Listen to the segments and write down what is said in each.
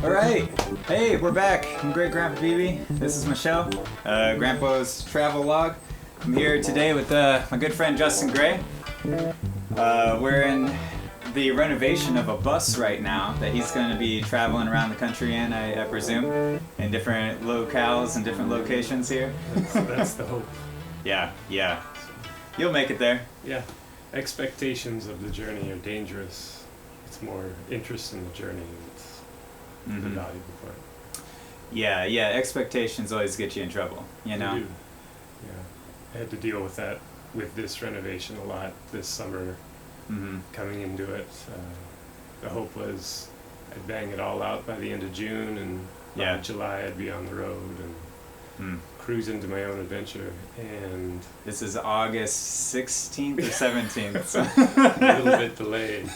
Alright, hey, we're back. I'm Great Grandpa BB. This is Michelle, Grandpa's Travelogue. I'm here today with my good friend Justin Gray. We're in the renovation of a bus right now that he's going to be traveling around the country in, I presume, in different locales and different locations here. That's the hope. Yeah. You'll make it there. Yeah. Expectations of the journey are dangerous. It's more interest in the journey that's the valuable part. Yeah, expectations always get you in trouble, you know? They do. Yeah. I had to deal with that with this renovation a lot this summer, coming into it. The hope was I'd bang it all out by the end of June, and by July I'd be on the road and cruise into my own adventure. And this is August 16th or 17th. So. A little bit delayed.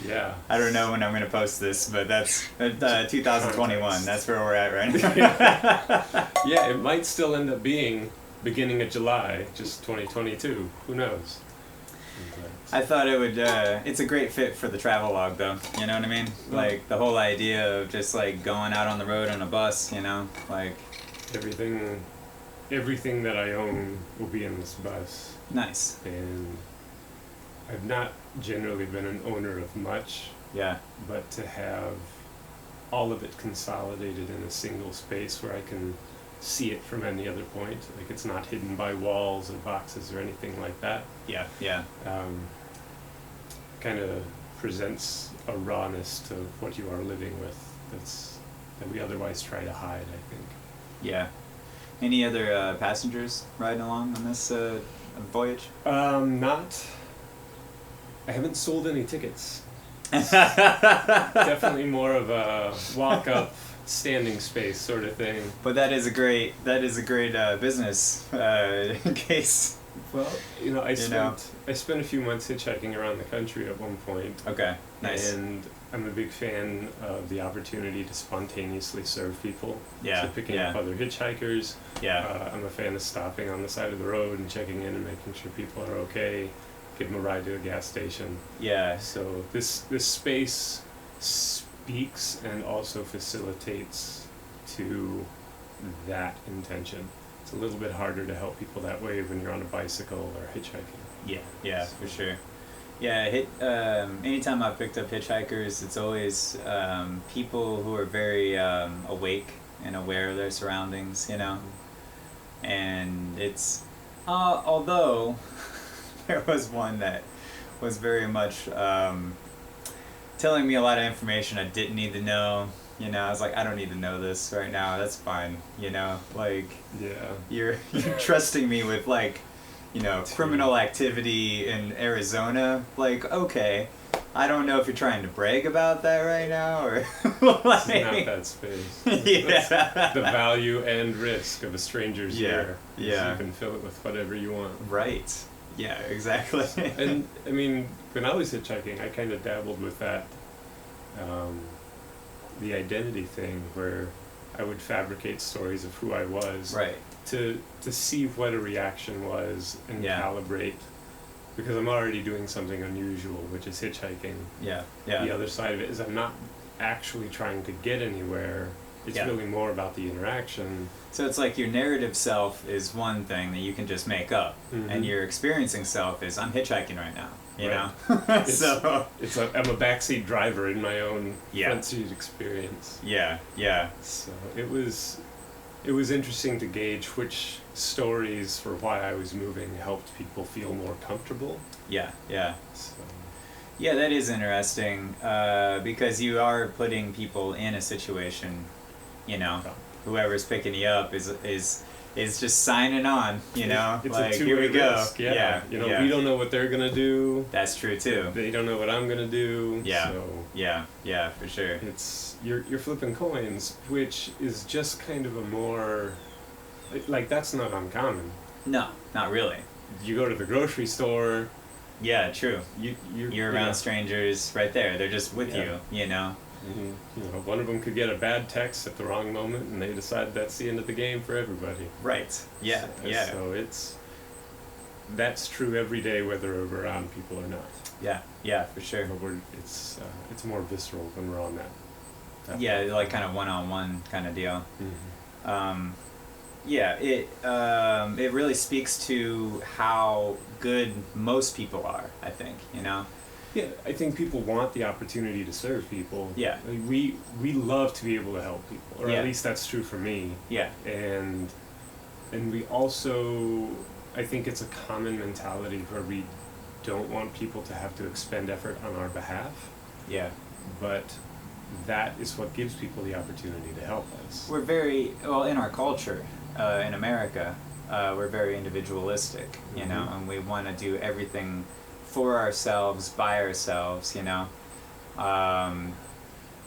Yeah. I don't know when I'm going to post this, but that's 2021. That's where we're at right now. Yeah, it might still end up being beginning of July, just 2022. Who knows? I thought it would, it's a great fit for the travelogue though, you know what I mean? Like the whole idea of just like going out on the road on a bus, you know, like... Everything that I own will be in this bus. Nice. And I've not generally been an owner of much. Yeah. But to have all of it consolidated in a single space where I can see it from any other point, like it's not hidden by walls or boxes or anything like that. Yeah. Kind of presents a rawness to what you are living with that we otherwise try to hide, I think. Yeah. Any other passengers riding along on this voyage? I haven't sold any tickets. Definitely more of a walk-up, standing space sort of thing. But that is a great business case. Well, I spent a few months hitchhiking around the country at one point. Okay, nice. And I'm a big fan of the opportunity to spontaneously serve people. Yeah. So picking up other hitchhikers. Yeah. I'm a fan of stopping on the side of the road and checking in and making sure people are okay. Give them a ride to a gas station. Yeah. So this space speaks and also facilitates to that intention. It's a little bit harder to help people that way when you're on a bicycle or hitchhiking. Yeah, for sure. Yeah, anytime I've picked up hitchhikers, it's always people who are very awake and aware of their surroundings, you know. And it's although there was one that was very much telling me a lot of information I didn't need to know. You know, I was like, I don't need to know this right now. That's fine. You know, like, you're trusting me with like, criminal activity in Arizona. Like, okay, I don't know if you're trying to brag about that right now or. Like, it's not that space. That's the value and risk of a stranger's year. Yeah. You can fill it with whatever you want. Right. Yeah. Exactly. And I mean, when I was hitchhiking, I kind of dabbled with that. The identity thing where I would fabricate stories of who I was to see what a reaction was and calibrate, because I'm already doing something unusual, which is hitchhiking. Yeah. The other side of it is I'm not actually trying to get anywhere. It's really more about the interaction. So it's like your narrative self is one thing that you can just make up, and your experiencing self is I'm hitchhiking right now. You know, I'm a backseat driver in my own front seat experience. Yeah. So it was interesting to gauge which stories for why I was moving helped people feel more comfortable. Yeah. So. Yeah, that is interesting because you are putting people in a situation. Whoever's picking you up is just signing on, It's like, a here we go. Risk, yeah. We don't know what they're going to do. That's true, too. They don't know what I'm going to do. Yeah. So Yeah, for sure. It's, you're flipping coins, which is just kind of a more, like, that's not uncommon. No, not really. You go to the grocery store. Yeah, true. You're around strangers right there. They're just with you, Mm-hmm. One of them could get a bad text at the wrong moment, and they decide that's the end of the game for everybody. Right. Yeah. So it's that's true every day, whether we're around people or not. Yeah, for sure. It's more visceral when we're on that Yeah, like kind of one-on-one kind of deal. Mm-hmm. Yeah, it really speaks to how good most people are, I think, you know? Yeah, I think people want the opportunity to serve people. Yeah. Like we love to be able to help people, or Yeah. at least that's true for me. Yeah. And we also, I think it's a common mentality where we don't want people to have to expend effort on our behalf, Yeah. but that is what gives people the opportunity to help us. We're very, well, in our culture, in America, we're very individualistic, you know, Mhm. and we want to do everything for ourselves, by ourselves, you know.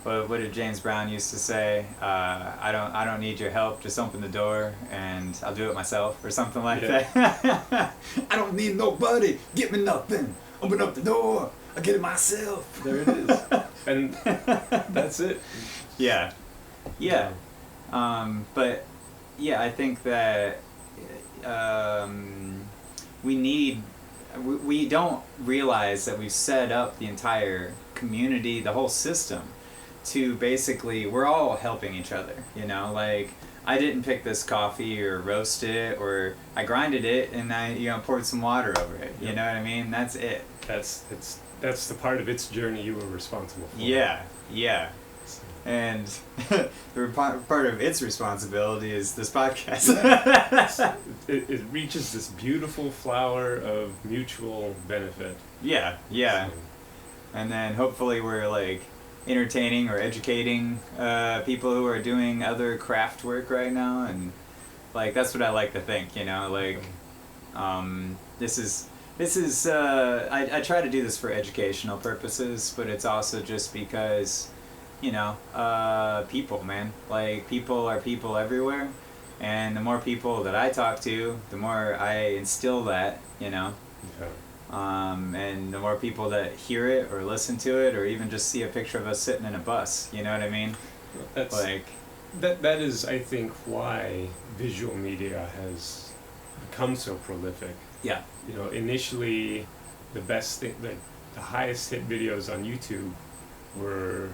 What did James Brown used to say? I don't need your help. Just open the door, and I'll do it myself, or something like that. I don't need nobody. Give me nothing. Open up the door. I get it myself. There it is. And that's it. Yeah. But yeah, I think that we don't realize that we've set up the entire community, the whole system, to basically, we're all helping each other, you know, like, I didn't pick this coffee or roast it, or I grinded it and I, poured some water over it, you know what I mean? That's it. That's the part of its journey you were responsible for. Yeah. And part of its responsibility is this podcast. It reaches this beautiful flower of mutual benefit. Yeah. So, And then hopefully we're like entertaining or educating people who are doing other craft work right now, and like that's what I like to think, you know, like this is I try to do this for educational purposes, but it's also just because, you know, people, man, like people are people everywhere, and the more people that I talk to, the more I instill that, you know. Yeah. And the more people that hear it or listen to it or even just see a picture of us sitting in a bus, you know what I mean? That's like that is, I think, why visual media has become so prolific. Yeah. You know, initially, the best thing, the highest hit videos on YouTube were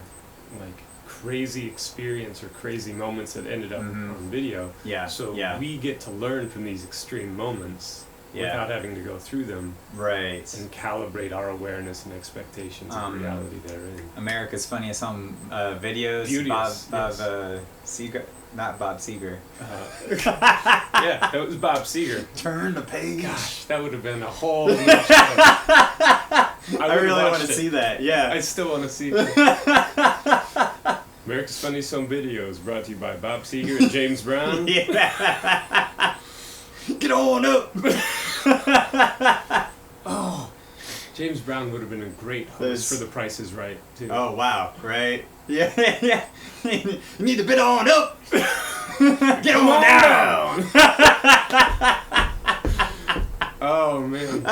like crazy experience or crazy moments that ended up on video. Yeah. So yeah. we get to learn from these extreme moments without having to go through them. Right. And calibrate our awareness and expectations of reality therein. America's Funniest Home Videos. Beauteous, Bob yes. Seger. Not Bob Seger. Yeah, that was Bob Seger. Turn the page. Gosh, that would have been a whole new show. I really want to see that. Yeah. I still want to see it. America's Funniest Home Videos, brought to you by Bob Seger and James Brown. Yeah. Get on up. Oh, James Brown would have been a great host for The Price is Right, too. Oh, wow, right? Yeah. You need to bid on up. Get on down. Oh, man.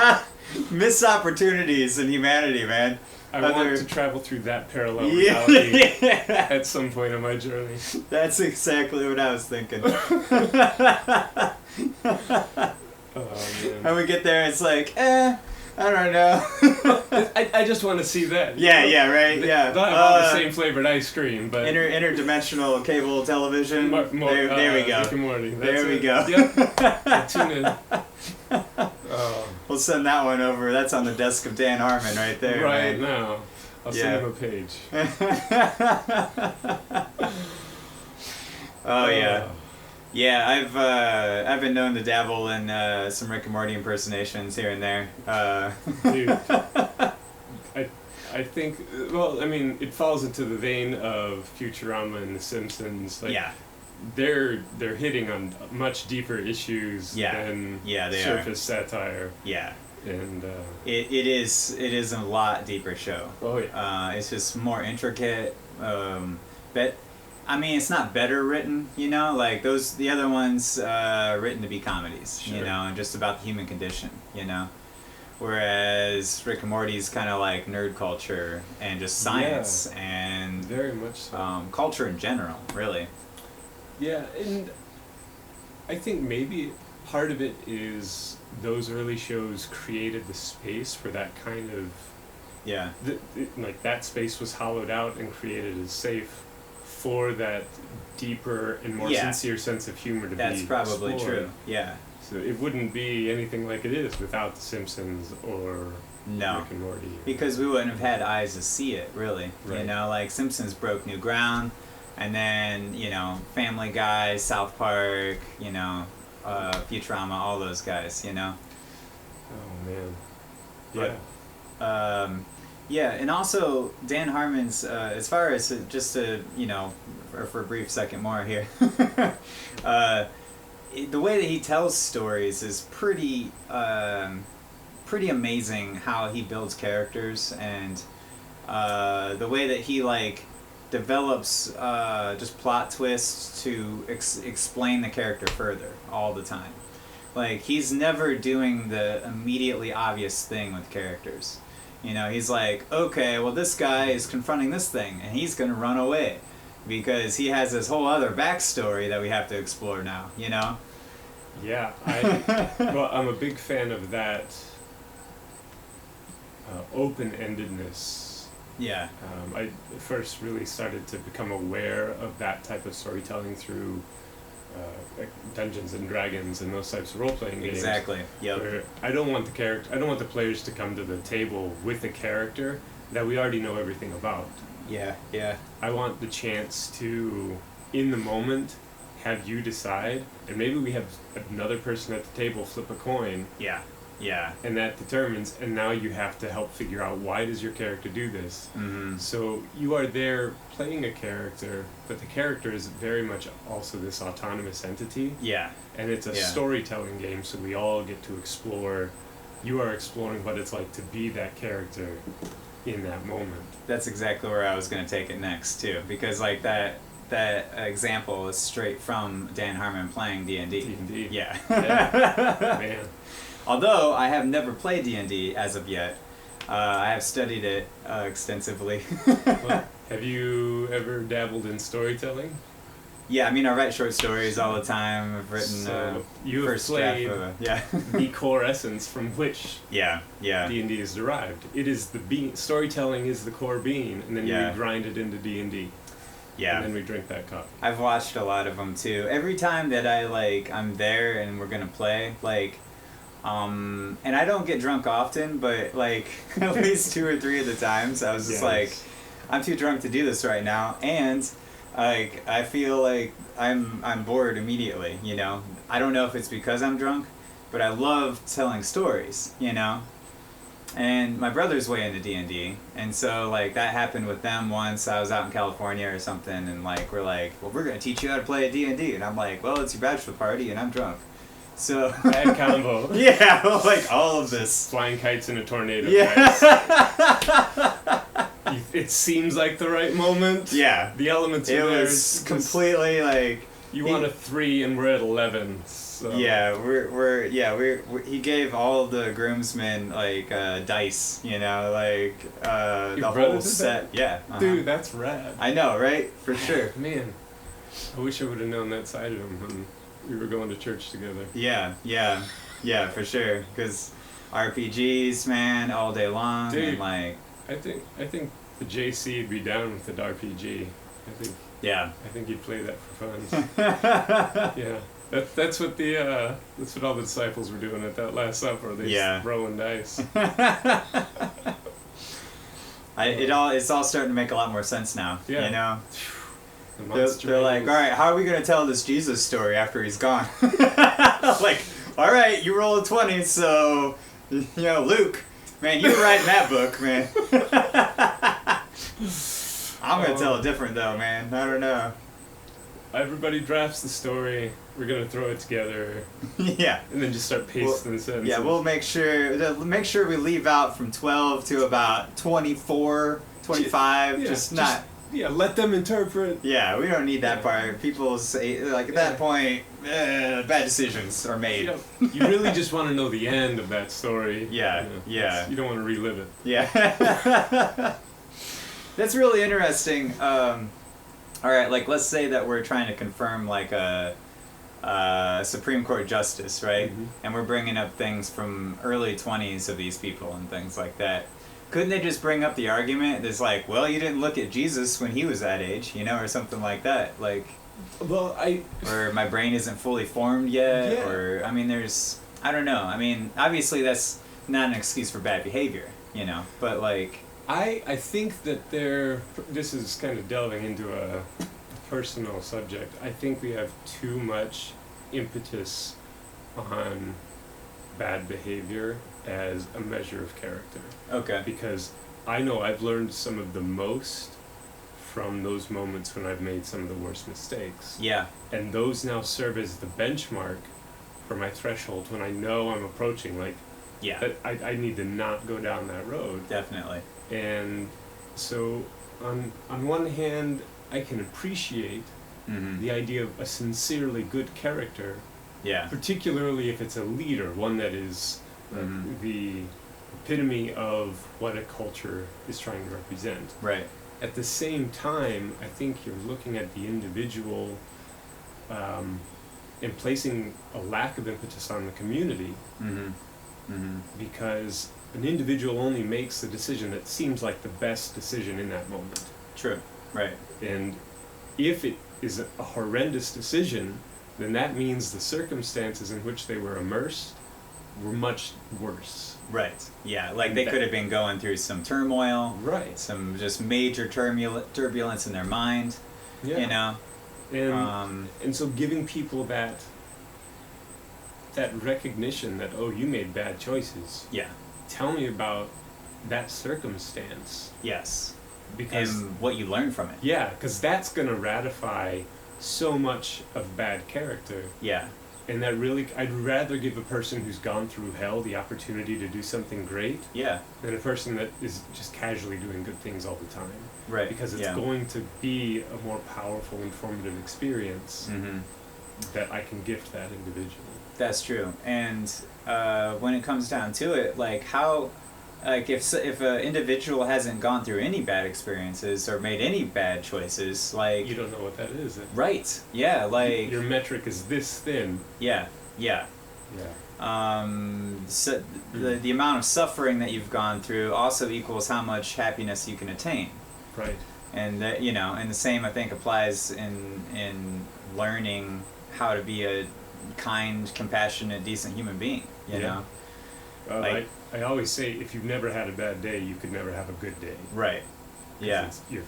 Missed opportunities in humanity, man. I want to travel through that parallel reality at some point in my journey. That's exactly what I was thinking. Oh, man. And we get there, it's like, I don't know. I just want to see that. Yeah, right, yeah. They'll have all the same flavored ice cream, but... Interdimensional cable television. There we go. Rick and Morty. There we go. Yep. Tune in. We'll send that one over. That's on the desk of Dan Harmon right there. Right man. now. I'll send him a page. Oh, yeah. Yeah, I've been known to dabble in some Rick and Morty impersonations here and there. Dude, I think, well, I mean, it falls into the vein of Futurama and The Simpsons. Like, yeah. They're hitting on much deeper issues than they surface satire. Yeah. And it is a lot deeper show. Oh yeah. It's just more intricate. But I mean, it's not better written, you know, like the other ones written to be comedies, sure. you know, and just about the human condition, you know. Whereas Rick and Morty's kind of like nerd culture and just science and very much so. Culture in general, really. Yeah, and I think maybe part of it is those early shows created the space for that kind of Yeah. like that space was hollowed out and created as safe for that deeper and more sincere sense of humor to That's be probably explored. true. Yeah. So it wouldn't be anything like it is without The Simpsons or No. Rick and Morty. Because we wouldn't have had eyes to see it, really. Right. You know, like Simpsons broke new ground, and then, you know, Family Guy, South Park, you know, Futurama, all those guys, you know. Oh man. But, yeah, and also Dan Harmon's, as far as just to, you know, for a brief second more here, the way that he tells stories is pretty amazing. How he builds characters, and the way that he like develops just plot twists to explain the character further all the time. Like, he's never doing the immediately obvious thing with characters. You know, he's like, okay, well, this guy is confronting this thing, and he's going to run away because he has this whole other backstory that we have to explore now, you know? Yeah, well, I'm a big fan of that open-endedness. Yeah. I first really started to become aware of that type of storytelling through like Dungeons and Dragons and those types of role-playing games. Exactly. Yep. Where I don't want the players to come to the table with a character that we already know everything about. Yeah. Yeah. I want the chance to, in the moment, have you decide, and maybe we have another person at the table flip a coin. Yeah. Yeah. And that determines, and now you have to help figure out, why does your character do this? Mm-hmm. So you are there playing a character, but the character is very much also this autonomous entity. Yeah. And it's a storytelling game, so we all get to explore. You are exploring what it's like to be that character in that moment. That's exactly where I was going to take it next, too. Because, like, that example is straight from Dan Harmon playing D&D. D&D. Yeah. Man. Although I have never played D&D as of yet. I have studied it extensively. Well, have you ever dabbled in storytelling? Yeah, I mean, I write short stories all the time. I've written you have first draft played of the core essence from which yeah. D&D is derived. It is the bean. Storytelling is the core bean, and then Yeah. we grind it into D&D. Yeah. And then we drink that cup. I've watched a lot of them too. Every time that I'm there and we're gonna play, and I don't get drunk often, but like at least 2 or 3 of the times I was just like, I'm too drunk to do this right now, and like I feel like I'm bored immediately, you know. I don't know if it's because I'm drunk, but I love telling stories, you know. And my brother's way into D&D, and so like that happened with them once. I was out in California or something, and like we're like, well, we're gonna teach you how to play a D&D, and I'm like, well, it's your bachelor party, and I'm drunk, so Bad combo. yeah, like all of this. Flying kites in a tornado. Yeah. It seems like the right moment. Yeah. The elements are It there. was completely like. You want a 3 and we're at 11. So. Yeah, we're he gave all of the groomsmen like dice, you know, like Your the brother whole did set. that? Yeah. Dude, that's rad. I know, right? For sure. Man, I wish I would have known that side of him when we were going to church together. Yeah, for sure. Because RPGs, man, all day long. Dude, and like. I think the JC would be down with the RPG. Yeah. I think he'd play that for fun. Yeah. That's what all the disciples were doing at that Last Supper. They just throwing dice. It's all starting to make a lot more sense now. Yeah. You know. They're like, all right, how are we gonna tell this Jesus story after he's gone? Like, all right, you roll a 20, so you know, Luke, man, you were writing that book, man. I'm gonna tell it different though, man. I don't know. Everybody drafts the story. We're gonna throw it together. Yeah. And then just start pasting sentences. Yeah, we'll make sure we leave out from 12 to about 24, 25. Let them interpret. Yeah, we don't need that part. People say, like, at that point, bad decisions are made. You really just want to know the end of that story. Yeah. You don't want to relive it. Yeah. That's really interesting. All right, like, let's say that we're trying to confirm, like, a Supreme Court justice, right? Mm-hmm. And we're bringing up things from early 20s of these people and things like that. Couldn't they just bring up the argument that's like, well, you didn't look at Jesus when he was that age, you know, or something like that, like, well, or my brain isn't fully formed yet, yeah. or I mean, I don't know. I mean, obviously that's not an excuse for bad behavior, you know, but like, I think that this is kind of delving into a personal subject. I think we have too much impetus on bad behavior as a measure of character. Okay. Because I know I've learned some of the most from those moments when I've made some of the worst mistakes. Yeah. And those now serve as the benchmark for my threshold when I know I'm approaching, like, Yeah. that I need to not go down that road. Definitely. And so on one hand, I can appreciate Mm-hmm. the idea of a sincerely good character, Yeah. particularly if it's a leader, one that is Mhm. the epitome of what a culture is trying to represent. Right. At the same time, I think you're looking at the individual and placing a lack of impetus on the community, Mm-hmm. Mm-hmm. because an individual only makes the decision that seems like the best decision in that moment. True. Right. And if it is a horrendous decision, then that means the circumstances in which they were immersed were much worse. Right. Yeah. Like they could have been going through some turmoil, Right. some just major turbulence in their mind. Yeah. You know. And so giving people that recognition that, oh, you made bad choices. Yeah. Tell me about that circumstance. Yes. Because And what you learn from it. yeah, because that's going to ratify so much of bad character. Yeah. And that really, I'd rather give a person who's gone through hell the opportunity to do something great Yeah. than a person that is just casually doing good things all the time. Right. Because it's yeah. going to be a more powerful, informative experience Mm-hmm. that I can gift that individual. That's true. And when it comes down to it, like how, like if an individual hasn't gone through any bad experiences or made any bad choices, like You don't know what that is. right, yeah, like Your metric is this thin. yeah, yeah. Yeah. So the amount of suffering that you've gone through also equals how much happiness you can attain. Right. And that, you know, and the same I think applies in learning how to be a kind, compassionate, decent human being. You Yeah. know. Well, Like- I always say, if you've never had a bad day, you could never have a good day. Right. 'Cause Yeah. Your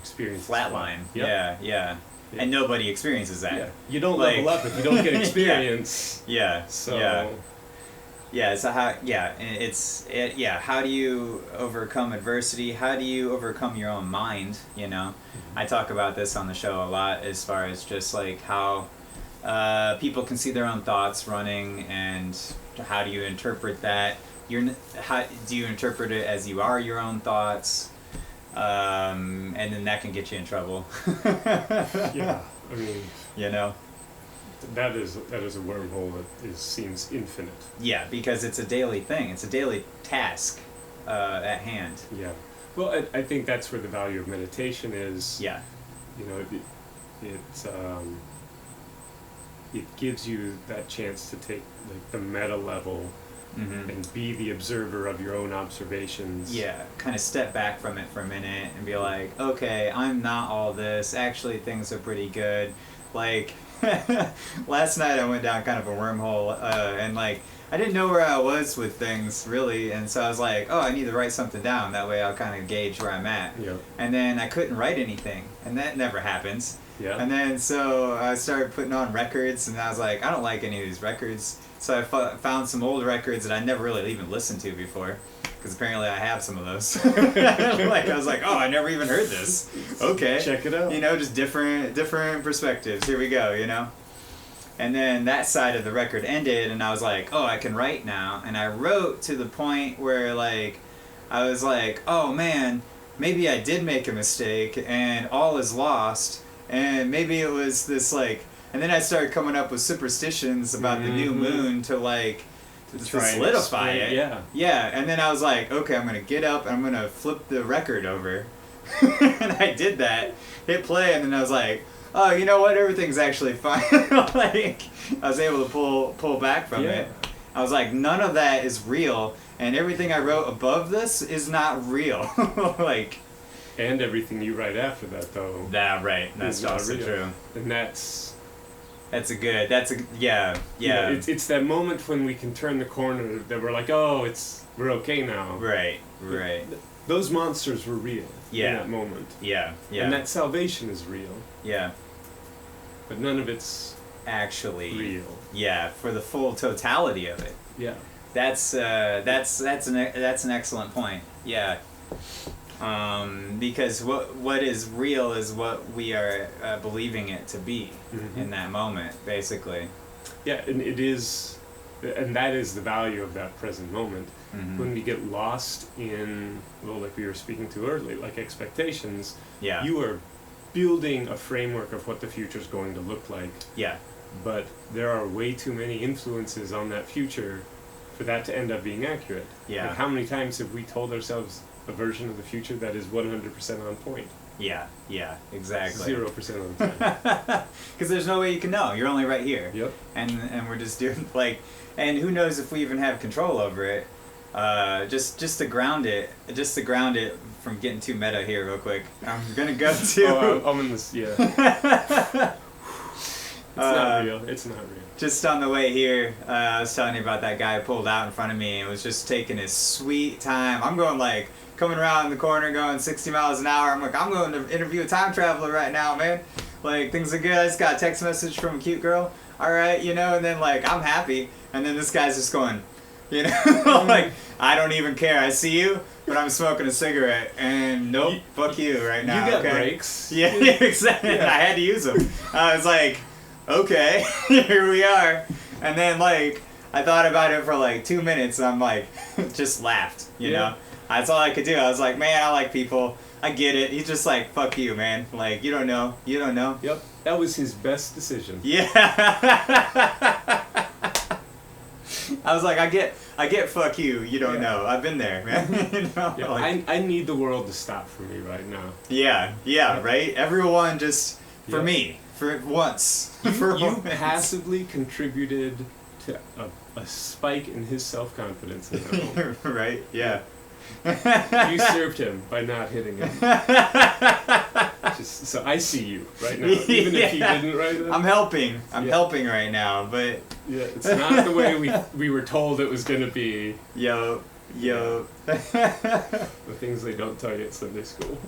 experience is Flatline. Yep. Yeah. Yeah. And nobody experiences that. Yeah. You don't Like- level up if you don't get experience. Yeah. So. Yeah. Yeah, so how how do you overcome adversity? How do you overcome your own mind, you know? I talk about this on the show a lot as far as just like how people can see their own thoughts running and how do you interpret that? How do you interpret it as you are your own thoughts? And then that can get you in trouble. Yeah. I mean, You know? that is a wormhole that seems infinite. Yeah, because it's a daily thing. It's a daily task at hand. Yeah. Well, I think that's where the value of meditation is. Yeah. You know, it gives you that chance to take like the meta level Mm-hmm. and be the observer of your own observations. Yeah, kind of step back from it for a minute and be like, okay, I'm not all this. Actually, things are pretty good. Like, last night I went down kind of a wormhole, and like, I didn't know where I was with things really, and so I was like, oh, I need to write something down. That way I'll kind of gauge where I'm at. Yeah. And then I couldn't write anything, and that never happens. Yeah. And then so I started putting on records, and I was like, I don't like any of these records. So I found some old records that I never really even listened to before, because apparently I have some of those. Like I was like, oh, I never even heard this. Okay, Check it out. You know, just different perspectives. Here we go. You know. And then that side of the record ended, and I was like, oh, I can write now. And I wrote to the point where like, I was like, oh man, maybe I did make a mistake, and all is lost. And maybe it was this like. And then I started coming up with superstitions about the new moon to like to try and solidify explain, it. yeah. Yeah, and then I was like, okay, I'm gonna get up and I'm gonna flip the record over. And I did that, hit play, and then I was like, oh, you know what, everything's actually fine. Like, I was able to pull back from it. I was like, none of that is real, and everything I wrote above this is not real. Like, and everything you write after that, though. Right. That's also true. And that's yeah. You know, it's that moment when we can turn the corner that we're like, oh, we're okay now. Right. Those monsters were real. Yeah. In that moment. Yeah. And that salvation is real. Yeah. But none of it's actually real. Yeah, for the full totality of it. Yeah. That's an excellent point. Yeah. Because what is real is what we are believing it to be in that moment, basically. Yeah, and it is, and that is the value of that present moment. When we get lost in, well, like we were speaking to earlier, like expectations, you are building a framework of what the future is going to look like. Yeah. But there are way too many influences on that future for that to end up being accurate. Yeah. Like, how many times have we told ourselves a version of the future that is 100% on point? Yeah, exactly. 0% on time. Because there's no way you can know. You're only right here. Yep. And we're just doing, like, and who knows if we even have control over it. Just to ground it from getting too meta here real quick, I'm gonna go to... I'm in this, yeah. It's not real. Just on the way here, I was telling you about that guy who pulled out in front of me and was just taking his sweet time. I'm going like, coming around the corner going 60 miles an hour. I'm like, I'm going to interview a time traveler right now, man. Like, things are good. I just got a text message from a cute girl. All right, you know, and then like, I'm happy. And then this guy's just going, you know, like, I don't even care. I see you, but I'm smoking a cigarette, and nope, fuck you right now. You got okay? breaks. Yeah, exactly. Yeah. I had to use them. I was like, okay, here we are. And then, like, I thought about it for like 2 minutes, and I'm like, just laughed, you know? That's all I could do. I was like, man, I like people. I get it. He's just like, fuck you, man. Like, you don't know. Yep, that was his best decision. Yeah. I was like, I get fuck you, you don't know. I've been there, man. You know? Yeah, like, I need the world to stop for me right now. Yeah, right? Everyone just, for me, for once. You passively contributed to a spike in his self-confidence. Right, yeah. You served him by not hitting him. So I see you right now, even if you didn't write it. I'm helping helping right now, but... Yeah, it's not the way we were told it was going to be. Yo. The things they don't tell you at Sunday school.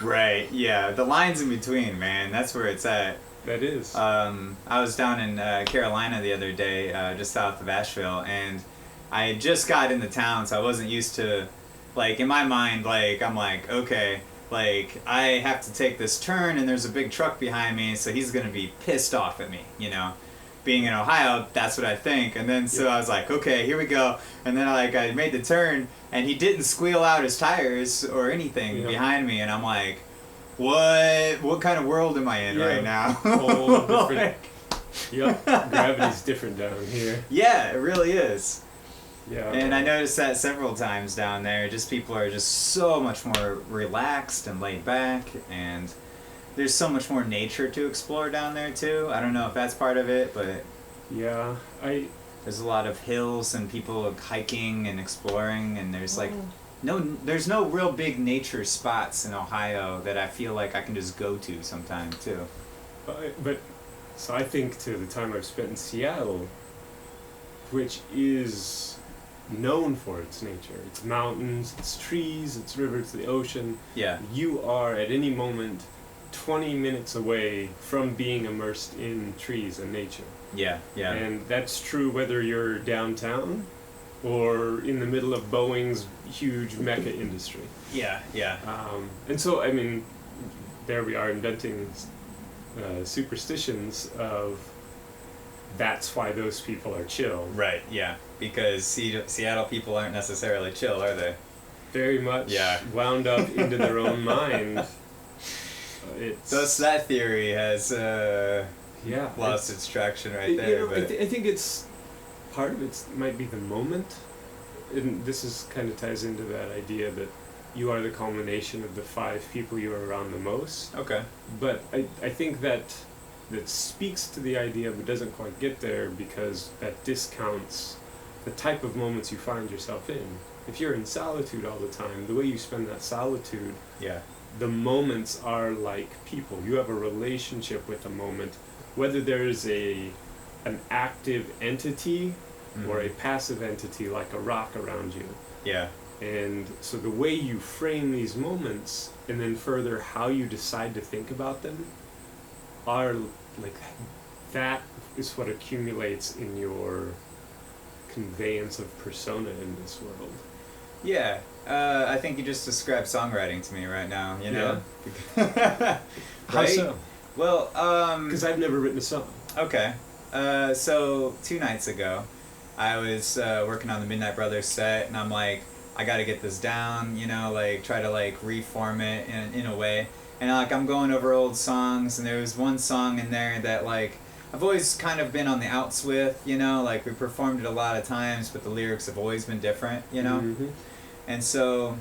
Right, yeah. The lines in between, man, that's where it's at. That is. I was down in Carolina the other day, just south of Asheville, and I had just got into town, so I wasn't used to, like, in my mind, like, I'm like, okay, like, I have to take this turn, and there's a big truck behind me, so he's going to be pissed off at me, you know? Being in Ohio, that's what I think. And then so I was like, okay, here we go. And then I made the turn, and he didn't squeal out his tires or anything behind me, and I'm like, what kind of world am I in right now? Whole different. Yep, gravity's different down here. Yeah, it really is. Yeah. And I noticed that several times down there. Just people are just so much more relaxed and laid back, and there's so much more nature to explore down there too. I don't know if that's part of it, but yeah, there's a lot of hills and people hiking and exploring, and there's like there's no real big nature spots in Ohio that I feel like I can just go to sometime too. But so I think to the time I've spent in Seattle, which is known for its nature, its mountains, its trees, its rivers, the ocean. Yeah. You are at any moment 20 minutes away from being immersed in trees and nature. Yeah. And that's true whether you're downtown or in the middle of Boeing's huge mecha industry. Yeah. And so, I mean, there we are inventing superstitions of that's why those people are chill. Right, yeah. Because Seattle people aren't necessarily chill, are they? Very much wound up into their own mind. Thus that theory has lost its traction right there. But I think it's part of it might be the moment, and this is kind of ties into that idea that you are the culmination of the 5 people you are around the most. Okay. But I think that speaks to the idea but doesn't quite get there, because that discounts the type of moments you find yourself in. If you're in solitude all the time, the way you spend that solitude, Yeah. the moments are like people. You have a relationship with the moment, whether there's an active entity or a passive entity like a rock around you. Yeah. And so the way you frame these moments, and then further how you decide to think about them, are like, that is what accumulates in your conveyance of persona in this world. Yeah. I think you just described songwriting to me right now, you know? Yeah. How Right? so? Well, Because I've never written a song. okay. So 2 nights ago, I was working on the Midnight Brothers set, and I'm like, I gotta get this down, you know, like try to like reform it in a way. And like I'm going over old songs, and there was one song in there that like I've always kind of been on the outs with, you know, like we performed it a lot of times, but the lyrics have always been different, you know. Mm-hmm. And so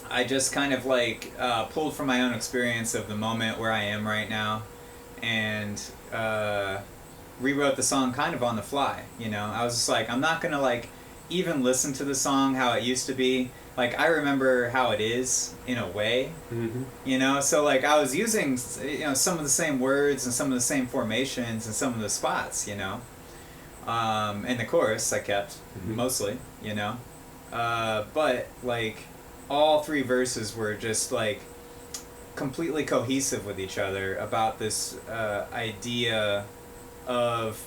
I just kind of like pulled from my own experience of the moment where I am right now, and rewrote the song kind of on the fly, you know. I was just like, I'm not gonna like even listen to the song how it used to be. Like I remember how it is in a way, you know. So like I was using, you know, some of the same words and some of the same formations and some of the spots, you know. And the chorus I kept mostly, you know. But like all 3 verses were just like completely cohesive with each other about this idea of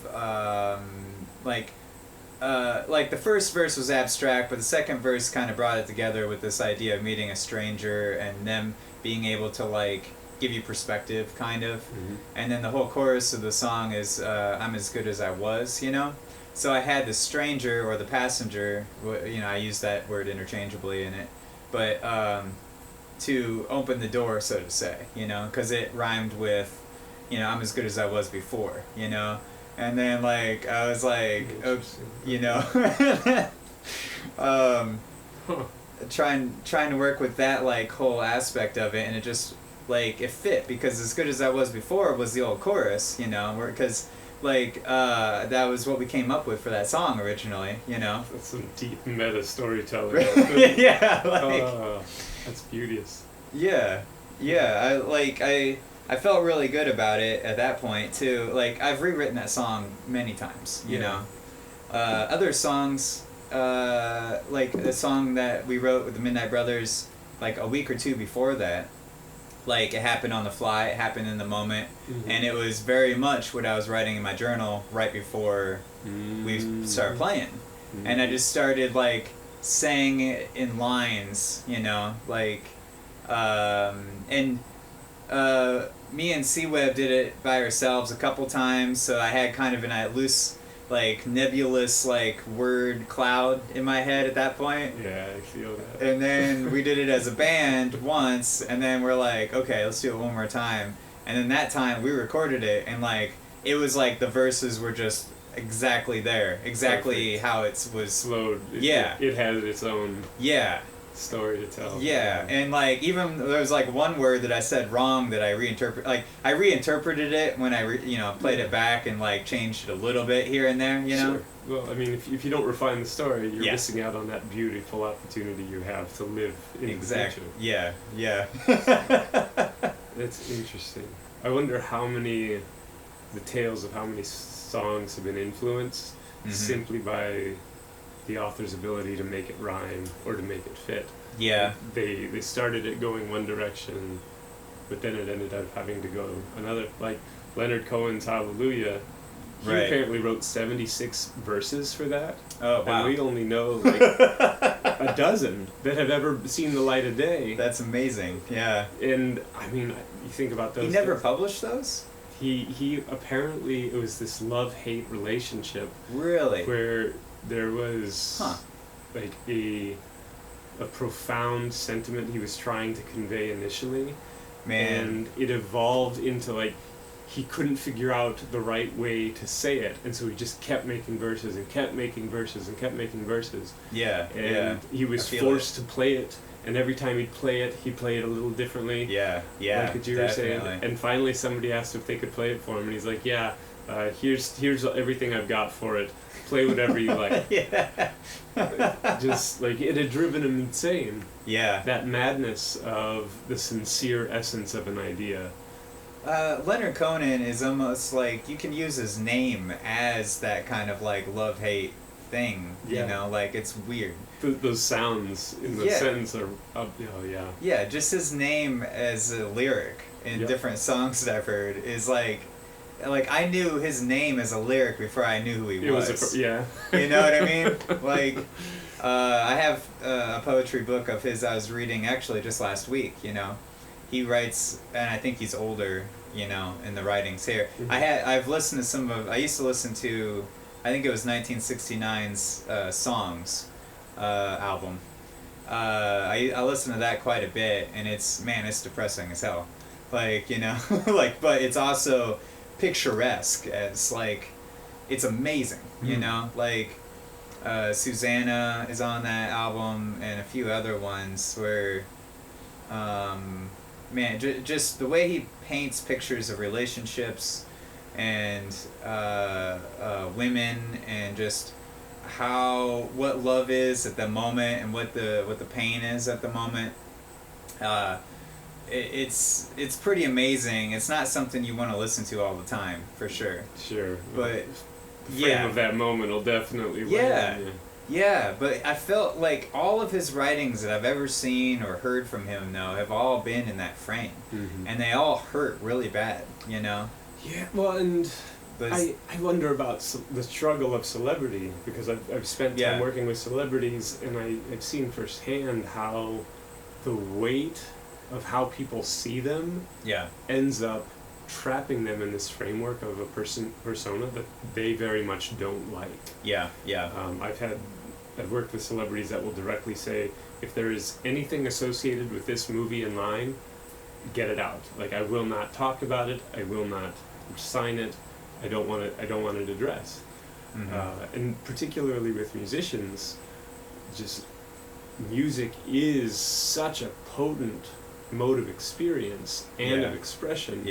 like the first verse was abstract, but the second verse kind of brought it together with this idea of meeting a stranger and them being able to like give you perspective, kind of. And then the whole chorus of the song is I'm as good as I was, you know. So I had the stranger or the passenger, you know, I use that word interchangeably in it, but to open the door, so to say, you know, because it rhymed with, you know, I'm as good as I was before, you know. And then like I was like, you know, trying to work with that like whole aspect of it, and it just like it fit, because as good as I was before was the old chorus, you know, because like that was what we came up with for that song originally, you know. That's some deep meta storytelling. Yeah, like that's beauteous. Yeah, I felt really good about it at that point too. Like I've rewritten that song many times, you know. Other songs, like the song that we wrote with the Midnight Brothers, like a week or 2 before that, like it happened on the fly, it happened in the moment, and it was very much what I was writing in my journal right before we started playing. And I just started like saying it in lines, you know, like and me and C-Web did it by ourselves a couple times, so I had kind of a loose, like, nebulous, like, word cloud in my head at that point. Yeah, I feel that. And then we did it as a band once, and then we're like, okay, let's do it one more time. And then that time we recorded it, and, like, it was like the verses were just exactly there, exactly perfect. How it was flowed. It had its own story to tell. Yeah, and like even there was like one word that I said wrong that I reinterpreted it when I played it back and like changed it a little bit here and there, you know. Sure. Well, I mean, if you don't refine the story, you're missing out on that beautiful opportunity you have to live in the future. Yeah. That's interesting. I wonder the tales of how many songs have been influenced simply by the author's ability to make it rhyme or to make it fit. Yeah. They started it going one direction, but then it ended up having to go another. Like Leonard Cohen's Hallelujah, he apparently wrote 76 verses for that. Oh, wow. And we only know like a dozen that have ever seen the light of day. That's amazing. Yeah. And I mean, you think about those. He never published those? He apparently, it was this love-hate relationship. Really? Where there was like a profound sentiment he was trying to convey initially. Man. And it evolved into like he couldn't figure out the right way to say it, and so he just kept making verses and kept making verses and kept making verses. Yeah. And he was forced to play it and every time he'd play it a little differently. Yeah, like what you were saying. definitely. And finally somebody asked if they could play it for him, and he's like, yeah, here's everything I've got for it. Play whatever you like. Yeah. Just like it had driven him insane. Yeah. That madness of the sincere essence of an idea. Leonard Cohen is almost like you can use his name as that kind of like love-hate thing. Yeah. You know, like it's weird. Those sounds in the sentence are yeah. Yeah, just his name as a lyric in different songs that I've heard is like I knew his name as a lyric before I knew who he was. Yeah. You know what I mean? Like, I have a poetry book of his I was reading actually just last week, you know. He writes, and I think he's older, you know, in the writings here. Mm-hmm. I've listened to I used to listen to, I think it was 1969's Songs album. I listened to that quite a bit, and it's depressing as hell. Like, you know, like, but it's also picturesque as like, it's amazing, you know, like, Susanna is on that album and a few other ones where, just the way he paints pictures of relationships and women and just what love is at the moment and what the pain is at the moment. It's pretty amazing. It's not something you want to listen to all the time, for sure. Sure. But the frame of that moment will definitely Yeah, but I felt like all of his writings that I've ever seen or heard from him, though, have all been in that frame. Mm-hmm. And they all hurt really bad, you know? Yeah, well, and I wonder about the struggle of celebrity, because I've spent time working with celebrities, and I've seen firsthand how the weight of how people see them ends up trapping them in this framework of a persona that they very much don't like. I've worked with celebrities that will directly say, if there is anything associated with this movie in line, get it out. Like, I will not talk about it. I will not sign it. I don't want it addressed. Mm-hmm. And particularly with musicians, just music is such a potent mode of experience and of expression.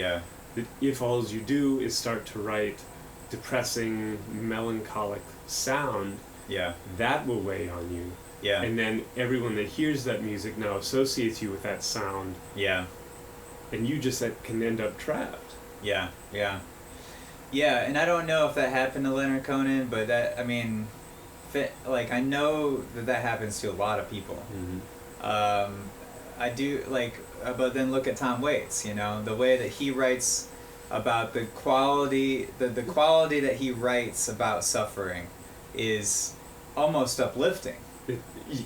That if all you do is start to write depressing, melancholic sound, that will weigh on you. And then everyone that hears that music now associates you with that sound. And you just can end up trapped. And I don't know if that happened to Leonard Cohen, but that, I mean, I know that happens to a lot of people. Mm-hmm. I do, but then look at Tom Waits, you know, the way that he writes about the quality that he writes about suffering is almost uplifting.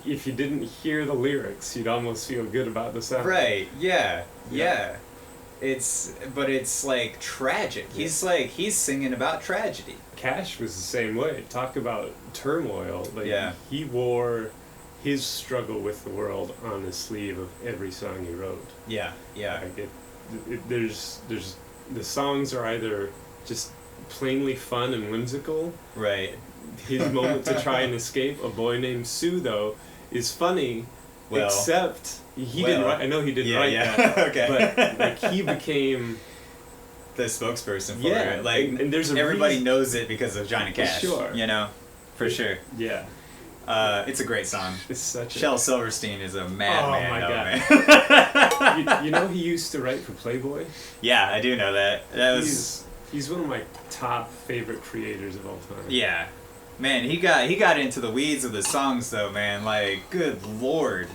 If you didn't hear the lyrics, you'd almost feel good about the sound. Right, yeah. It's like tragic. He's singing about tragedy. Cash was the same way. Talk about turmoil. He wore his struggle with the world on the sleeve of every song he wrote. There's the songs are either just plainly fun and whimsical. Right. His moment to try and escape, A Boy Named Sue, though, is funny. Except he didn't write. I know he didn't write that. Okay. But he became the spokesperson for it. And there's everybody knows it because of Johnny Cash. Sure. You know, for sure. Yeah. It's a great song. It's such Shel Silverstein is a madman. Oh my God. you know he used to write for Playboy? Yeah, I do know that. He's one of my top favorite creators of all time. Yeah. Man, he got into the weeds of the songs though, man. Like, good lord.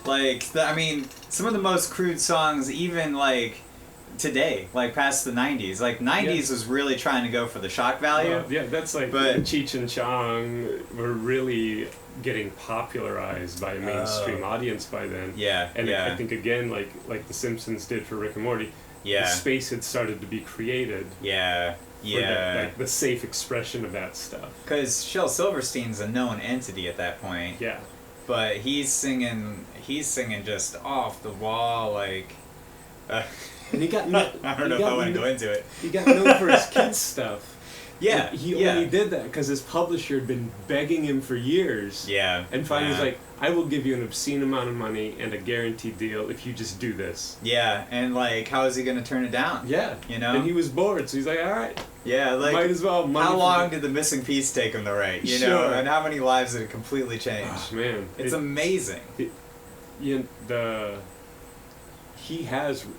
Some of the most crude songs, even today, past the 90s. 90s was really trying to go for the shock value. That's Cheech and Chong were really getting popularized by a mainstream audience by then. I think again, like The Simpsons did for Rick and Morty, the space had started to be created. For the safe expression of that stuff. Because Shel Silverstein's a known entity at that point. But he's singing just off the wall, And he got I don't know if I want to go into it. He got known for his kids' stuff. Yeah. And he only did that because his publisher had been begging him for years. Yeah. And finally he's like, I will give you an obscene amount of money and a guaranteed deal if you just do this. Yeah, and like, how is he gonna turn it down? Yeah. You know? And he was bored, so he's like, alright. Yeah, like, might as well. How long did the missing piece take him to write? You know? And how many lives did it completely change? Oh, man. It's amazing.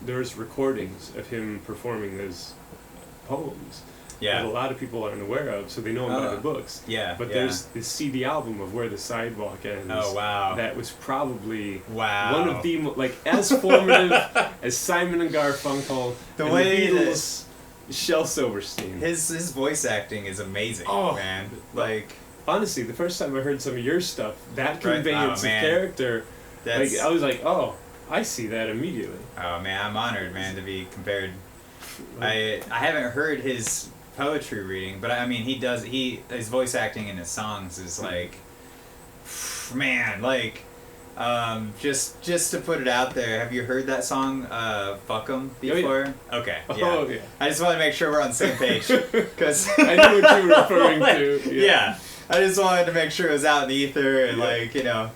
There's recordings of him performing those poems. Yeah. That a lot of people aren't aware of, so they know him by the books. Yeah. But there's this CD album of Where the Sidewalk Ends. Oh, wow. That was probably one of the as formative as Simon and Garfunkel, the and way the Beatles, Shel Silverstein. His voice acting is amazing, man. Like, honestly, the first time I heard some of your stuff, that conveyance of character, I was like, oh, I see that immediately. Oh man, I'm honored, man, to be compared. I haven't heard his poetry reading, but I mean, his voice acting in his songs is like, man, like, just to put it out there, have you heard that song, Fuck 'em, before? Oh, yeah. Okay, yeah. Oh, yeah. I just want to make sure we're on the same page, because I knew what you were referring to. Yeah, I just wanted to make sure it was out in the ether, and like, you know,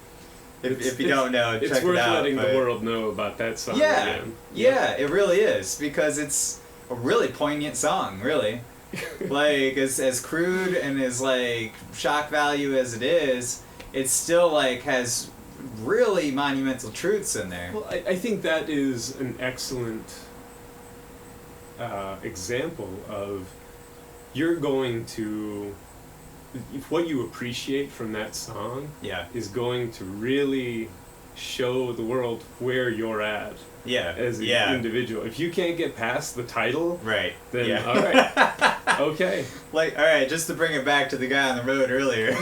if you don't know, check it out. It's worth letting the world know about that song again. Yeah, it really is, because it's a really poignant song, really. Like, as crude and as like shock value as it is, it still like has really monumental truths in there. Well, I think that is an excellent example of you're going to, if what you appreciate from that song is going to really show the world where you're at as an individual. If you can't get past the title, then alright. Okay. Like, alright, just to bring it back to the guy on the road earlier.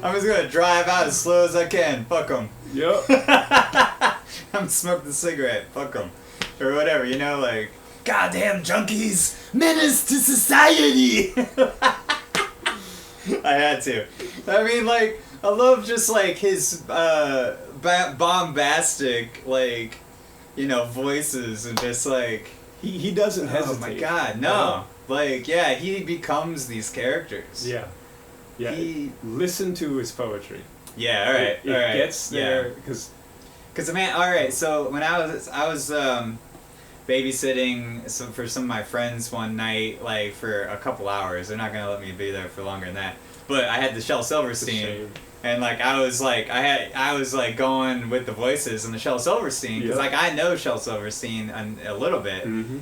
I'm just gonna drive out as slow as I can. Fuck 'em. Yep. I'm smoking a cigarette. Fuck 'em. Or whatever, you know, like, goddamn junkies, menace to society. I had to. I mean, like, I love just like his bombastic, like, you know, voices, and just like he doesn't hesitate. Oh my god, no! Like, yeah, he becomes these characters. Yeah. He listen to his poetry. Yeah, all right, it gets there because man, all right. So when I was babysitting for some of my friends one night, like for a couple hours. They're not gonna let me be there for longer than that. But I had the Shel Silverstein, and like I was like going with the voices and the Shel Silverstein, because like I know Shel Silverstein a little bit. Mm-hmm.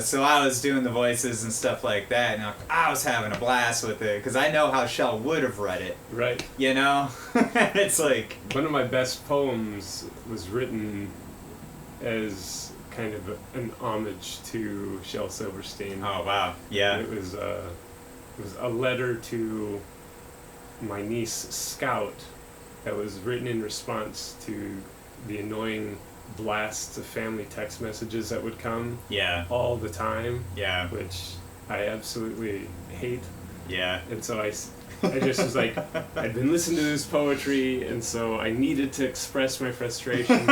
So I was doing the voices and stuff like that, and I was having a blast with it because I know how Shel would have read it. Right. You know, it's like one of my best poems was written as kind of an homage to Shel Silverstein. Oh wow! Yeah. It was a letter to my niece Scout that was written in response to the annoying blasts of family text messages that would come all the time, which I absolutely hate. And so I just was like, I'd been listening to this poetry, and so I needed to express my frustration.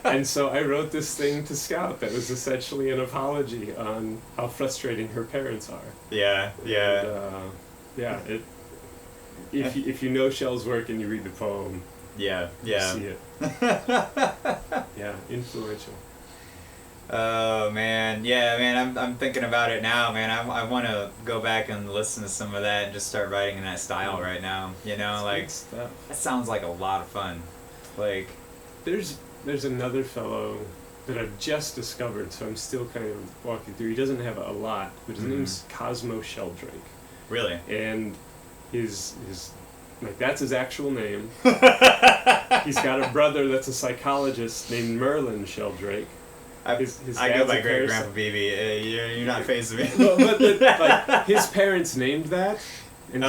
And so I wrote this thing to Scout that was essentially an apology on how frustrating her parents are. If you know Shel's work and you read the poem, you see it. Influential. Oh man, man, I'm thinking about it now, man. I want to go back and listen to some of that and just start writing in that style right now. You know, like that sounds like a lot of fun. Like, there's another fellow that I've just discovered, so I'm still kind of walking through. He doesn't have a lot, but his name's Cosmo Sheldrake. Really? And his like, that's his actual name. He's got a brother that's a psychologist named Merlin Sheldrake. I go by Great Grandpa BB. You're not phasing me. but like, his parents named that, and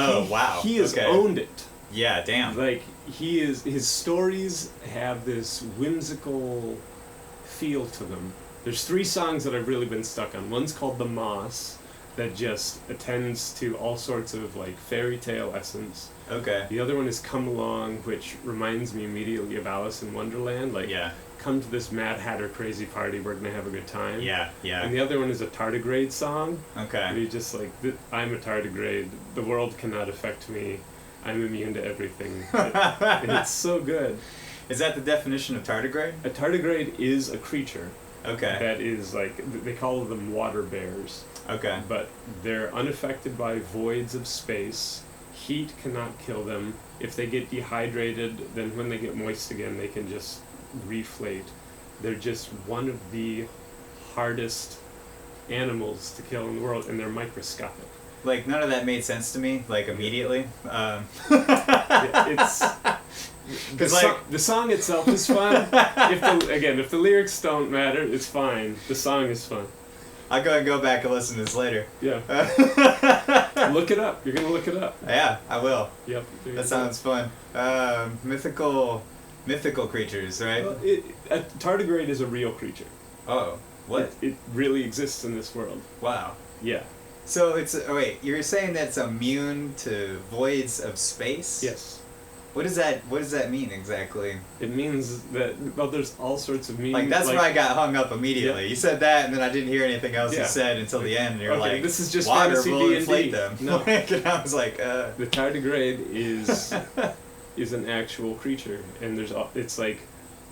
he has owned it. Yeah, damn. Like, his stories have this whimsical feel to them. There's 3 songs that I've really been stuck on. One's called The Moss, that just attends to all sorts of like fairy tale essence. Okay. The other one is Come Along, which reminds me immediately of Alice in Wonderland. Like, come to this Mad Hatter crazy party, we're gonna have a good time. Yeah, yeah. And the other one is a tardigrade song. Okay. And you just like, I'm a tardigrade. The world cannot affect me. I'm immune to everything. And it's so good. Is that the definition of tardigrade? A tardigrade is a creature. Okay. That is like, they call them water bears. Okay. But they're unaffected by voids of space. Heat cannot kill them. If they get dehydrated, then when they get moist again, they can just reflate. They're just one of the hardest animals to kill in the world, and they're microscopic. Like, none of that made sense to me, like, immediately. It's... the song itself is fun. If the lyrics don't matter, it's fine. The song is fun. I'll go and go back and listen to this later. Yeah. Look it up. You're gonna look it up. Yeah, I will. Yep. That sounds fun. Mythical creatures, right? Well, a tardigrade is a real creature. Oh, what? It really exists in this world. Wow. Yeah. So wait, you're saying that it's immune to voids of space? Yes. What does that mean exactly? It means that, well, there's all sorts of meanings. Like, that's where I got hung up immediately. Yeah. You said that, and then I didn't hear anything else Yeah. you said until the end, and you're okay, like, this is just water fantasy will D&D. inflate them. No. And I was like, The tardigrade is an actual creature, and it's like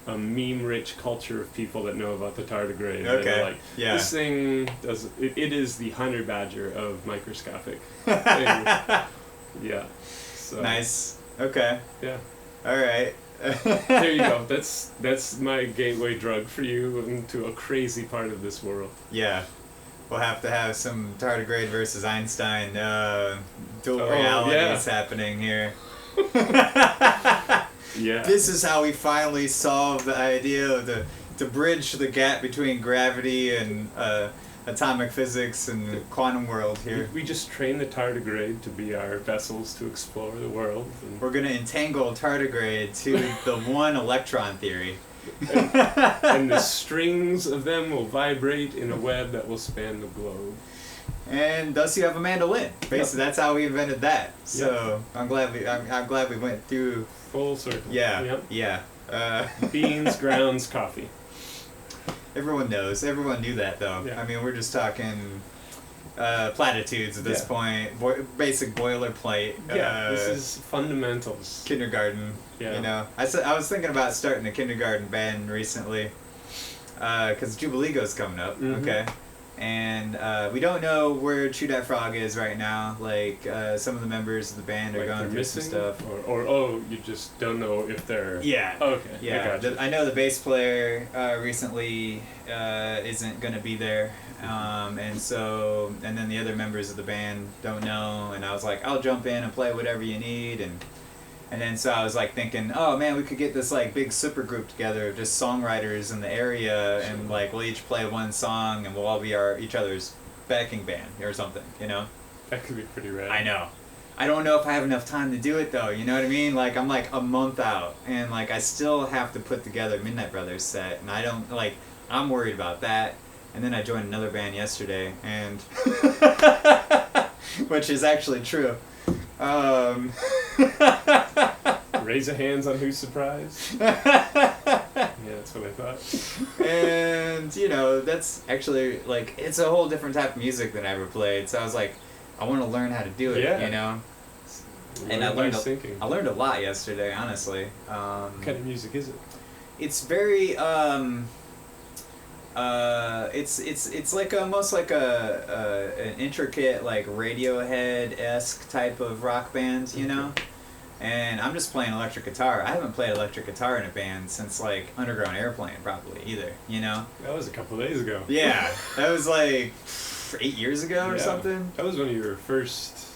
a meme-rich culture of people that know about the tardigrade. Okay. They're like, Yeah. this thing does. It is the honey badger of microscopic things. Yeah. So, Nice. Okay. Yeah. All right. There you go. That's my gateway drug for you into a crazy part of this world. Yeah. We'll have to have some tardigrade versus Einstein dual realities happening here. Yeah. This is how we finally solve the idea of to bridge the gap between gravity and atomic physics and quantum world here. We just train the tardigrade to be our vessels to explore the world. We're going to entangle tardigrade to the one electron theory. And the strings of them will vibrate in a web that will span the globe. And thus you have a mandolin. Basically, that's how we invented that. So I'm glad we went through. Full circle. Yeah. Yep. Yeah. Beans, grounds, coffee. Everyone knows. Everyone knew that, though. Yeah. I mean, we're just talking platitudes at this point. Basic boilerplate. Yeah, this is fundamentals. Kindergarten. Yeah. You know, I was thinking about starting a kindergarten band recently, because Jubileego's coming up. Mm-hmm. Okay. And we don't know where Chew Dat Frog is right now. Like, some of the members of the band are going through some stuff. Or you just don't know if they're... Yeah. Okay. Yeah. I know the bass player recently isn't going to be there. And then the other members of the band don't know. And I was like, I'll jump in and play whatever you need. And then so I was like thinking, oh man, we could get this like big super group together of just songwriters in the area, and like we'll each play one song and we'll all be each other's backing band or something, you know? That could be pretty rad. I know. I don't know if I have enough time to do it though, you know what I mean? Like I'm like a month out, and like I still have to put together Midnight Brothers set, and I'm worried about that. And then I joined another band yesterday, and which is actually true. Raise your hands on who's surprised. Yeah, that's what I thought. And, you know, that's actually, like, it's a whole different type of music than I ever played. So I was like, I want to learn how to do it, you know? And I learned a lot yesterday, honestly. What kind of music is it? It's very, it's like almost like an intricate, like, Radiohead-esque type of rock band, you know? And I'm just playing electric guitar. I haven't played electric guitar in a band since, like, Underground Airplane, probably, either, you know? That was a couple of days ago. Yeah, that was, like, 8 years ago or something. That was one of your first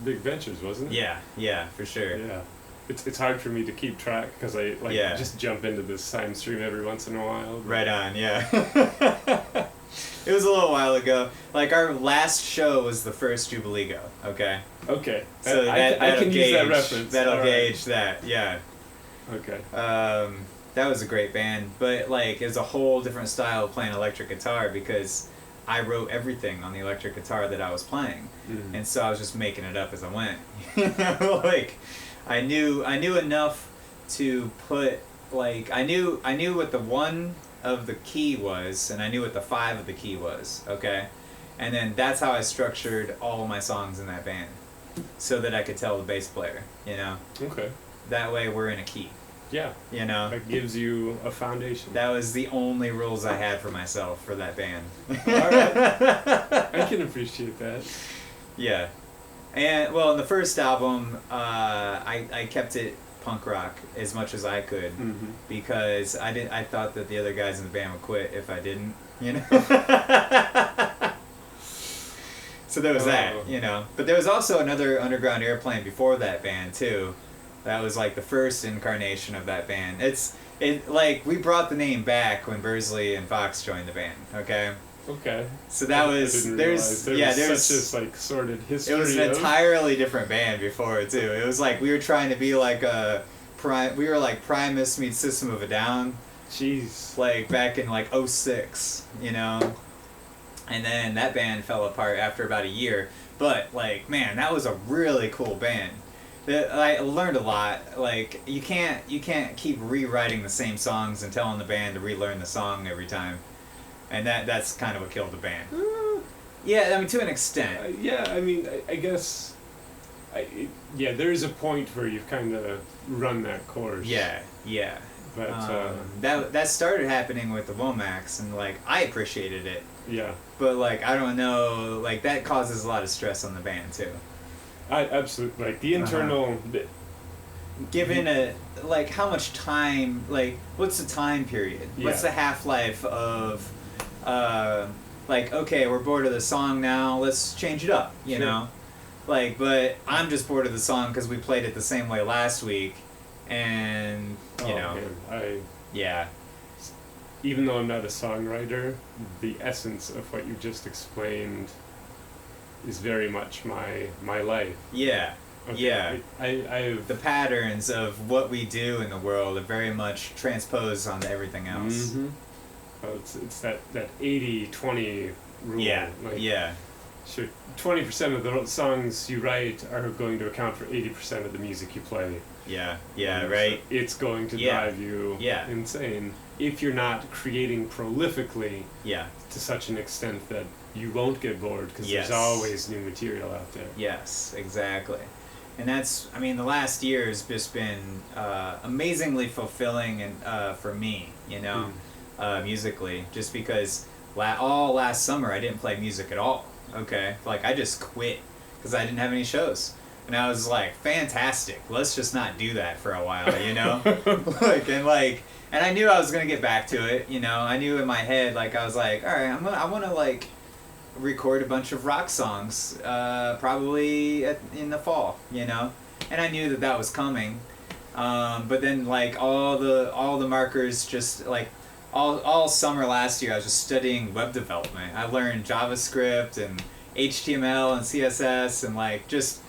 big ventures, wasn't it? Yeah, for sure. Yeah. It's hard for me to keep track, because I, just jump into this time stream every once in a while. Right on, yeah. It was a little while ago. Like, our last show was the first Jubileego, okay? Okay. So I can use that reference. That'll gauge that, yeah. Okay. That was a great band, but, like, it was a whole different style of playing electric guitar, because I wrote everything on the electric guitar that I was playing. Mm-hmm. And so I was just making it up as I went. You know, like, I knew enough to put like I knew what the 1 of the key was, and I knew what the 5 of the key was. Okay, and then that's how I structured all my songs in that band, so that I could tell the bass player, you know. Okay. That way we're in a key. Yeah. You know. That gives you a foundation. That was the only rules I had for myself for that band. Alright. I can appreciate that. Yeah. And well, in the first album, I kept it punk rock as much as I could, because I thought that the other guys in the band would quit if I didn't, you know. So there was that, you know. But there was also another Underground Airplane before that band too. That was like the first incarnation of that band. Like we brought the name back when Bursley and Fox joined the band. Okay. Okay. So that was there's such a like sordid history. It was an entirely different band before too. It was like we were trying to be like we were like Primus meets System of a Down. Jeez. Like back in like 06, you know. And then that band fell apart after about a year. But like, man, that was a really cool band. I learned a lot. Like you can't keep rewriting the same songs and telling the band to relearn the song every time. And that's kind of what killed the band. Yeah, I mean, to an extent. Yeah, I mean, I guess... there is a point where you've kind of run that course. Yeah. But, that started happening with the Womax, and, like, I appreciated it. Yeah. But, like, I don't know, like, that causes a lot of stress on the band, too. Absolutely. Like, the internal... Given like, how much time, like, what's the time period? Yeah. What's the half-life of... like, okay, we're bored of the song now, let's change it up, you know? Like, but I'm just bored of the song because we played it the same way last week, and, you know. Man, yeah. Even though I'm not a songwriter, the essence of what you just explained is very much my life. Yeah. Okay. Yeah. I've the patterns of what we do in the world are very much transposed onto everything else. Well, it's that 80-20 rule. Yeah, like, yeah. Sure, 20% of the songs you write are going to account for 80% of the music you play. Yeah, right. So it's going to drive you insane if you're not creating prolifically to such an extent that you won't get bored, because there's always new material out there. Yes, exactly. And that's, I mean, the last year has just been amazingly fulfilling and for me, you know. Musically, just because all last summer I didn't play music at all. Okay, like I just quit because I didn't have any shows, and I was like, fantastic, let's just not do that for a while, you know. And I knew I was gonna get back to it, you know. I knew in my head, like, I was like, all right, I want to like record a bunch of rock songs, probably in the fall, you know. And I knew that was coming, but then like all the markers just like. All summer last year, I was just studying web development. I learned JavaScript and HTML and CSS and like just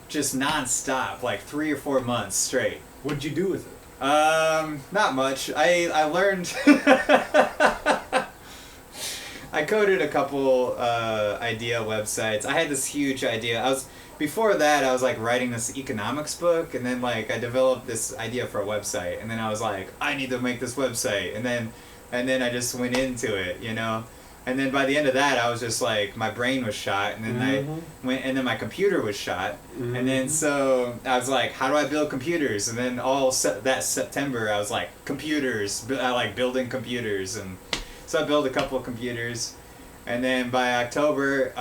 nonstop, like 3 or 4 months straight. What'd you do with it? Not much. I learned. I coded a couple idea websites. I had this huge idea. Before that, I was like writing this economics book, and then like I developed this idea for a website, and then I was like, I need to make this website, and then I just went into it, you know. And then by the end of that, I was just like, my brain was shot, and then I went, and then my computer was shot, and then so I was like, how do I build computers? And then that September, I was like, computers. I like building computers, and so I built a couple of computers. And then by October,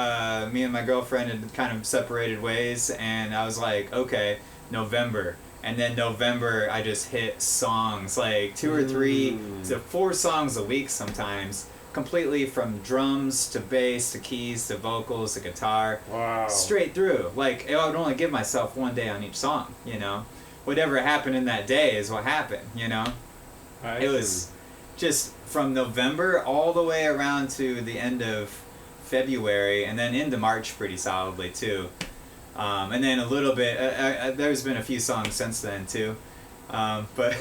me and my girlfriend had kind of separated ways, and I was like, okay, November. And then November, I just hit songs, like 2 or 3 to 4 songs a week sometimes, completely from drums to bass to keys to vocals to guitar. Wow. Straight through. Like, I would only give myself 1 day on each song, you know. Whatever happened in that day is what happened, you know. It was just from November all the way around to the end of February, and then into March pretty solidly too. And then a little bit, there's been a few songs since then too. But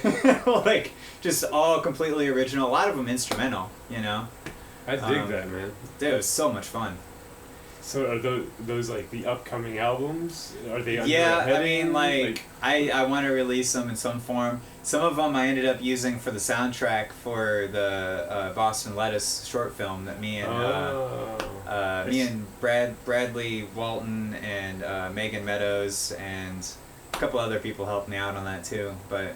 like just all completely original, a lot of them instrumental, you know. I dig that, man. Dude, it was so much fun. So are those like the upcoming albums? Are they under Yeah, a heading? I mean, like I want to release them in some form. Some of them I ended up using for the soundtrack for the Boston Lettuce short film that me and Bradley Walton and Megan Meadows and a couple other people helped me out on that too. But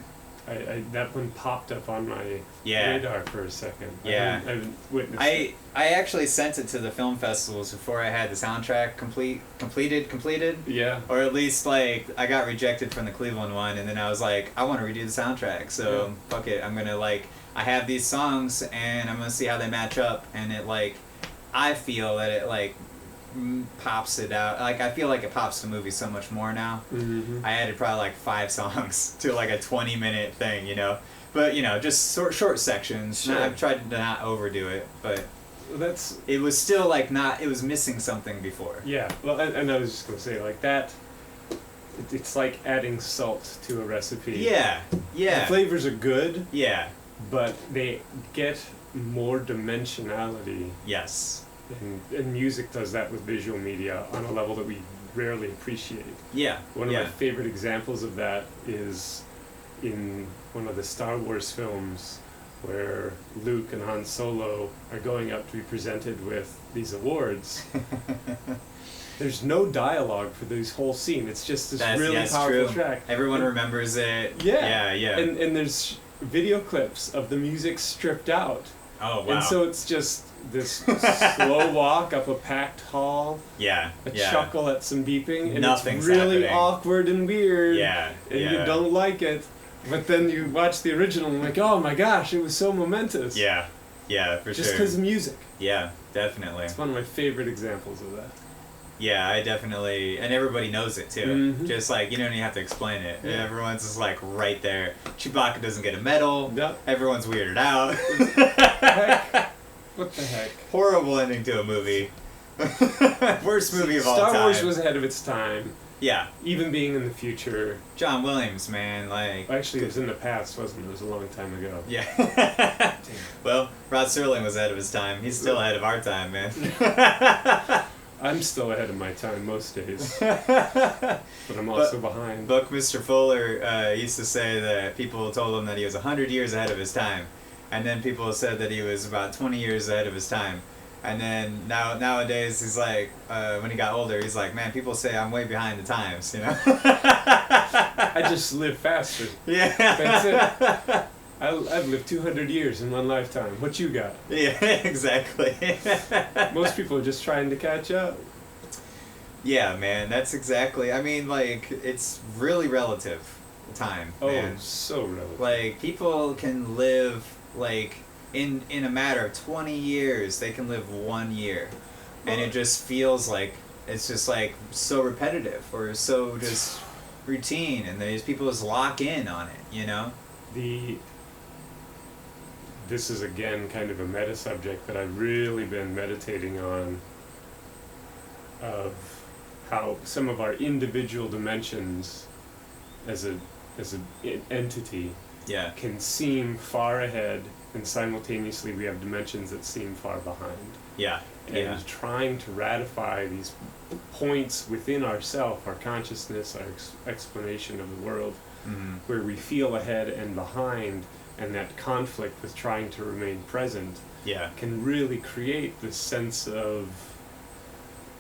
I that one popped up on my yeah. radar for a second. Yeah. I haven't witnessed it. I actually sent it to the film festivals before I had the soundtrack completed. Yeah. Or at least like I got rejected from the Cleveland one, and then I was like, I want to redo the soundtrack, so fuck it, I'm gonna I have these songs and I'm gonna see how they match up, and it I feel that it pops it out. I feel like it pops the movie so much more now. Mm-hmm. I added probably 5 songs to a 20-minute thing, but just short sections. Sure. I've tried to not overdo it, but it was still it was missing something before. Yeah, well, and I was just gonna say that. It's like adding salt to a recipe. Yeah, yeah. The flavors are good. Yeah. But they get more dimensionality. Yes. And music does that with visual media on a level that we rarely appreciate. Yeah. One of my favorite examples of that is in one of the Star Wars films where Luke and Han Solo are going up to be presented with these awards. There's no dialogue for this whole scene. It's just this really powerful track. Everyone remembers it. Yeah. Yeah. And there's video clips of the music stripped out. Oh, wow. And so it's just this slow walk up a packed hall. Yeah. A chuckle at some beeping. And Nothing's it's really happening. Awkward and weird. Yeah. And you don't like it. But then you watch the original and like, oh my gosh, it was so momentous. Yeah. Yeah, for sure. Just because of music. Yeah, definitely. It's one of my favorite examples of that. Yeah, I definitely, and everybody knows it too. Mm-hmm. Just you don't even have to explain it. Yeah. Everyone's just right there. Chewbacca doesn't get a medal. Yep. Everyone's weirded out. What the heck? Horrible ending to a movie. Worst movie of all time. Star Wars was ahead of its time. Yeah. Even being in the future. John Williams, man, Actually, it was in the past, wasn't it? It was a long time ago. Yeah. Well, Rod Serling was ahead of his time. He's still ahead of our time, man. I'm still ahead of my time most days. But I'm also behind. Buckminster Fuller used to say that people told him that he was 100 years ahead of his time. And then people said that he was about 20 years ahead of his time. And then nowadays he's when he got older, he's like, man, people say I'm way behind the times, I just live faster. Yeah. That's it. I've lived 200 years in one lifetime. What you got? Yeah, exactly. Most people are just trying to catch up. Yeah, man, that's exactly. I mean, it's really relative time, man. Oh, so relative. People can live, in a matter of 20 years, they can live 1 year. And it just feels it's just, so repetitive or so just routine. And these people just lock in on it, This is, again, kind of a meta subject that I've really been meditating on, of how some of our individual dimensions as an entity can seem far ahead, and simultaneously we have dimensions that seem far behind. Yeah. And trying to ratify these points within ourself, our consciousness, our explanation of the world, where we feel ahead and behind, and that conflict with trying to remain present can really create this sense of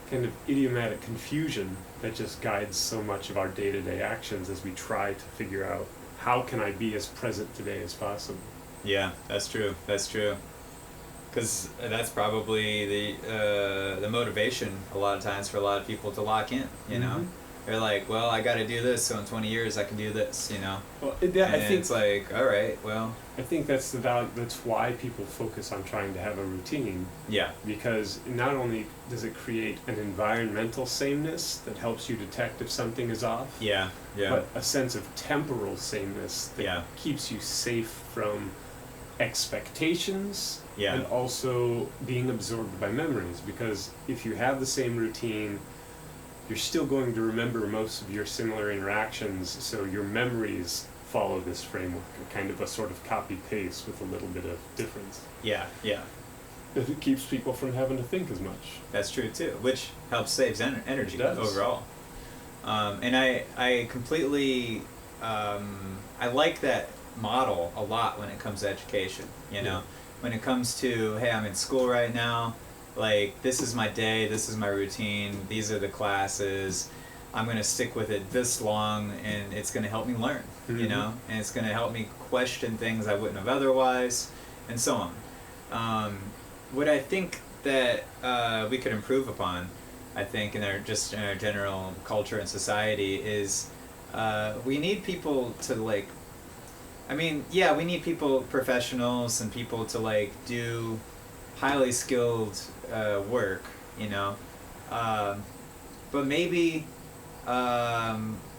kind of idiomatic confusion that just guides so much of our day-to-day actions as we try to figure out how can I be as present today as possible. Yeah, that's true. That's true. Because that's probably the motivation a lot of times for a lot of people to lock in, know? They're like, well, I got to do this, so in 20 years I can do this, Well, I think it's all right, well. I think that's the value. That's why people focus on trying to have a routine. Yeah. Because not only does it create an environmental sameness that helps you detect if something is off. Yeah. Yeah. But a sense of temporal sameness that keeps you safe from expectations. Yeah. And also being absorbed by memories, because if you have the same routine, you're still going to remember most of your similar interactions, so your memories follow this framework, kind of a sort of copy-paste with a little bit of difference. Yeah, yeah. It keeps people from having to think as much. That's true too, which helps saves energy It does. overall. And I completely I like that model a lot when it comes to education. You know, when it comes to, hey, I'm in school right now. Like, this is my day. This is my routine. These are the classes. I'm going to stick with it this long, and it's going to help me learn, you know, and it's going to help me question things I wouldn't have otherwise, and so on. What I think that we could improve upon, I think, in our general culture and society is we need people to, like, I mean, yeah, we need people, professionals, and people to, like, do highly skilled work, you know, but maybe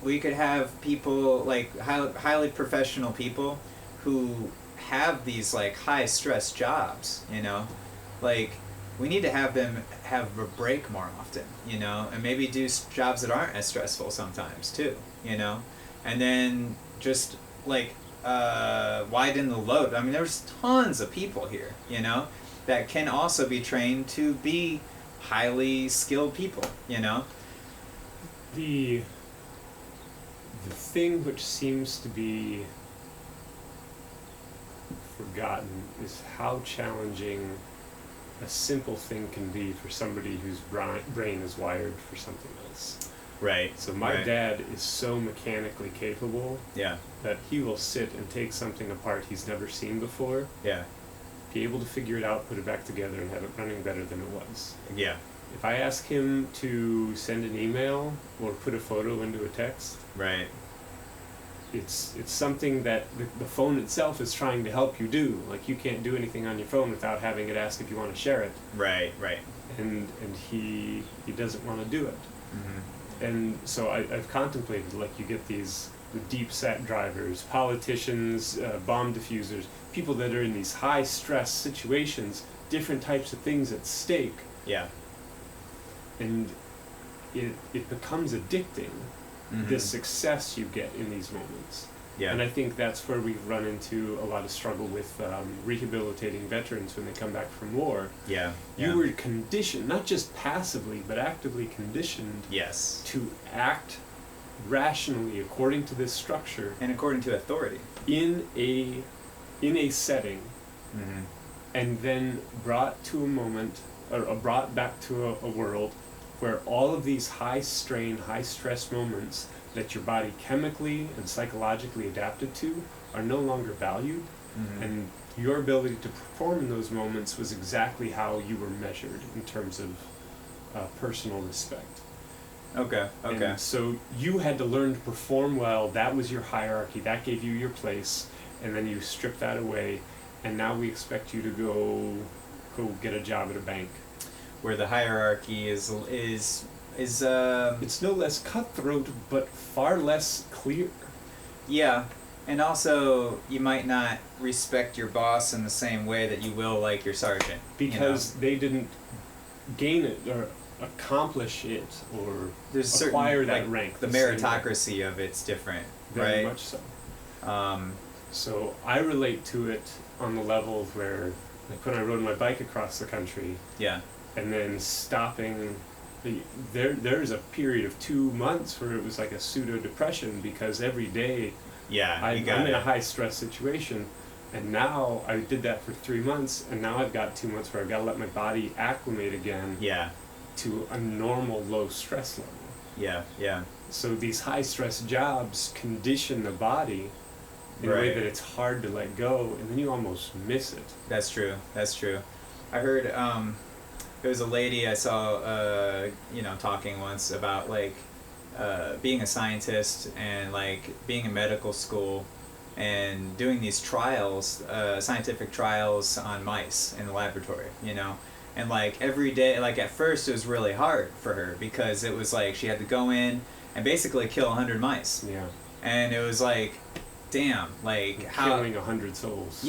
we could have people, like, highly professional people who have these, like, high stress jobs, you know, like, we need to have them have a break more often, you know, and maybe do jobs that aren't as stressful sometimes too, you know, and then just, like, widen the load. I mean, there's tons of people here, you know, that can also be trained to be highly skilled people, you know. The thing which seems to be forgotten is how challenging a simple thing can be for somebody whose brain is wired for something else. Right. So my dad is so mechanically capable that he will sit and take something apart he's never seen before, be able to figure it out, put it back together, and have it running better than it was. Yeah. If I ask him to send an email or put a photo into a text, it's something that the phone itself is trying to help you do. Like, you can't do anything on your phone without having it ask if you want to share it. Right. And he doesn't want to do it. Mm-hmm. And so I've contemplated, like, you get the deep set drivers, politicians, bomb diffusers, people that are in these high stress situations, different types of things at stake. Yeah. And it becomes addicting, the success you get in these moments. Yeah. And I think that's where we've run into a lot of struggle with rehabilitating veterans when they come back from war. Yeah. You were conditioned, not just passively, but actively conditioned to act rationally according to this structure. And according to authority. In a setting, and then brought to a moment, or brought back to a world where all of these high strain, high stress moments that your body chemically and psychologically adapted to are no longer valued, and your ability to perform in those moments was exactly how you were measured in terms of personal respect. Okay. And so you had to learn to perform well. That was your hierarchy. That gave you your place, and then you strip that away, and now we expect you to go get a job at a bank, where the hierarchy is it's no less cutthroat, but far less clear. Yeah, and also you might not respect your boss in the same way that you will, like, your sergeant, because they didn't gain it or accomplish it or acquire that, like, rank. The meritocracy of it's different, very right? much so. So I relate to it on the level where, like, when I rode my bike across the country, and then stopping. There's a period of 2 months where it was like a pseudo depression, because every day I'm in a high stress situation, and now I did that for 3 months, and now I've got 2 months where I've got to let my body acclimate again to a normal low stress level. So these high stress jobs condition the body in a way that it's hard to let go, and then you almost miss it. That's true. I heard there was a lady I saw talking once about, like, being a scientist and, like, being in medical school and doing these trials, scientific trials on mice in the laboratory, you know, and, like, every day, like, at first it was really hard for her because it was like she had to go in and basically kill 100 mice. And it was like, damn, like, how killing 100 souls.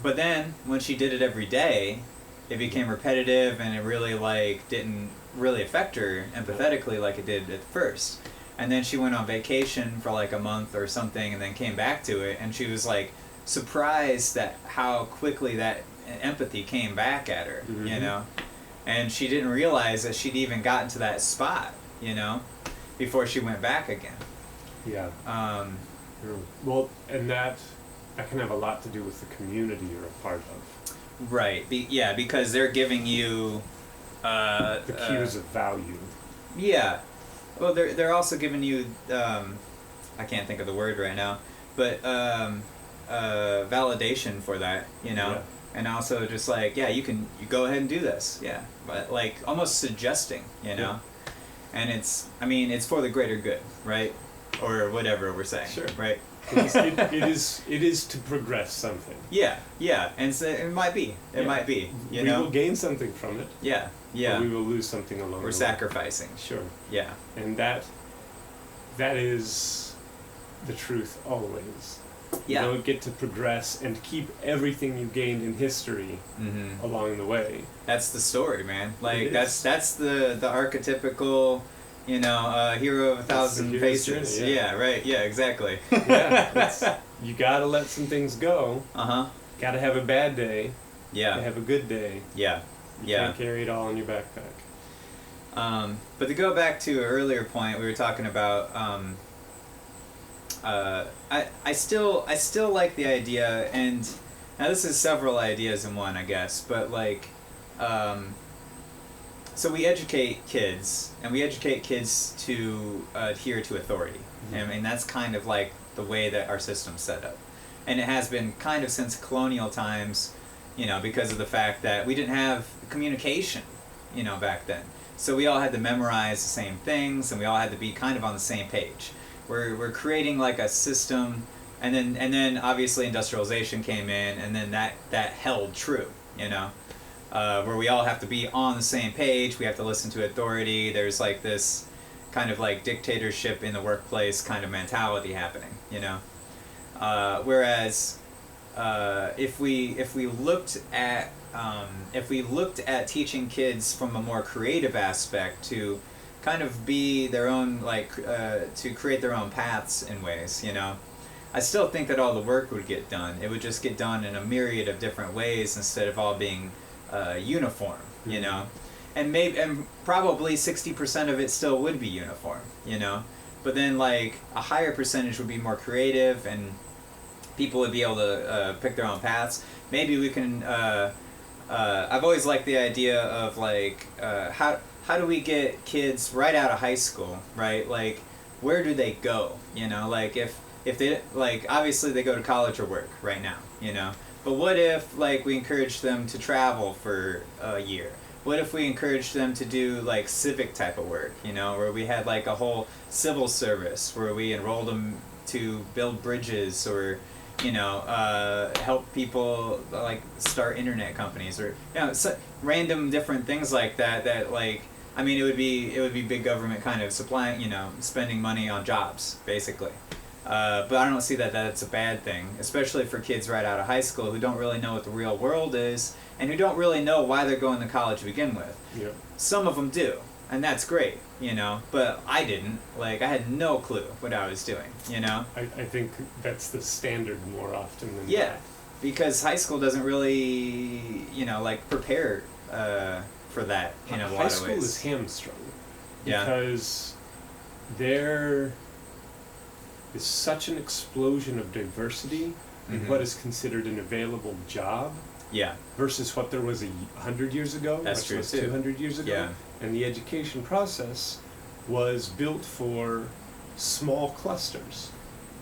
But then when she did it every day, it became repetitive, and it really, like, didn't really affect her empathetically like it did at first. And then she went on vacation for, like, a month or something, and then came back to it, and she was, like, surprised that how quickly that empathy came back at her, Mm-hmm. you know, and she didn't realize that she'd even gotten to that spot, you know, before she went back again. Yeah. Well, and that can have a lot to do with the community you're a part of. Right. Because they're giving you The cues of value. Yeah. Well, they're also giving you I can't think of the word right now, but validation for that, you know. Yeah. And also just like, yeah, you go ahead and do this. Yeah. But like almost suggesting, you know. Yeah. And it's for the greater good, right? Or whatever we're saying. Sure. Right? It is to progress something. Yeah. And so it might be. It might be. You know? We will gain something from it. Yeah. Or we will lose something along the way. We're sacrificing. Sure. Yeah. And that is the truth always. Yeah. You don't get to progress and keep everything you gained in history along the way. That's the story, man. Like that's the archetypical, you know, hero of a thousand faces. Journey, yeah, right. Yeah, exactly. Yeah. You gotta let some things go. Gotta have a bad day. Yeah. Gotta have a good day. Yeah. You can't carry it all in your backpack. But to go back to an earlier point, we were talking about. I still like the idea, and now this is several ideas in one, I guess. But like, so we educate kids, and we educate kids to adhere to authority, and that's kind of like the way that our system's set up, and it has been kind of since colonial times, you know, because of the fact that we didn't have communication, you know, back then. So we all had to memorize the same things, and we all had to be kind of on the same page. We're creating like a system, and then obviously industrialization came in, and then that held true, you know, where we all have to be on the same page. We have to listen to authority. There's like this kind of like dictatorship in the workplace kind of mentality happening, you know. Whereas if we looked at teaching kids from a more creative aspect to kind of be their own, like, to create their own paths in ways, you know, I still think that all the work would get done. It would just get done in a myriad of different ways instead of all being uniform, you know, and probably 60% of it still would be uniform, you know, but then like a higher percentage would be more creative, and people would be able to pick their own paths. Maybe we can. I've always liked the idea of like how do we get kids right out of high school, right? Like, where do they go? You know, like if they, like, obviously they go to college or work right now, you know. But what if like we encourage them to travel for a year? What if we encouraged them to do like civic type of work, you know, where we had like a whole civil service where we enrolled them to build bridges, or, you know, help people like start internet companies, or, you know, random different things like that. That like, I mean, it would be big government kind of supplying, you know, spending money on jobs basically. But I don't see that that's a bad thing, especially for kids right out of high school who don't really know what the real world is, and who don't really know why they're going to college to begin with. Yeah. Some of them do, and that's great, you know, but I didn't. Like, I had no clue what I was doing, you know? I think that's the standard more often than Yeah, not. because high school doesn't really, you know, like, prepare for that in a lot of ways. High school is hamstrung. Yeah. Because there is such an explosion of diversity in what is considered an available job. Yeah. Versus what there was 100 years ago, That's much true less too. 200 years ago. Yeah. And the education process was built for small clusters.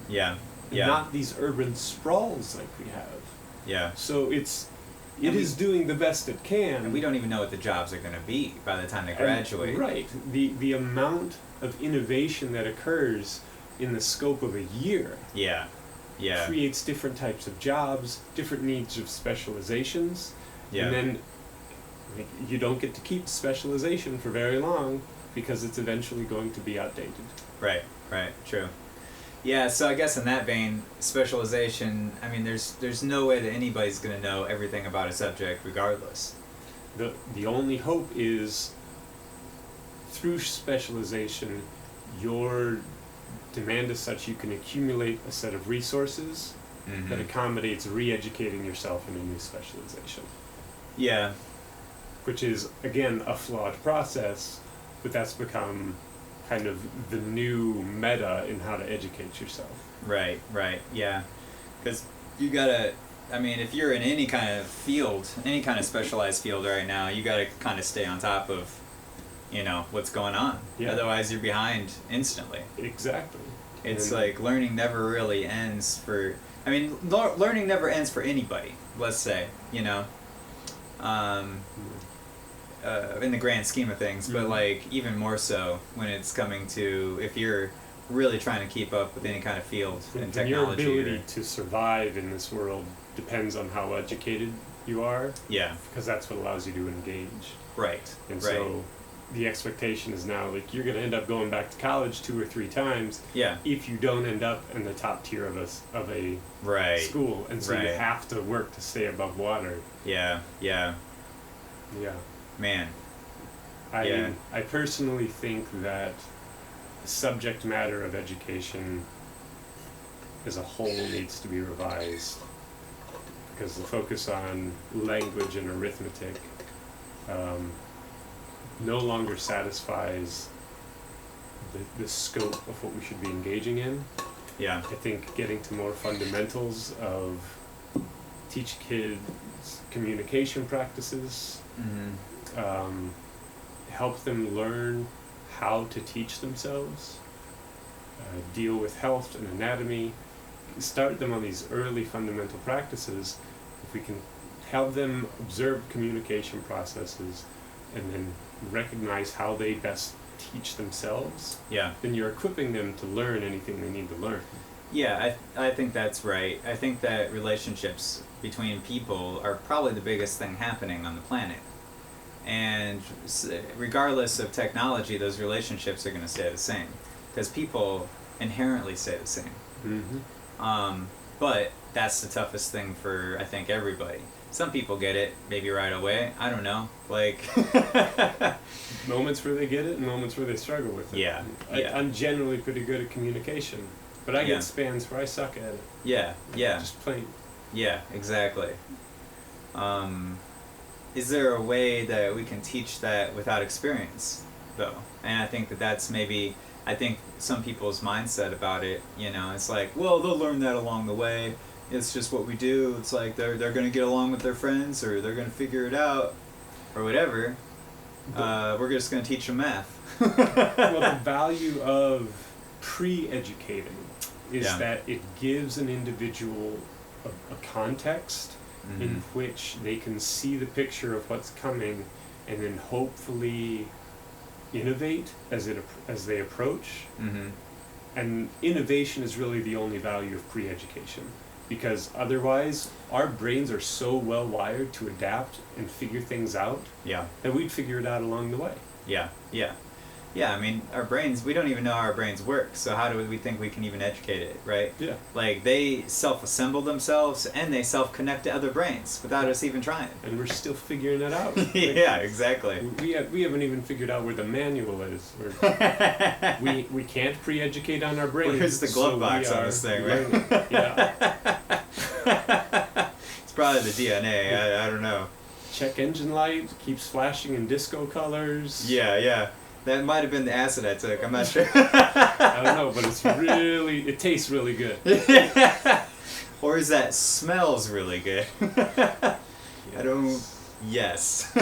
Yeah. Yeah. Not these urban sprawls like we have. Yeah. So it is doing the best it can. And we don't even know what the jobs are going to be by the time they graduate. And, right. The amount of innovation that occurs in the scope of a year. Yeah. Yeah. Creates different types of jobs, different needs of specializations. Yeah. And then you don't get to keep specialization for very long because it's eventually going to be outdated. Right, true. Yeah, so I guess in that vein, specialization, I mean, there's no way that anybody's going to know everything about a subject regardless. The only hope is through specialization, your demand is such you can accumulate a set of resources that accommodates re-educating yourself in a new specialization. Yeah. Which is, again, a flawed process, but that's become kind of the new meta in how to educate yourself. Right, yeah. Because you gotta, I mean, if you're in any kind of field, any kind of specialized field right now, you gotta kind of stay on top of, what's going on. Yeah. Otherwise, you're behind instantly. Exactly. It's like learning never really ends for, learning never ends for anybody, let's say, in the grand scheme of things, but like even more so when it's coming to, if you're really trying to keep up with any kind of field and technology. Your ability to survive in this world depends on how educated you are. Yeah. Because that's what allows you to engage. Right. And right. so the expectation is now, like, you're going to end up going back to college 2 or 3 times. Yeah. If you don't end up in the top tier of a right. school, and so right. you have to work to stay above water. Yeah. Man. I personally think that the subject matter of education as a whole needs to be revised, because the focus on language and arithmetic no longer satisfies the scope of what we should be engaging in. Yeah. I think getting to more fundamentals of teach kids communication practices, help them learn how to teach themselves, deal with health and anatomy, start them on these early fundamental practices. If we can help them observe communication processes and then recognize how they best teach themselves, then you're equipping them to learn anything they need to learn. Yeah, I think that's right. I think that relationships between people are probably the biggest thing happening on the planet. And regardless of technology, those relationships are going to stay the same, because people inherently stay the same. But that's the toughest thing for, I think, everybody. Some people get it maybe right away. I don't know. Like moments where they get it and moments where they struggle with it. Yeah. I'm generally pretty good at communication, but I get spans where I suck at it. Yeah. Just plain. Yeah, exactly. Is there a way that we can teach that without experience, though? And I think that's maybe, I think some people's mindset about it, it's like, well, they'll learn that along the way. It's just what we do. It's like they're going to get along with their friends, or they're going to figure it out, or whatever. We're just going to teach them math. Well, the value of pre-educating is that it gives an individual a context in which they can see the picture of what's coming, and then hopefully innovate as they approach. And innovation is really the only value of pre-education, because otherwise our brains are so well wired to adapt and figure things out that we'd figure it out along the way. Yeah, I mean, our brains, we don't even know how our brains work, so how do we think we can even educate it, right? Yeah. Like, they self-assemble themselves, and they self-connect to other brains without us even trying. And we're still figuring it out. Yeah, exactly. We haven't even figured out where the manual is. We can't pre-educate on our brains. Where's the glove box on this thing, right? Yeah. It's probably the DNA, I don't know. Check engine light, keeps flashing in disco colors. Yeah. That might have been the acid I took. I'm not sure. I don't know, but it tastes really good. Or is that smells really good? I don't. Yes.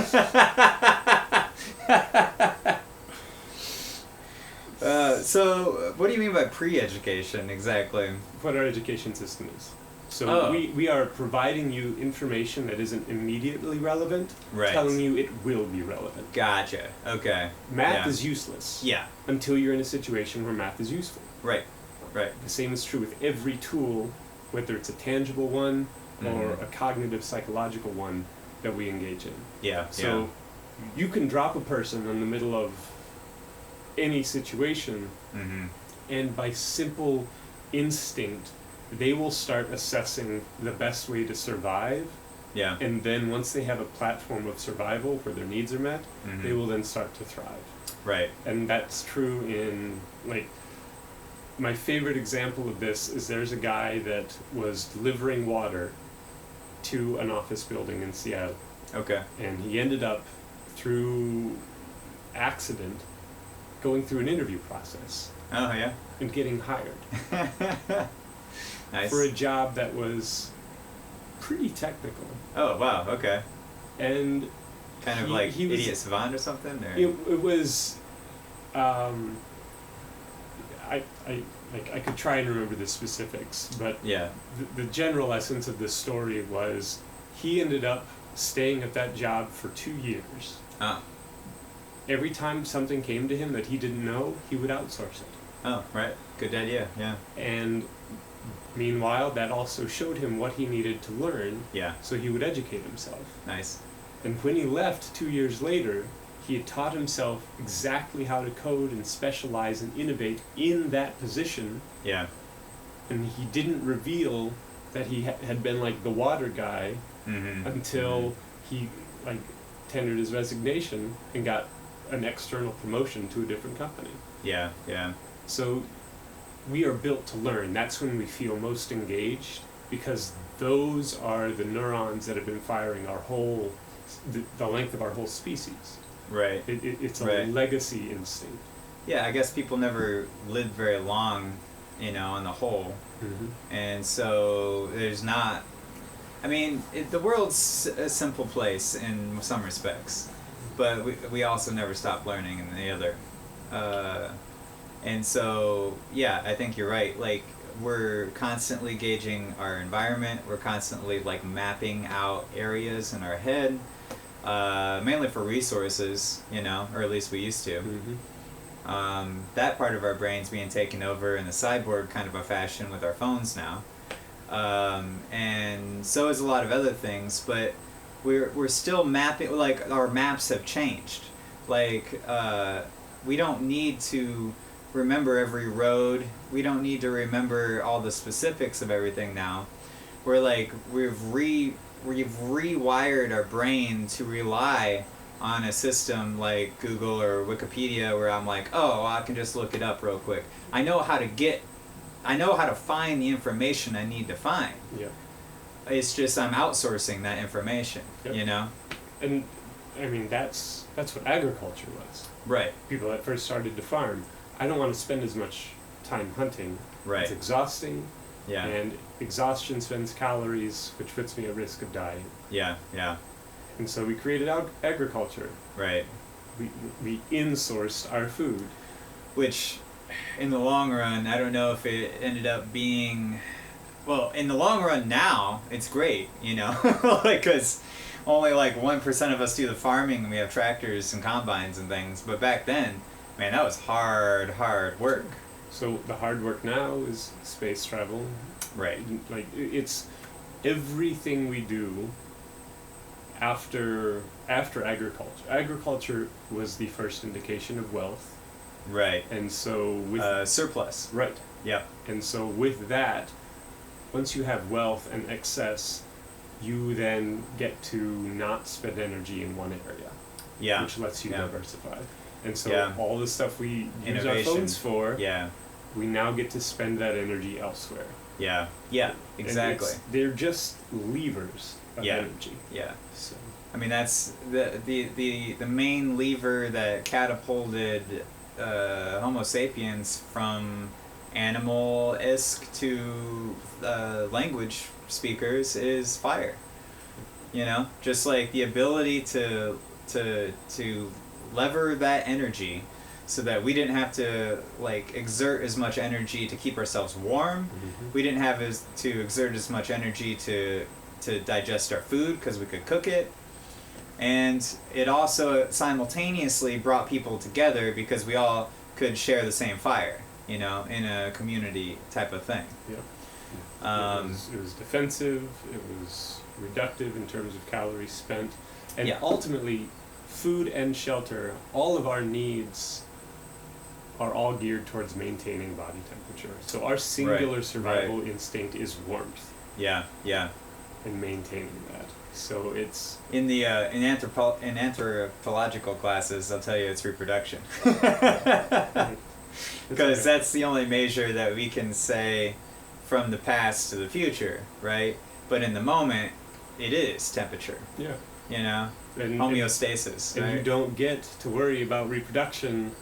So, what do you mean by pre-education exactly? What our education system is. So we are providing you information that isn't immediately relevant, telling you it will be relevant. Gotcha. Okay. Math is useless. Yeah. Until you're in a situation where math is useful. Right. The same is true with every tool, whether it's a tangible one or a cognitive psychological one that we engage in. Yeah. So you can drop a person in the middle of any situation, and by simple instinct, they will start assessing the best way to survive. Yeah. And then once they have a platform of survival where their needs are met, they will then start to thrive. Right. And that's true in, like, my favorite example of this is there's a guy that was delivering water to an office building in Seattle. Okay. And he ended up, through accident, going through an interview process. Oh, yeah? And getting hired. Nice. For a job that was pretty technical. Oh, wow, okay. And kind of like Idiot Savant or something? Or? It was, I could try and remember the specifics, but yeah. The general essence of this story was he ended up staying at that job for 2 years. Oh. Every time something came to him that he didn't know, he would outsource it. Oh, right. Good idea, yeah. And meanwhile, that also showed him what he needed to learn, yeah. So he would educate himself. Nice. And when he left 2 years later, he had taught himself exactly how to code and specialize and innovate in that position. Yeah. And he didn't reveal that he had been like the water guy until he like tendered his resignation and got an external promotion to a different company. Yeah, yeah. So we are built to learn. That's when we feel most engaged, because those are the neurons that have been firing our whole, the length of our whole species. Right. It's a legacy instinct. Yeah, I guess people never lived very long, on the whole. And so there's not, the world's a simple place in some respects, but we also never stop learning in the other. And so, yeah, I think you're right. Like, we're constantly gauging our environment. We're constantly, like, mapping out areas in our head, mainly for resources, or at least we used to. That part of our brain's being taken over in the cyborg kind of a fashion with our phones now. And so is a lot of other things, but we're still mapping, like, our maps have changed. Like, we don't need to remember every road. We don't need to remember all the specifics of everything now. We're like, we've rewired our brain to rely on a system like Google or Wikipedia, where I'm like, oh, I can just look it up real quick. I know how to find the information I need to find. Yeah. It's just I'm outsourcing that information, And that's what agriculture was. Right. People that first started to farm, I don't want to spend as much time hunting. Right. It's exhausting. Yeah. And exhaustion spends calories, which puts me at risk of dying. Yeah, yeah. And so we created agriculture. Right. We insourced our food. Which, in the long run, I don't know if it ended up being... Well, in the long run now, it's great, because only like 1% of us do the farming, and we have tractors and combines and things. But back then, man, that was hard work. So the hard work now is space travel. Right. Like, it's everything we do after agriculture. Agriculture was the first indication of wealth. Right. And so with... surplus. Right. Yeah. And so with that, once you have wealth and excess, you then get to not spend energy in one area. Yeah. Which lets you diversify. And so all the stuff we use our Innovation. phones for, Yeah. we now get to spend that energy elsewhere. Yeah. Yeah. Exactly. They're just levers of energy. Yeah. So. That's the main lever that catapulted Homo sapiens from animal-esque to language speakers is fire. Just like the ability to lever that energy so that we didn't have to like exert as much energy to keep ourselves warm. We didn't have to exert as much energy to digest our food because we could cook it. And it also simultaneously brought people together because we all could share the same fire, in a community type of thing. Yeah. It was defensive, it was reductive in terms of calories spent, and ultimately, food and shelter, all of our needs are all geared towards maintaining body temperature. So our singular survival instinct is warmth. Yeah, yeah. And maintaining that. So it's in the in anthropological classes, they'll tell you it's reproduction. Because okay. that's the only measure that we can say from the past to the future, right? But in the moment, it is temperature, Yeah. you know? And Homeostasis, and right? you don't get to worry about reproduction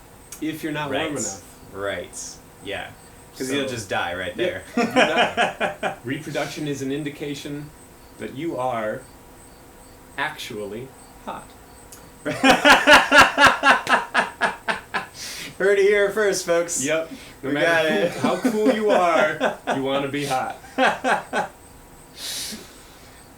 if you're not warm enough. Right, yeah. Because So- you'll just die right there. Yeah. Reproduction is an indication that you are actually hot. Heard it here first, folks. Yep. No We matter got it. how cool you are, you want to be hot.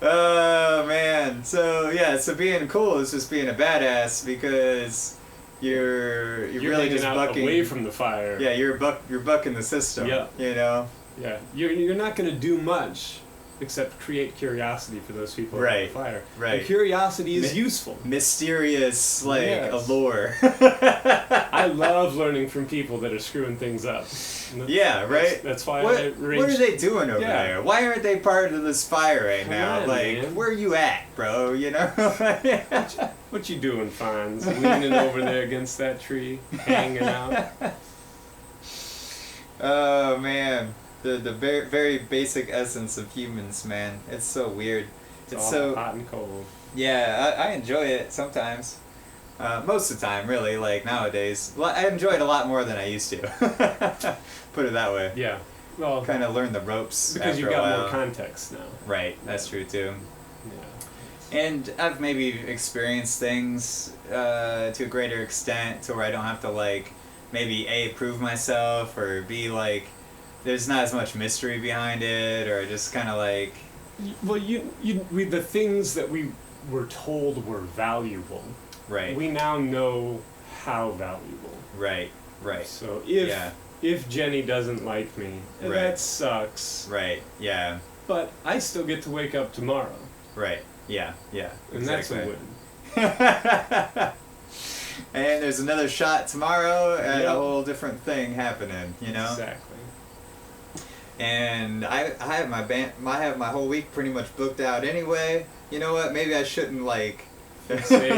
Oh man. So yeah, so being cool is just being a badass because you're really hanging just out bucking away from the fire. Yeah, you're bucking the system. Yeah. You know? Yeah. You're not going to do much except create curiosity for those people Right. around the fire. Right. And curiosity is useful. Mysterious Yes. allure. I love learning from people that are screwing things up. Yeah, right? That's why I What arranged... are they doing over Yeah. there? Why aren't they part of this fire right Come now? on, Like, man. where are you at, bro? You know? What you doing, Fonz? Leaning over there against that tree, hanging out. Oh man, the very very basic essence of humans, man. It's so weird. It's It's all so hot and cold. yeah. I enjoy it sometimes. Most of the time, really. Like nowadays, I enjoy it a lot more than I used to. Put it that way. Yeah. Well, Kind of learn the ropes because after you've a got while. more context now. Right. That's true too. Yeah. And I've maybe experienced things to a greater extent to where I don't have to like maybe A, prove myself, or B, like there's not as much mystery behind it, or just kind of like Well, the things that we were told were valuable, right, we now know how valuable. right, So yeah, if Jenny doesn't like me, Right. that sucks. right, yeah, But I still get to wake up tomorrow, right, yeah, and that's a exactly. win. And there's another shot tomorrow, and Yep. a whole different thing happening, you know. Exactly. And I have my I have my whole week pretty much booked out anyway. You know what? Maybe I shouldn't like, Say,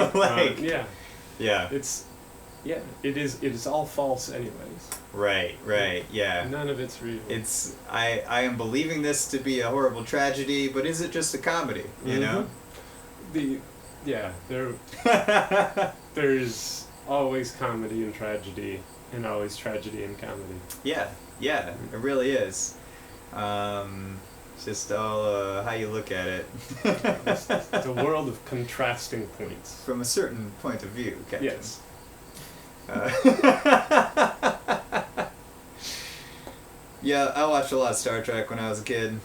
yeah, it is all false anyways. right, yeah. None of it's real. It's I am believing this to be a horrible tragedy, but is it just a comedy? You know? There's always comedy and tragedy, and always tragedy and comedy. Yeah, it really is. It's just all how you look at it. It's a world of contrasting points. From a certain point of view, Captain. Yes. Yeah, I watched a lot of Star Trek when I was a kid.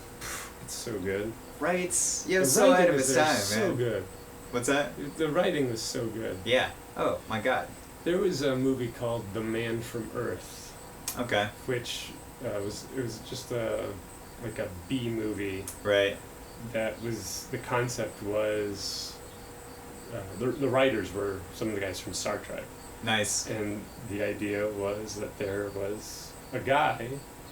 It's so good. Right? Yeah, it was The so writing ahead of was its there time, so man. good. What's that? The writing was so good. Yeah. Oh my God. There was a movie called The Man from Earth, Okay. which it was just like a B movie. Right. That was, the concept was, the writers were some of the guys from Star Trek, Nice. and the idea was that there was a guy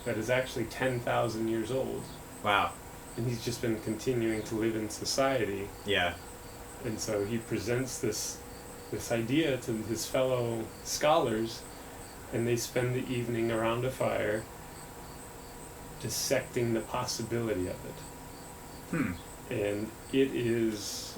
that is actually 10,000 years old, Wow. and he's just been continuing to live in society, Yeah. and so he presents this idea to his fellow scholars, and they spend the evening around a fire dissecting the possibility of it. And it is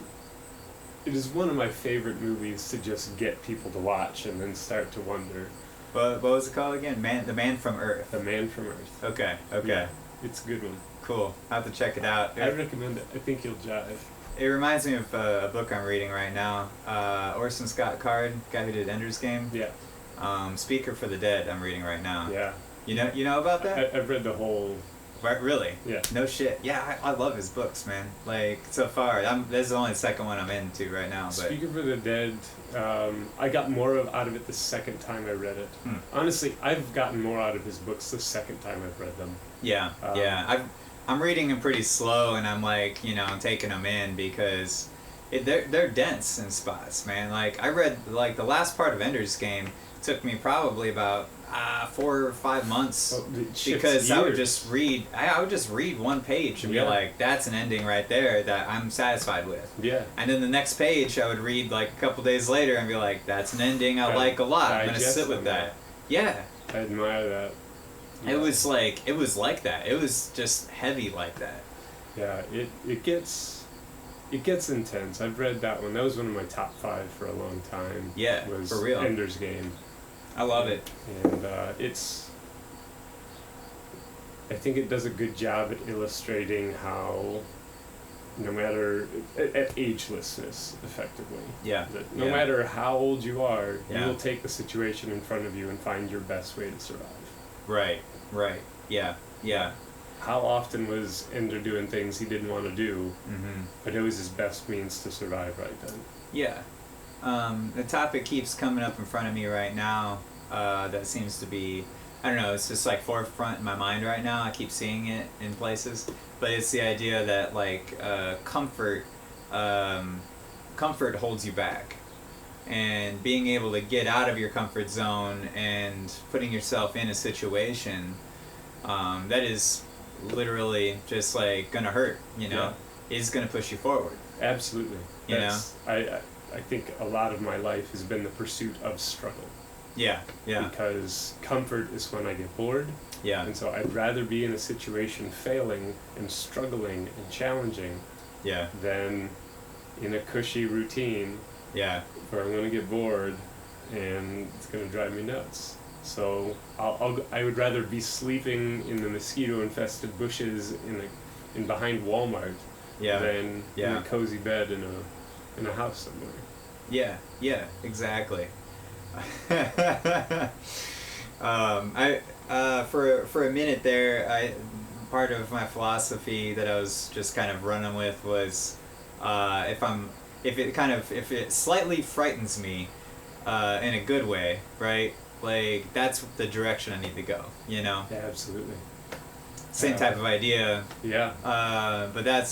one of my favorite movies to just get people to watch and then start to wonder. What was it called again? The Man from Earth. The Man from Earth. Okay. Yeah, it's a good one. Cool. I'll have to check it out. I recommend it. I think you'll jive. It reminds me of a book I'm reading right now. Orson Scott Card, guy who did Ender's Game. Yeah. Speaker for the Dead. I'm reading right now. Yeah. You know about that? I've read the whole. Right, really? Yeah. No shit. Yeah, I love his books, man. Like so far, this is only the second one I'm into right now. But Speaker for the Dead, I got more out of it the second time I read it. Honestly, I've gotten more out of his books the second time I've read them. yeah, I'm reading them pretty slow, and I'm like, I'm taking them in because they're dense in spots, man. Like I read like the last part of Ender's Game took me probably about 4 or 5 months because I would just read one page and be like, that's an ending right there that I'm satisfied with. Yeah. And then the next page I would read like a couple days later and be like, that's an ending I like a lot. I'm gonna sit with that. Yeah. I admire that. Yeah. It was like that. It was just heavy like that. Yeah, it gets intense. I've read that one. That was one of my top 5 for a long time. Yeah, was for real. Ender's Game. I love it. And I think it does a good job at illustrating how, no matter, at agelessness, effectively. Yeah. That no matter how old you are, Yeah. you will take the situation in front of you and find your best way to survive. Right. Yeah. How often was Ender doing things he didn't want to do, Mm-hmm. but it was his best means to survive right then? Yeah. The topic keeps coming up in front of me right now. That seems to be, I don't know, it's just like forefront in my mind right now. I keep seeing it in places. But it's the idea that like comfort holds you back. And being able to get out of your comfort zone and putting yourself in a situation that is literally just like gonna hurt, is gonna push you forward. Absolutely. You know? I think a lot of my life has been the pursuit of struggle. Yeah. Because comfort is when I get bored. Yeah. And so I'd rather be in a situation failing and struggling and challenging Yeah. than in a cushy routine Yeah. where I'm going to get bored and it's going to drive me nuts. So I would rather be sleeping in the mosquito-infested bushes in behind Walmart than in a cozy bed in a house somewhere. Yeah, exactly. For a minute there, part of my philosophy that I was just kind of running with was, if it slightly frightens me, in a good way, right? Like that's the direction I need to go. Yeah, absolutely. Same type of idea. Yeah. But that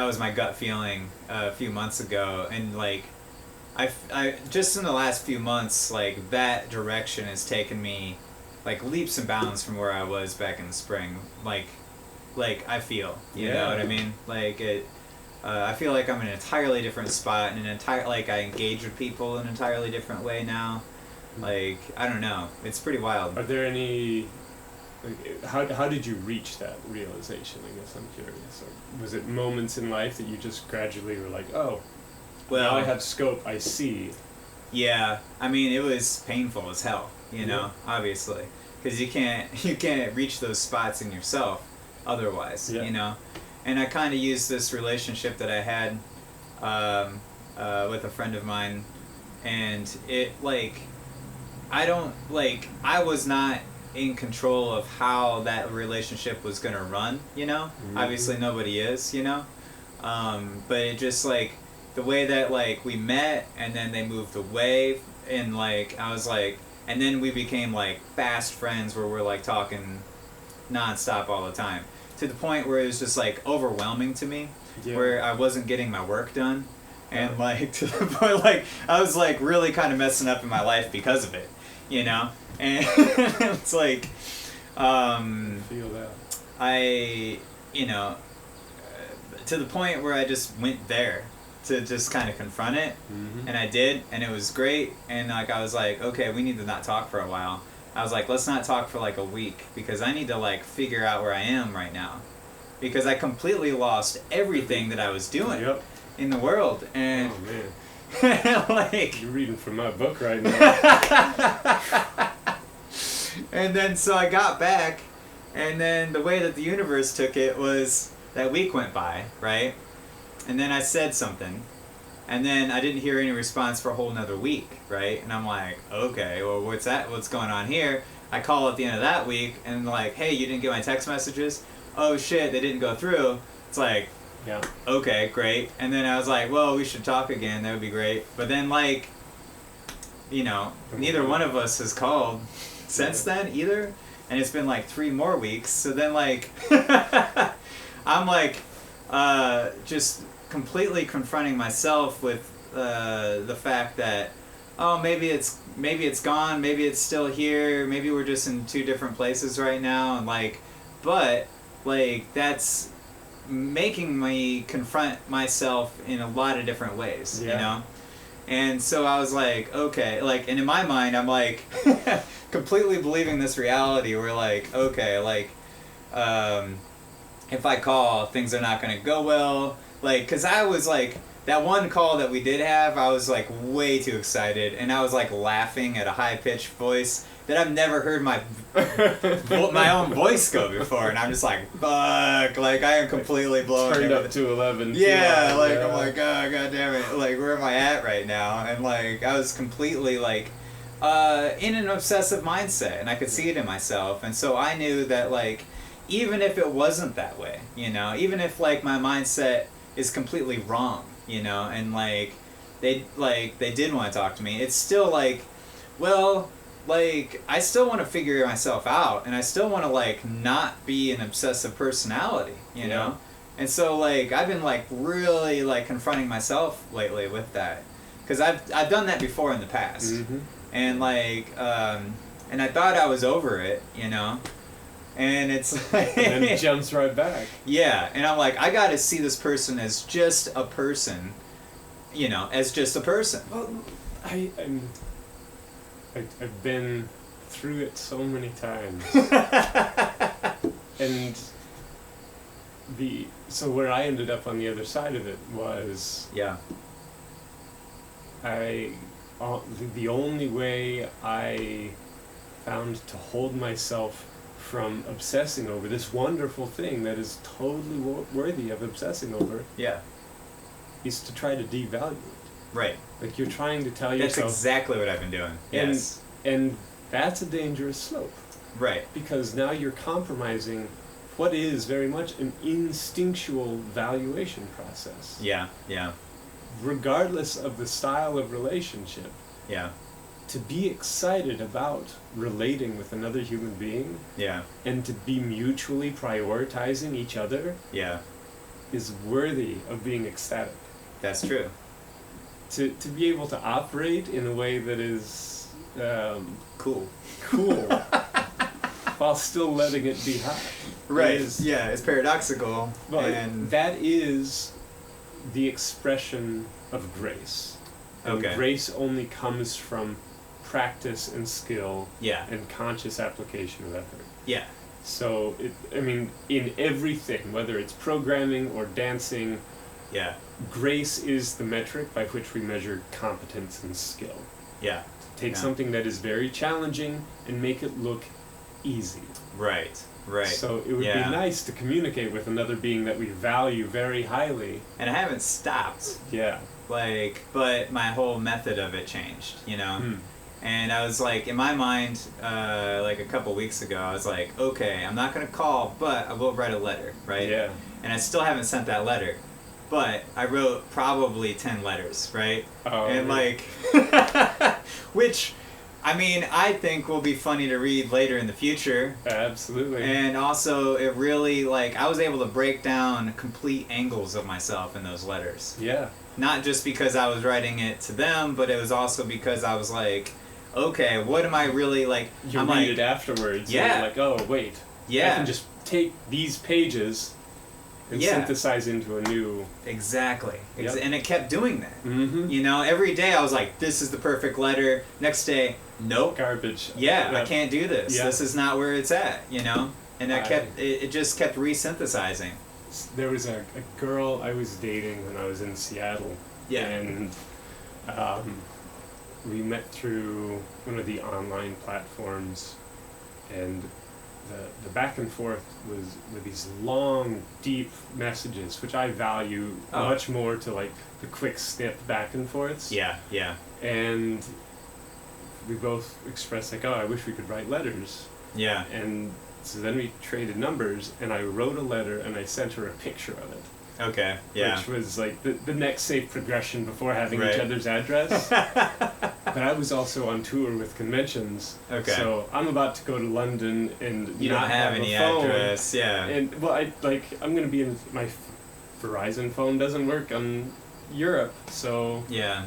was my gut feeling a few months ago, and like, I just in the last few months, like that direction has taken me, like leaps and bounds from where I was back in the spring. Like I feel, you know what I mean? Like it. I feel like I'm in an entirely different spot, and I engage with people in an entirely different way now. Like, I don't know. It's pretty wild. Are there any... How did you reach that realization, I guess I'm curious? Or was it moments in life that you just gradually were like, oh, well, now I have scope, I see? Yeah. I mean, it was painful as hell, obviously. Because you can't reach those spots in yourself otherwise, And I kind of used this relationship that I had with a friend of mine, and it, I was not in control of how that relationship was going to run, Mm-hmm. Obviously nobody is, but it just, the way that, we met, and then they moved away, and, I was, and then we became, fast friends where we're, talking nonstop all the time. To the point where it was just overwhelming to me, where I wasn't getting my work done, and to the point I was really kind of messing up in my life because of it, and it's feel that. To the point where I just went there to just kind of confront it, mm-hmm. and I did, and it was great, and I was okay, we need to not talk for a while. I was let's not talk for a week, because I need to figure out where I am right now, because I completely lost everything that I was doing in the world, and oh man, you're reading from my book right now. And then so I got back, and then the way that the universe took it was that week went by, right? And then I said something. And then I didn't hear any response for a whole nother week, right? And I'm okay, well, what's going on here? I call at the end of that week, and hey, you didn't get my text messages? Oh shit, they didn't go through. It's okay, great. And then I was well, we should talk again, that would be great. But then neither one of us has called since then either. And it's been 3 more weeks. So then I'm just completely confronting myself with the fact that maybe it's gone, maybe it's still here, maybe we're just in 2 different places right now, and but that's making me confront myself in a lot of different ways, And so I was like, okay, like, and in my mind, I'm like, completely believing this reality where, like, okay, like, if I call, things are not going to go well. Like, because I was like, that one call that we did have, I was like way too excited, and I was like laughing at a high-pitched voice that I've never heard my own voice go before, and I'm just like, fuck, like I am completely blown. Turned up to 11. Yeah, like yeah. I'm like, oh god damn it, like where am I at right now? And like I was completely like in an obsessive mindset, and I could see it in myself, and so I knew that like even if it wasn't that way, you know, even if like my mindset is completely wrong, you know, and like they did want to talk to me, it's still like, well, like I still want to figure myself out, and I still want to like not be an obsessive personality, you know. And so like I've been like really like confronting myself lately with that, because I've done that before in the past, and like and I thought I was over it, you know, and it's like and then it jumps right back. Yeah, and I'm like, I got to see this person as just a person, you know, as just a person. Well, I've been through it so many times. And so where I ended up on the other side of it was the only way I found to hold myself from obsessing over this wonderful thing that is totally worthy of obsessing over is to try to devalue it. Right. Like you're trying to tell yourself... That's exactly what I've been doing. Yes. And that's a dangerous slope. Right. Because now you're compromising what is very much an instinctual valuation process. Yeah, yeah. Regardless of the style of relationship. Yeah. To be excited about relating with another human being. Yeah. And to be mutually prioritizing each other. Yeah. Is worthy of being ecstatic. That's true. To be able to operate in a way that is cool, while still letting it be hot. Right. It's paradoxical. But and that is the expression of grace. And grace only comes from practice and skill and conscious application of effort. Yeah. So, in everything, whether it's programming or dancing, grace is the metric by which we measure competence and skill. Yeah. Take something that is very challenging and make it look easy. Right. Right. So it would be nice to communicate with another being that we value very highly. And I haven't stopped. Yeah. Like, but my whole method of it changed, you know? And I was like, in my mind, like a couple weeks ago, I was like, okay, I'm not going to call, but I will write a letter, right? Yeah. And I still haven't sent that letter. But I wrote probably 10 letters, right? Oh, and like, which, I mean, I think will be funny to read later in the future. Absolutely. And also, it really, like, I was able to break down complete angles of myself in those letters. Yeah. Not just because I was writing it to them, but it was also because I was like, okay, what am I really, like... You read it afterwards. Yeah. And you're like, oh, wait. Yeah. I can just take these pages and synthesize into a new... Exactly. Yep. And it kept doing that. Mm-hmm. You know, every day I was like, this is the perfect letter. Next day, nope. Garbage. Yeah, I can't do this. Yeah. This is not where it's at, you know? And it just kept resynthesizing. There was a girl I was dating when I was in Seattle. Yeah. And we met through one of the online platforms, and the back and forth was with these long, deep messages, which I value much more to like the quick snip back and forths. Yeah, yeah. And we both expressed like, oh, I wish we could write letters. Yeah. And so then we traded numbers, and I wrote a letter, and I sent her a picture of it. Okay, yeah. Which was like the next safe progression before having each other's address. But I was also on tour with conventions. Okay. So I'm about to go to London and you not don't have any a phone. address, yeah. And well, I'm gonna be in my Verizon phone doesn't work on Europe, so yeah.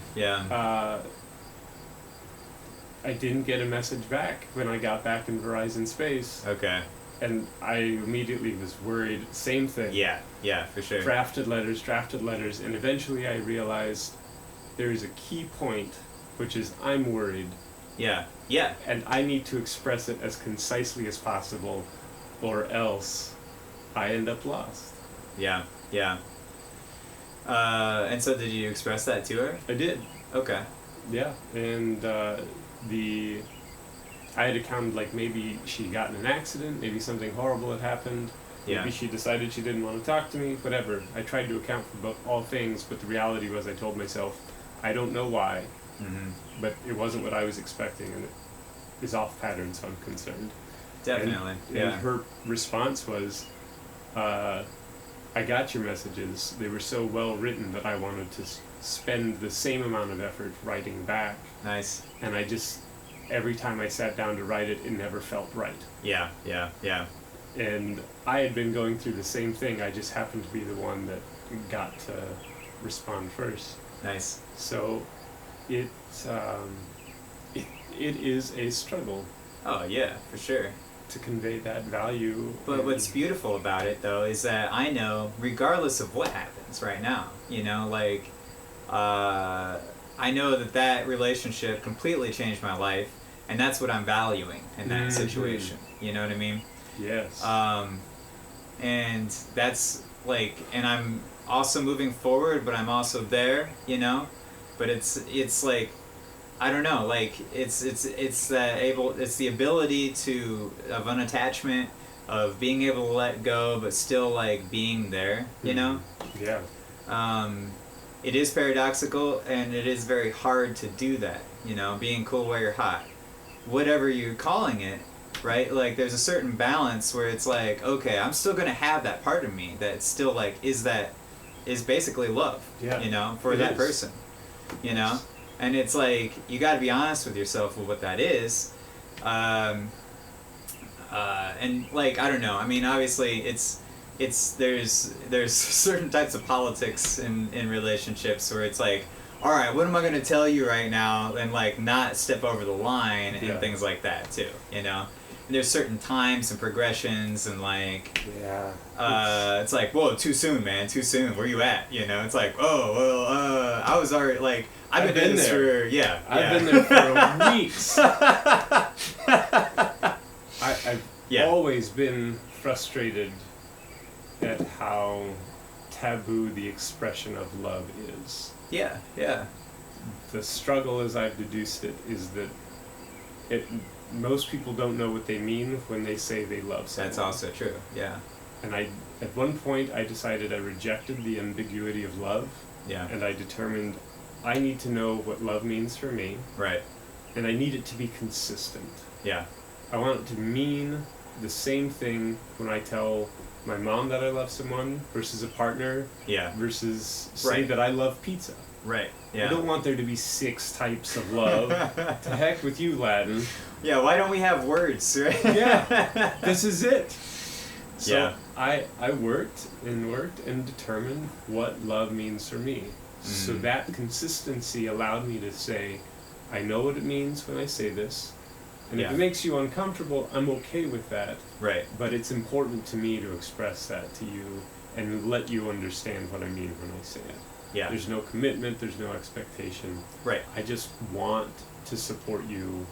I didn't get a message back when I got back in Verizon space. Okay. And I immediately was worried. Same thing. Yeah, for sure. Drafted letters, and eventually I realized there is a key point, which is I'm worried, Yeah. and I need to express it as concisely as possible, or else I end up lost. Yeah. And so did you express that to her? I did. Okay. Yeah, and I had accounted like maybe she'd gotten in an accident, maybe something horrible had happened, maybe she decided she didn't want to talk to me, whatever. I tried to account for all things, but the reality was I told myself, I don't know why, but it wasn't what I was expecting, and it is off pattern, so I'm concerned. Definitely. And her response was, I got your messages. They were so well written that I wanted to spend the same amount of effort writing back. Nice. And I just, every time I sat down to write it, it never felt right. Yeah. And I had been going through the same thing. I just happened to be the one that got to respond first. Nice. So it is a struggle. Oh yeah, for sure. To convey that value. But what's beautiful about it, though, is that I know, regardless of what happens right now, like, I know that relationship completely changed my life, and that's what I'm valuing in that situation. You know what I mean? Yes. And that's, like, and I'm also moving forward, but I'm also there, But it's like, I don't know, like it's the ability of unattachment, of being able to let go, but still like being there, Yeah. It is paradoxical, and it is very hard to do that, being cool while you're hot, whatever you're calling it, right? Like there's a certain balance where it's like, okay, I'm still gonna have that part of me that still like is basically love, for that person, And it's like, you gotta be honest with yourself with what that is. And like, I don't know, I mean, obviously there's certain types of politics in relationships where it's like, all right, what am I gonna tell you right now, and like not step over the line and things like that too, And there's certain times and progressions and like, it's like, whoa, too soon, man, too soon, where you at, It's like, oh, well, I was already, like, I've been doing this for, I've been there for weeks. I've always been frustrated at how taboo the expression of love is. Yeah. The struggle, as I've deduced it, is that most people don't know what they mean when they say they love someone. That's also true, yeah. And at one point, I decided I rejected the ambiguity of love. Yeah. And I determined I need to know what love means for me. Right. And I need it to be consistent. Yeah. I want it to mean the same thing when I tell my mom that I love someone versus a partner. Yeah. Versus say that I love pizza. Right. Yeah. I don't want there to be 6 types of love. To heck with you, Latin. Yeah, why don't we have words, right? Yeah. This is it. So Yeah. I worked and determined what love means for me. So that consistency allowed me to say, I know what it means when I say this. And if it makes you uncomfortable, I'm okay with that. Right. But it's important to me to express that to you and let you understand what I mean when I say it. Yeah. There's no commitment, there's no expectation. Right. I just want to support you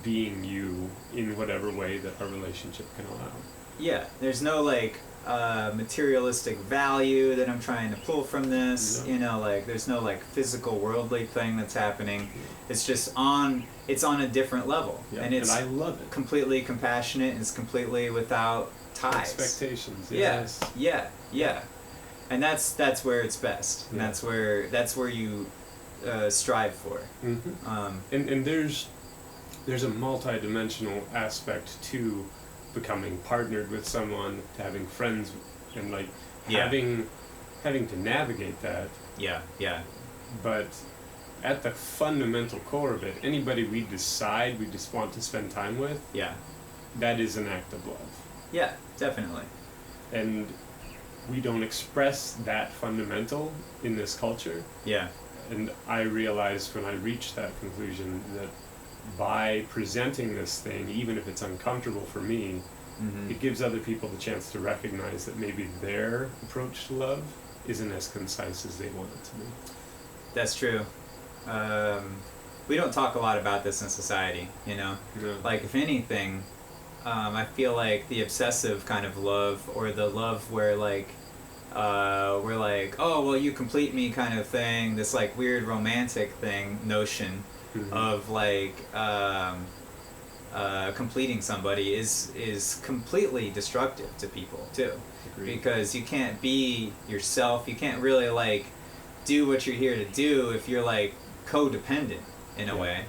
being you in whatever way that our relationship can allow. Yeah. There's no like materialistic value that I'm trying to pull from this. No. Like there's no like physical worldly thing that's happening. It's just on a different level. Yeah. And it's I love it. Completely compassionate, and it's completely without ties. Expectations. Yes. Yeah. And that's where it's best. And Yeah. that's where you strive for. Mm-hmm. And there's a multi-dimensional aspect to becoming partnered with someone, to having friends, and like having to navigate that. Yeah. But at the fundamental core of it, anybody we decide we just want to spend time with, that is an act of love. Yeah, definitely. And we don't express that fundamental in this culture. Yeah. And I realized when I reached that conclusion that by presenting this thing, even if it's uncomfortable for me, it gives other people the chance to recognize that maybe their approach to love isn't as concise as they want it to be. That's true. We don't talk a lot about this in society, you know? No. Like, if anything, I feel like the obsessive kind of love, or the love where, like, we're like, oh, well, you complete me kind of thing, this, like, weird romantic notion of, like, completing somebody is completely destructive to people, too. Agreed. Because you can't be yourself, you can't really, like, do what you're here to do if you're, like, codependent in a way.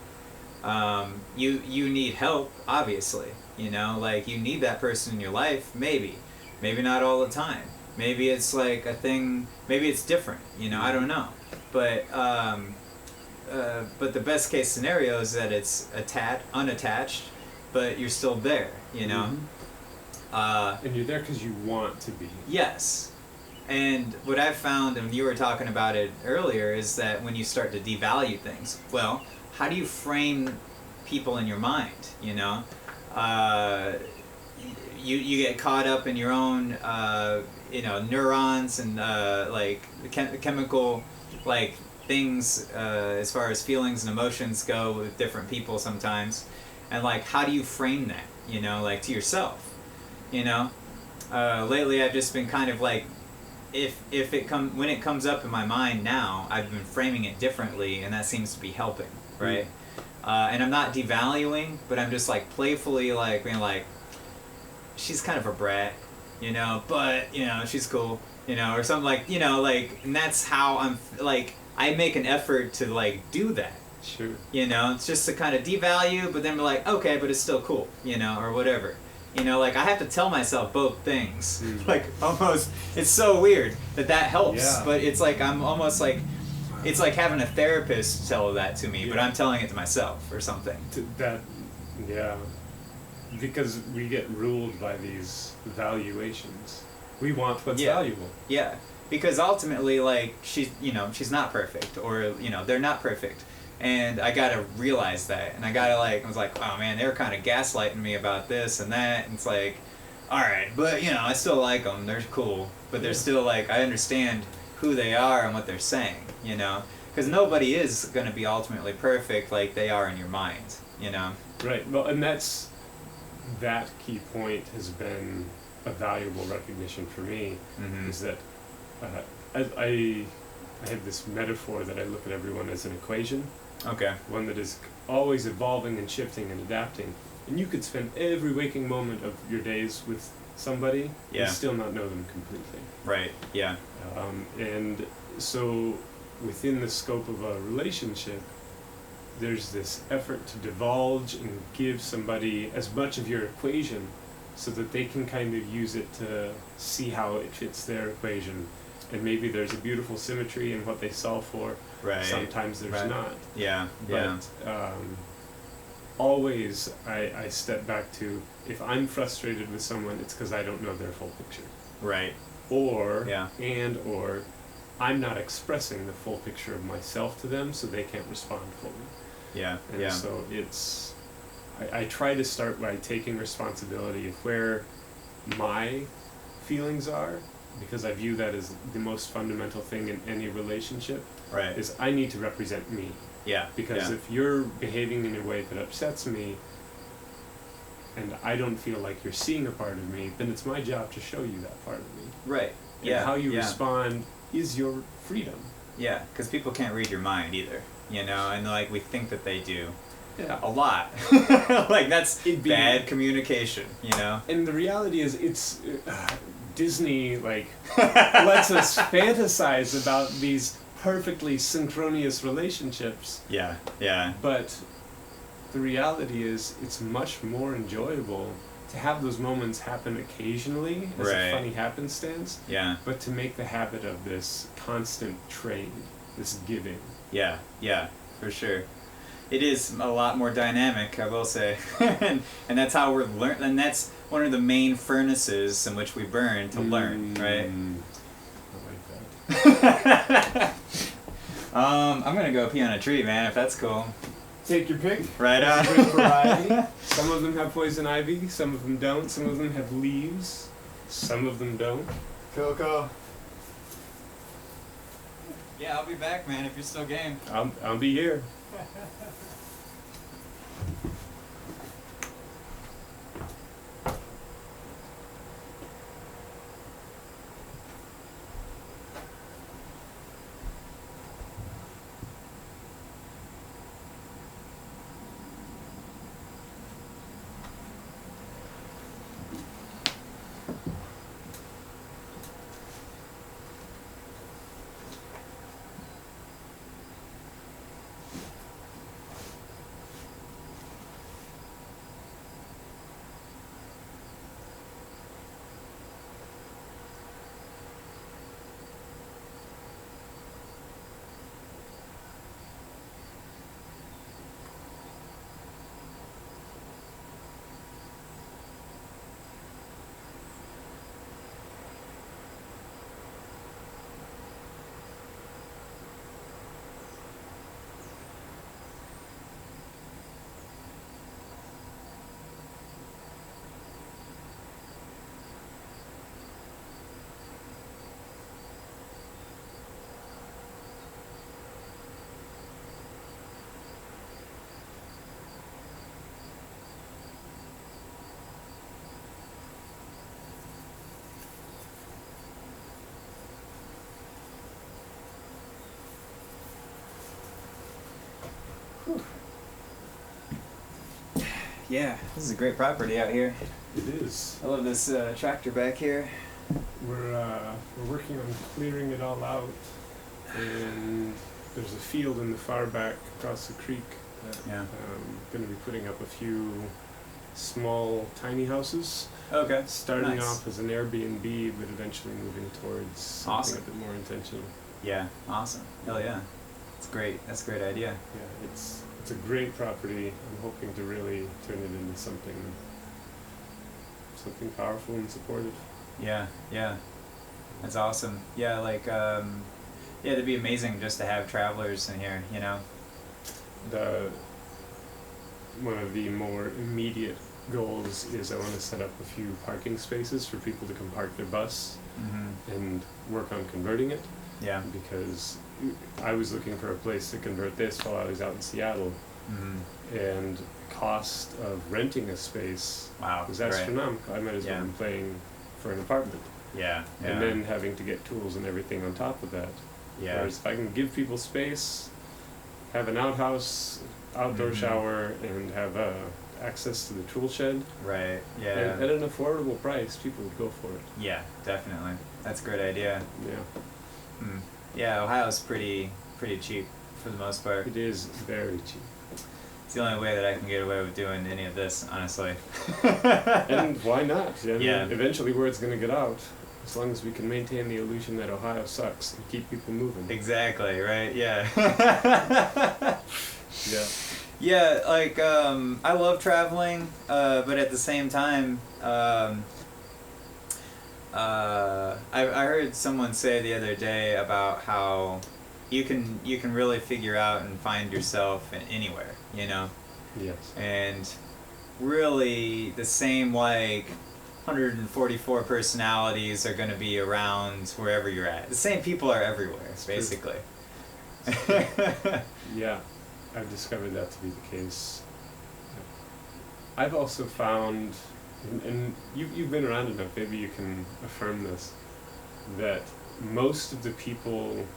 You need help, obviously, you know, like, you need that person in your life, maybe not all the time, maybe it's like a thing, maybe it's different, you know, I don't know, but the best case scenario is that it's unattached, but you're still there, you know. And you're there because you want to be. Yes. And what I've found, and you were talking about it earlier, is that when you start to devalue things, well, how do you frame people in your mind, you know? You get caught up in your own, you know, neurons and, like, chemical, like, things, as far as feelings and emotions go with different people sometimes. And, like, how do you frame that, you know, like, to yourself, you know? Lately I've just been kind of, like, when it comes up in my mind now, I've been framing it differently, and that seems to be helping, right? And I'm not devaluing, but I'm just, like, playfully, like, being like, she's kind of a brat, you know, but, you know, she's cool, you know, or something, like, you know, like, and that's how I'm, like, I make an effort to, like, do that. Sure. You know, it's just to kind of devalue, but then be like, okay, but it's still cool, you know, or whatever. You know, like, I have to tell myself both things. Like, almost, it's so weird that helps, but it's like, I'm almost like, it's like having a therapist tell that to me, but I'm telling it to myself or something. Because we get ruled by these valuations. We want what's valuable. Yeah, because ultimately, like, she's not perfect, or, you know, they're not perfect. And I gotta realize that, and I was like, oh man, they were kind of gaslighting me about this and that, and it's like, alright, but, you know, I still like them, they're cool, but they're still, like, I understand who they are and what they're saying, you know? Because nobody is gonna be ultimately perfect like they are in your mind, you know? Right, well, and that key point has been a valuable recognition for me, is that I have this metaphor that I look at everyone as an equation. Okay. One that is always evolving and shifting and adapting. And you could spend every waking moment of your days with somebody and still not know them completely. Right, yeah. And so within the scope of a relationship, there's this effort to divulge and give somebody as much of your equation so that they can kind of use it to see how it fits their equation. And maybe there's a beautiful symmetry in what they solve for. Right. Sometimes there's not. Yeah. But always I step back to, if I'm frustrated with someone, it's because I don't know their full picture. Right. Or I'm not expressing the full picture of myself to them, so they can't respond fully. Yeah. And so it's, I try to start by taking responsibility of where my feelings are, because I view that as the most fundamental thing in any relationship. Right. Is I need to represent me. Yeah. Because if you're behaving in a way that upsets me, and I don't feel like you're seeing a part of me, then it's my job to show you that part of me. Right. And how you respond is your freedom. Yeah, because people can't read your mind either, you know, and, like, we think that they do. Yeah. A lot. Like, that's bad communication, you know? And the reality is, it's... Disney, like, lets us fantasize about these perfectly synchronous relationships. Yeah, yeah. But the reality is, it's much more enjoyable to have those moments happen occasionally as a funny happenstance. Yeah. But to make the habit of this constant trade, this giving. Yeah, yeah, for sure. It is a lot more dynamic, I will say. and that's how we're learning, and that's one of the main furnaces in which we burn to learn, right? I like that. I'm gonna go pee on a tree, man, if that's cool. Take your pick. Right on. It's a good variety. Some of them have poison ivy, some of them don't, some of them have leaves, some of them don't. Cool. Yeah, I'll be back, man, if you're still game. I'll be here. Yeah, this is a great property out here. It is. I love this tractor back here. We're working on clearing it all out, and there's a field in the far back across the creek that going to be putting up a few small tiny houses. Okay. Starting Nice. off as an Airbnb, but eventually moving towards something Awesome. a bit more intentional. Yeah, awesome. Hell yeah. It's great. That's a great idea. Yeah, it's a great property. I'm hoping to really turn it into something powerful and supportive. Yeah, yeah. That's awesome. Yeah, like, yeah, it'd be amazing just to have travelers in here, you know? One of the more immediate goals is I want to set up a few parking spaces for people to come park their bus and work on converting it. Yeah. Because I was looking for a place to convert this while I was out in Seattle, and the cost of renting a space was astronomical. I might as well be paying for an apartment. Yeah. And then having to get tools and everything on top of that. Yeah. Whereas if I can give people space, have an outhouse, outdoor shower, and have access to the tool shed. Right. Yeah. And at an affordable price, people would go for it. Yeah, definitely. That's a great idea. Yeah. Yeah, Ohio's pretty cheap for the most part. It is very cheap. It's the only way that I can get away with doing any of this, honestly. And why not? I mean, Yeah. eventually word's going to get out, as long as we can maintain the illusion that Ohio sucks and keep people moving. Exactly, right? Yeah. Yeah. Yeah, like, I love traveling, but at the same time, I heard someone say the other day about how you can really figure out and find yourself in anywhere, you know? Yes. And really the same, like, 144 personalities are going to be around wherever you're at. The same people are everywhere, basically. Yeah, I've discovered that to be the case. I've also found, and you've been around enough, maybe you can affirm this, that most of the people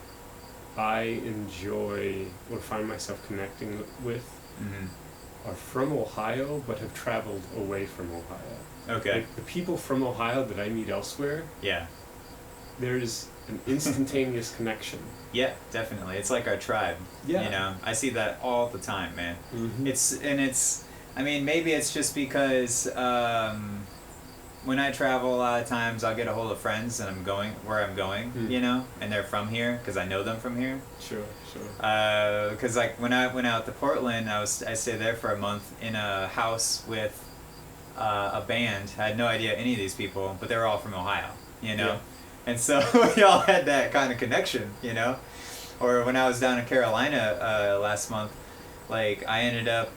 I enjoy or find myself connecting with are from Ohio but have traveled away from Ohio. Okay. Like the people from Ohio that I meet elsewhere, Yeah. there's an instantaneous connection. Yeah, definitely. It's like our tribe. Yeah. You know, I see that all the time, man. Mm-hmm. I mean, maybe it's just because when I travel a lot of times I'll get a hold of friends and I'm going where I'm going, you know, and they're from here because I know them from here. Sure. Because like when I went out to Portland, I stayed there for a month in a house with a band. I had no idea any of these people, but they were all from Ohio, you know? Yeah. And so we all had that kind of connection, you know? Or when I was down in Carolina last month, like I ended up,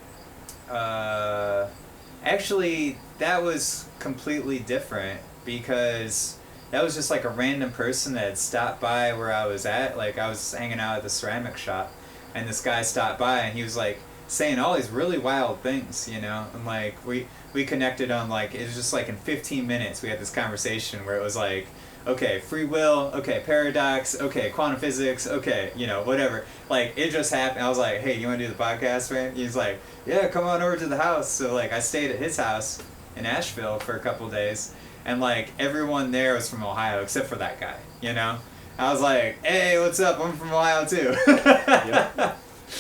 actually that was completely different because that was just like a random person that had stopped by where I was at. Like I was hanging out at the ceramic shop, and this guy stopped by, and he was like saying all these really wild things, you know. And like we connected on like, it was just like in 15 minutes we had this conversation where it was like, okay, free will, okay, paradox, okay, quantum physics, okay, you know, whatever. Like, it just happened. I was like, hey, you want to do the podcast, man? He's like, yeah, come on over to the house. So, like, I stayed at his house in Asheville for a couple of days, and, like, everyone there was from Ohio except for that guy, you know? I was like, hey, what's up? I'm from Ohio, too. Yeah.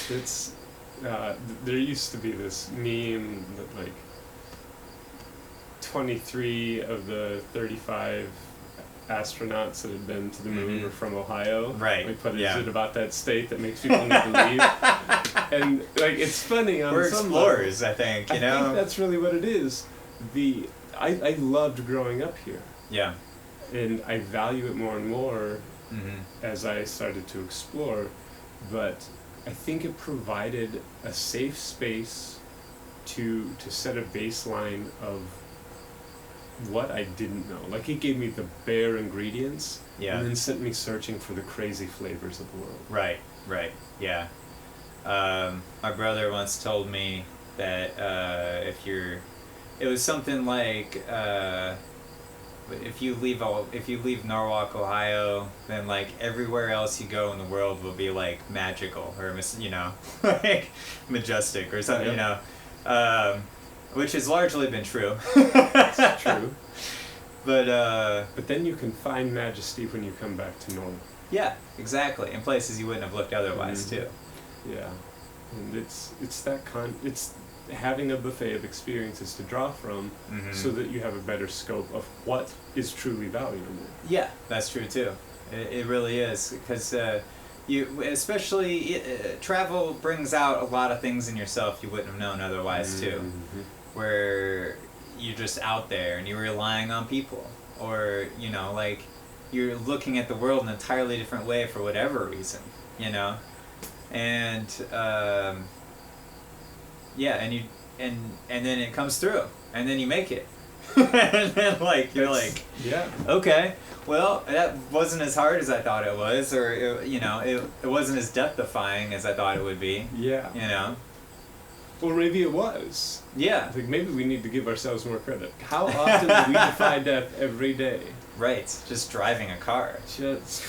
It's, there used to be this meme that, like, 23 of the 35 astronauts that had been to the moon were from Ohio. Right. Like, but yeah. is it about that state that makes people need to leave? And like, it's funny on We're some explorers, level. I think, you know? I think that's really what it is. I loved growing up here. Yeah. And I value it more and more as I started to explore. But I think it provided a safe space to set a baseline of what I didn't know. Like, it gave me the bare ingredients, and then sent me searching for the crazy flavors of the world. Right, yeah. My brother once told me that it was something like, if you leave Norwalk, Ohio, then like everywhere else you go in the world will be like magical or you know, like majestic or something, you know. Which has largely been true. It's true. But then you can find majesty when you come back to normal. Yeah, exactly. In places you wouldn't have looked otherwise too. Yeah, and it's it's having a buffet of experiences to draw from, so that you have a better scope of what is truly valuable. Yeah, that's true too. It really is, because travel brings out a lot of things in yourself you wouldn't have known otherwise too. Where you're just out there and you're relying on people, or you know, like you're looking at the world in an entirely different way for whatever reason, you know, and and then it comes through, and then you make it, and then like you're like, okay, well, that wasn't as hard as I thought it was, or it wasn't as death defying as I thought it would be. You know. Or maybe it was. Yeah. Like, maybe we need to give ourselves more credit. How often do we defy death every day? Right. Just driving a car. Just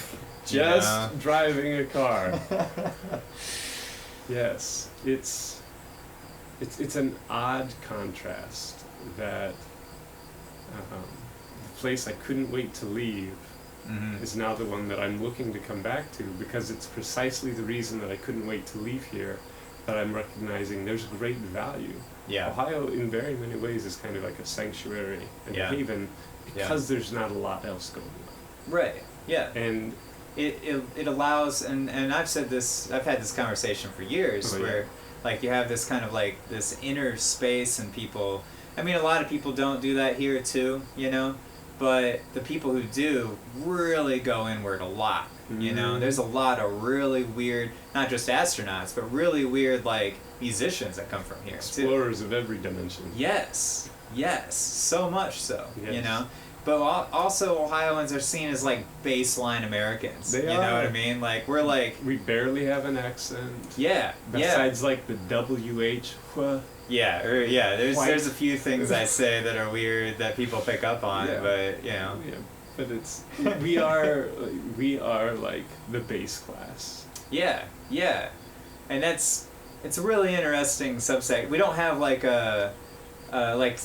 driving a car. Yes. It's an odd contrast that the place I couldn't wait to leave is now the one that I'm looking to come back to, because it's precisely the reason that I couldn't wait to leave here that I'm recognizing there's great value. Yeah. Ohio, in very many ways, is kind of like a sanctuary and a haven, because there's not a lot else going on. Right. Yeah. And it allows, and I've said this, I've had this conversation for years, where like you have this kind of like this inner space, and people, I mean, a lot of people don't do that here too, you know, but the people who do really go inward a lot. You know, there's a lot of really weird, not just astronauts, but really weird, like, musicians that come from here, explorers of every dimension. Yes, so much so, you know. But also Ohioans are seen as, like, baseline Americans. They are. You know what I mean? Like, we're like... We barely have an accent. Yeah, Besides, like, the WH. Yeah, there's a few things I say that are weird that people pick up on, but, you know... Yeah. But we are like the base class. Yeah, and it's a really interesting subset. We don't have like like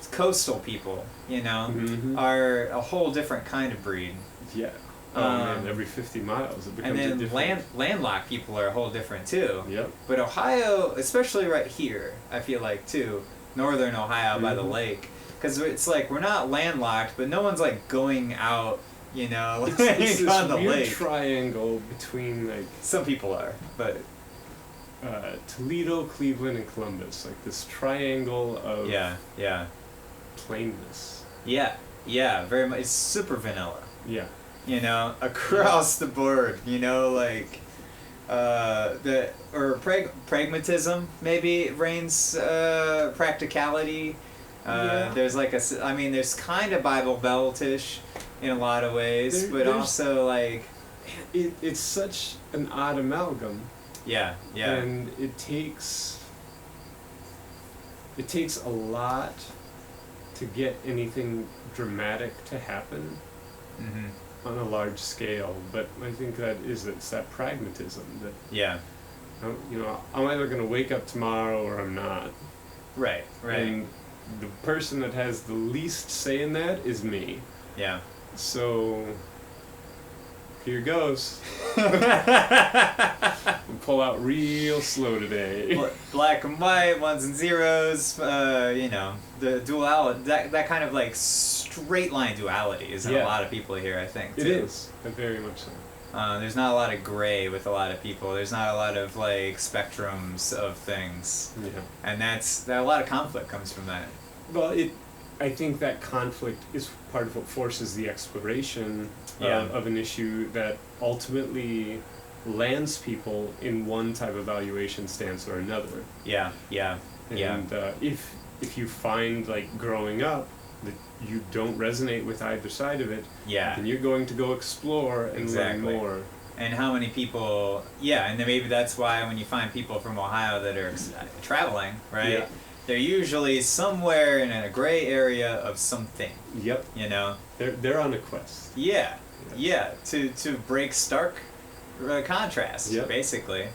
coastal people, you know, are a whole different kind of breed. Yeah. Man, every 50 miles it becomes and then different. landlocked people are a whole different too. Yep. But Ohio, especially right here, I feel like too, northern Ohio by the lake. Because it's like, we're not landlocked, but no one's like going out, you know, it's this on the weird lake. Triangle between, like... Some people are, but... Toledo, Cleveland, and Columbus. Like this triangle of... plainness. Yeah, very much. It's super vanilla. Yeah. You know, across the board, you know, like... pragmatism, maybe, reigns, practicality. There's like there's kind of Bible Belt-ish, in a lot of ways, but there's- also like It's such an odd amalgam. yeah. And it takes a lot to get anything dramatic to happen Mm-hmm. on a large scale. But I think it's that pragmatism that, Yeah. I'm either going to wake up tomorrow or I'm not. Right. And the person that has the least say in that is me. Yeah. So here goes. We'll pull out real slow today. Black and white, ones and zeros, the duality, that kind of like straight line duality is in a lot of people here, I think, too. It is, very much so. There's not a lot of gray with a lot of people. There's not a lot of like spectrums of things. Yeah. And a lot of conflict comes from that. Well, I think that conflict is part of what forces the exploration of an issue that ultimately lands people in one type of valuation stance or another. Yeah. And if you find, like, growing up that you don't resonate with either side of it, then you're going to go explore and learn more. And how many people, and then maybe that's why when you find people from Ohio that are traveling, right? Yeah. They're usually somewhere in a gray area of something. Yep. They're on a quest. Yeah. To break stark contrast, basically.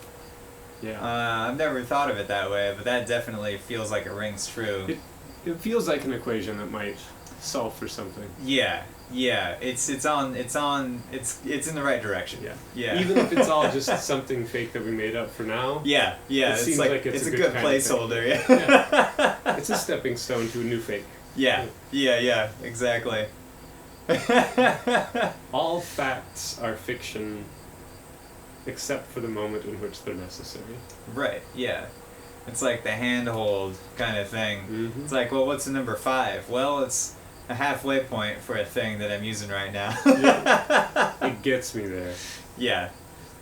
Yeah. I've never thought of it that way, but that definitely feels like it rings true. It feels like an equation that might solve for something. Yeah. It's in the right direction. Yeah. Even if it's all just something fake that we made up for now. Yeah. It seems like it's a good placeholder. Yeah. It's a stepping stone to a new fake. Yeah. Exactly. All facts are fiction, except for the moment in which they're necessary. Right. Yeah. It's like the handhold kind of thing. Mm-hmm. It's like, well, what's the number 5? Well, it's a halfway point for a thing that I'm using right now. It gets me there. Yeah.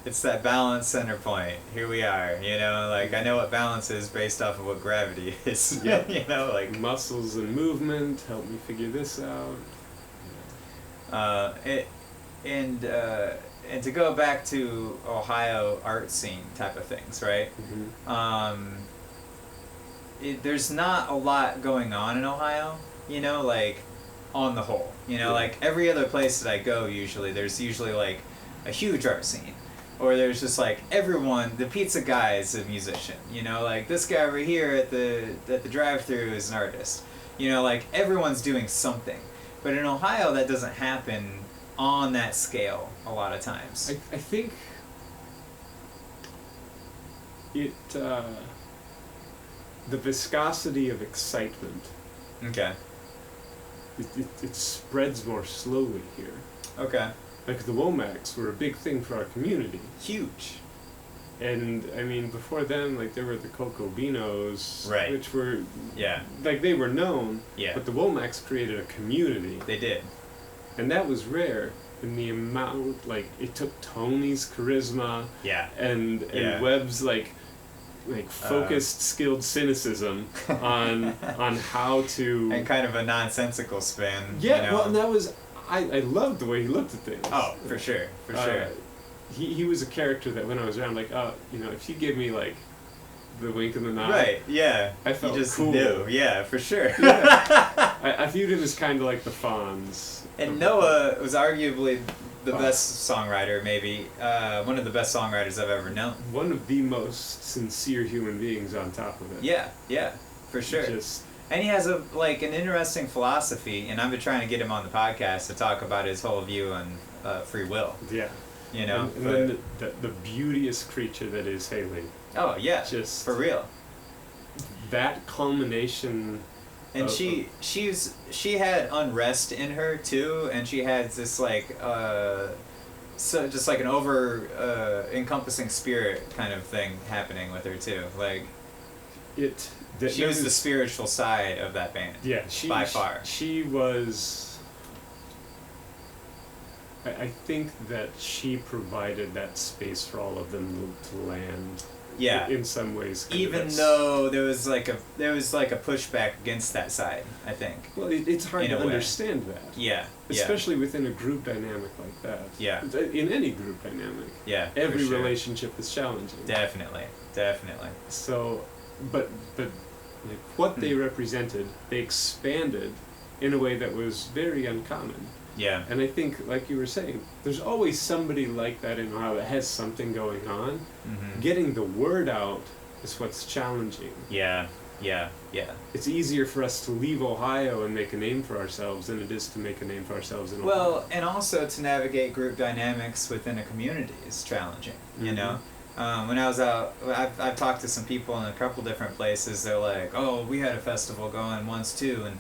It's that balance center point. Here we are, I know what balance is based off of what gravity is. Like muscles and movement help me figure this out. And to go back to Ohio art scene type of things, right? Mm-hmm. There's not a lot going on in Ohio, on the whole. Like every other place that I go, there's usually like a huge art scene. Or there's just like the pizza guy is a musician, like this guy over here at the drive-thru is an artist. Like everyone's doing something. But in Ohio, that doesn't happen on that scale a lot of times. I think the viscosity of excitement, Okay. it spreads more slowly here. Okay. Like the Womacs were a big thing for our community. Huge. And I mean, before them, like there were the Coco Beanos, Right. which were Yeah. like they were known. Yeah. But the Womacs created a community, They did. and that was rare. And the amount, like it took Tony's charisma Yeah. and Webb's like focused, skilled cynicism on how to And kind of a nonsensical spin. Well, and that was I loved the way he looked at things. Oh, for sure. He was a character that when I was around, like, if you give me like the wink and the nod, Right. Yeah. I felt you just cool. knew. Yeah, for sure. I viewed him as kind of like the Fonz. And Noah was arguably the best songwriter, maybe one of the best songwriters I've ever known. One of the most sincere human beings on top of it. Yeah, for sure. And he has an interesting philosophy, and I've been trying to get him on the podcast to talk about his whole view on free will. Yeah. And then the beauteous creature that is Haley. Oh yeah, just for real. That culmination. And she had unrest in her too, and she had this just like an over encompassing spirit kind of thing happening with her too. Like she was the spiritual side of that band. Yeah, by far. She was. I think that she provided that space for all of them to land. Yeah. In some ways. Even though there was like a pushback against that side, I think. Well, it's hard to understand that. Yeah. Especially within a group dynamic like that. Yeah. In any group dynamic. Yeah. Every relationship is challenging. Definitely. So, but like what they represented, they expanded in a way that was very uncommon. Yeah. And I think, like you were saying, there's always somebody like that in Ohio that has something going on. Mm-hmm. Getting the word out is what's challenging. Yeah. It's easier for us to leave Ohio and make a name for ourselves than it is to make a name for ourselves in Ohio. Well, and also to navigate group dynamics within a community is challenging, you know? When I was out, I've talked to some people in a couple different places. They're like, oh, we had a festival going once too, and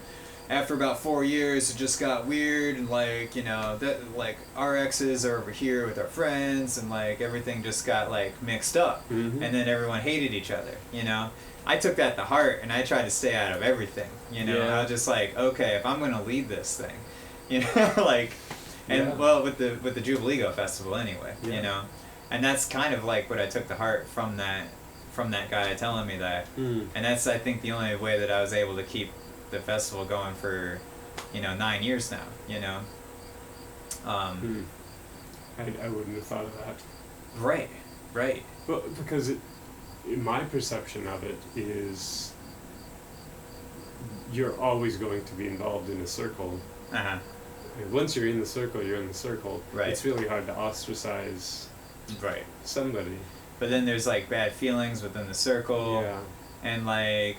after about 4 years, it just got weird, and like, you know, that like our exes are over here with our friends, and like everything just got like mixed up, and then everyone hated each other, you know. I took that to heart, and I tried to stay out of everything, you know. I was just like, okay, if I'm gonna lead this thing, you know, like, and well, with the Jubilee Go Festival anyway, you know, and that's kind of like what I took to heart from that guy telling me that, and that's, I think, the only way that I was able to keep the festival going for, you know, 9 years now, you know. I wouldn't have thought of that. Right. Well, because my perception of it is you're always going to be involved in a circle. Uh-huh. And once you're in the circle, you're in the circle. Right. It's really hard to ostracize somebody. But then there's like bad feelings within the circle. Yeah. And like,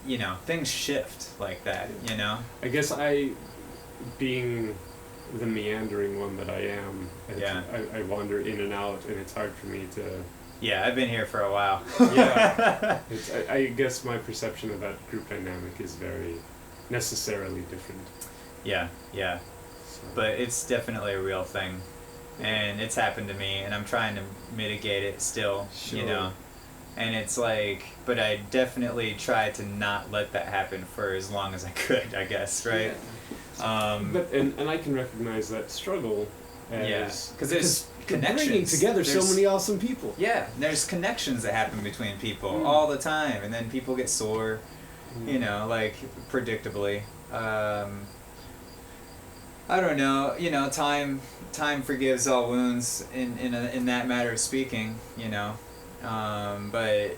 you know, things shift like that, you know? I guess being the meandering one that I am, I wander in and out, and it's hard for me to... Yeah, I've been here for a while. I guess my perception of that group dynamic is very necessarily different. Yeah. So. But it's definitely a real thing. And it's happened to me, and I'm trying to mitigate it still, you know? And it's like, but I definitely tried to not let that happen for as long as I could, I guess, right? Yeah. And I can recognize that struggle as... because there's connections. Bringing together so many awesome people. Yeah, there's connections that happen between people all the time, and then people get sore, you know, like, predictably. I don't know, you know, time forgives all wounds in that matter of speaking, you know. But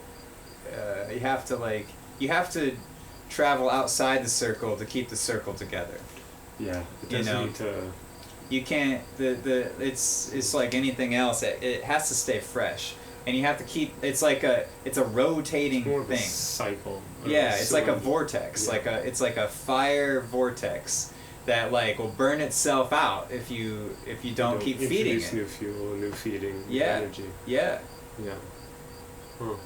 you have to travel outside the circle to keep the circle together. Yeah, it does need to. You can't. It's like anything else. It has to stay fresh, and you have to keep. It's a rotating more of thing. A cycle. Yeah, it's like a vortex. Yeah. It's like a fire vortex that like will burn itself out if you don't keep feeding it. Introduce new fuel, new feeding, energy. Yeah. Huh.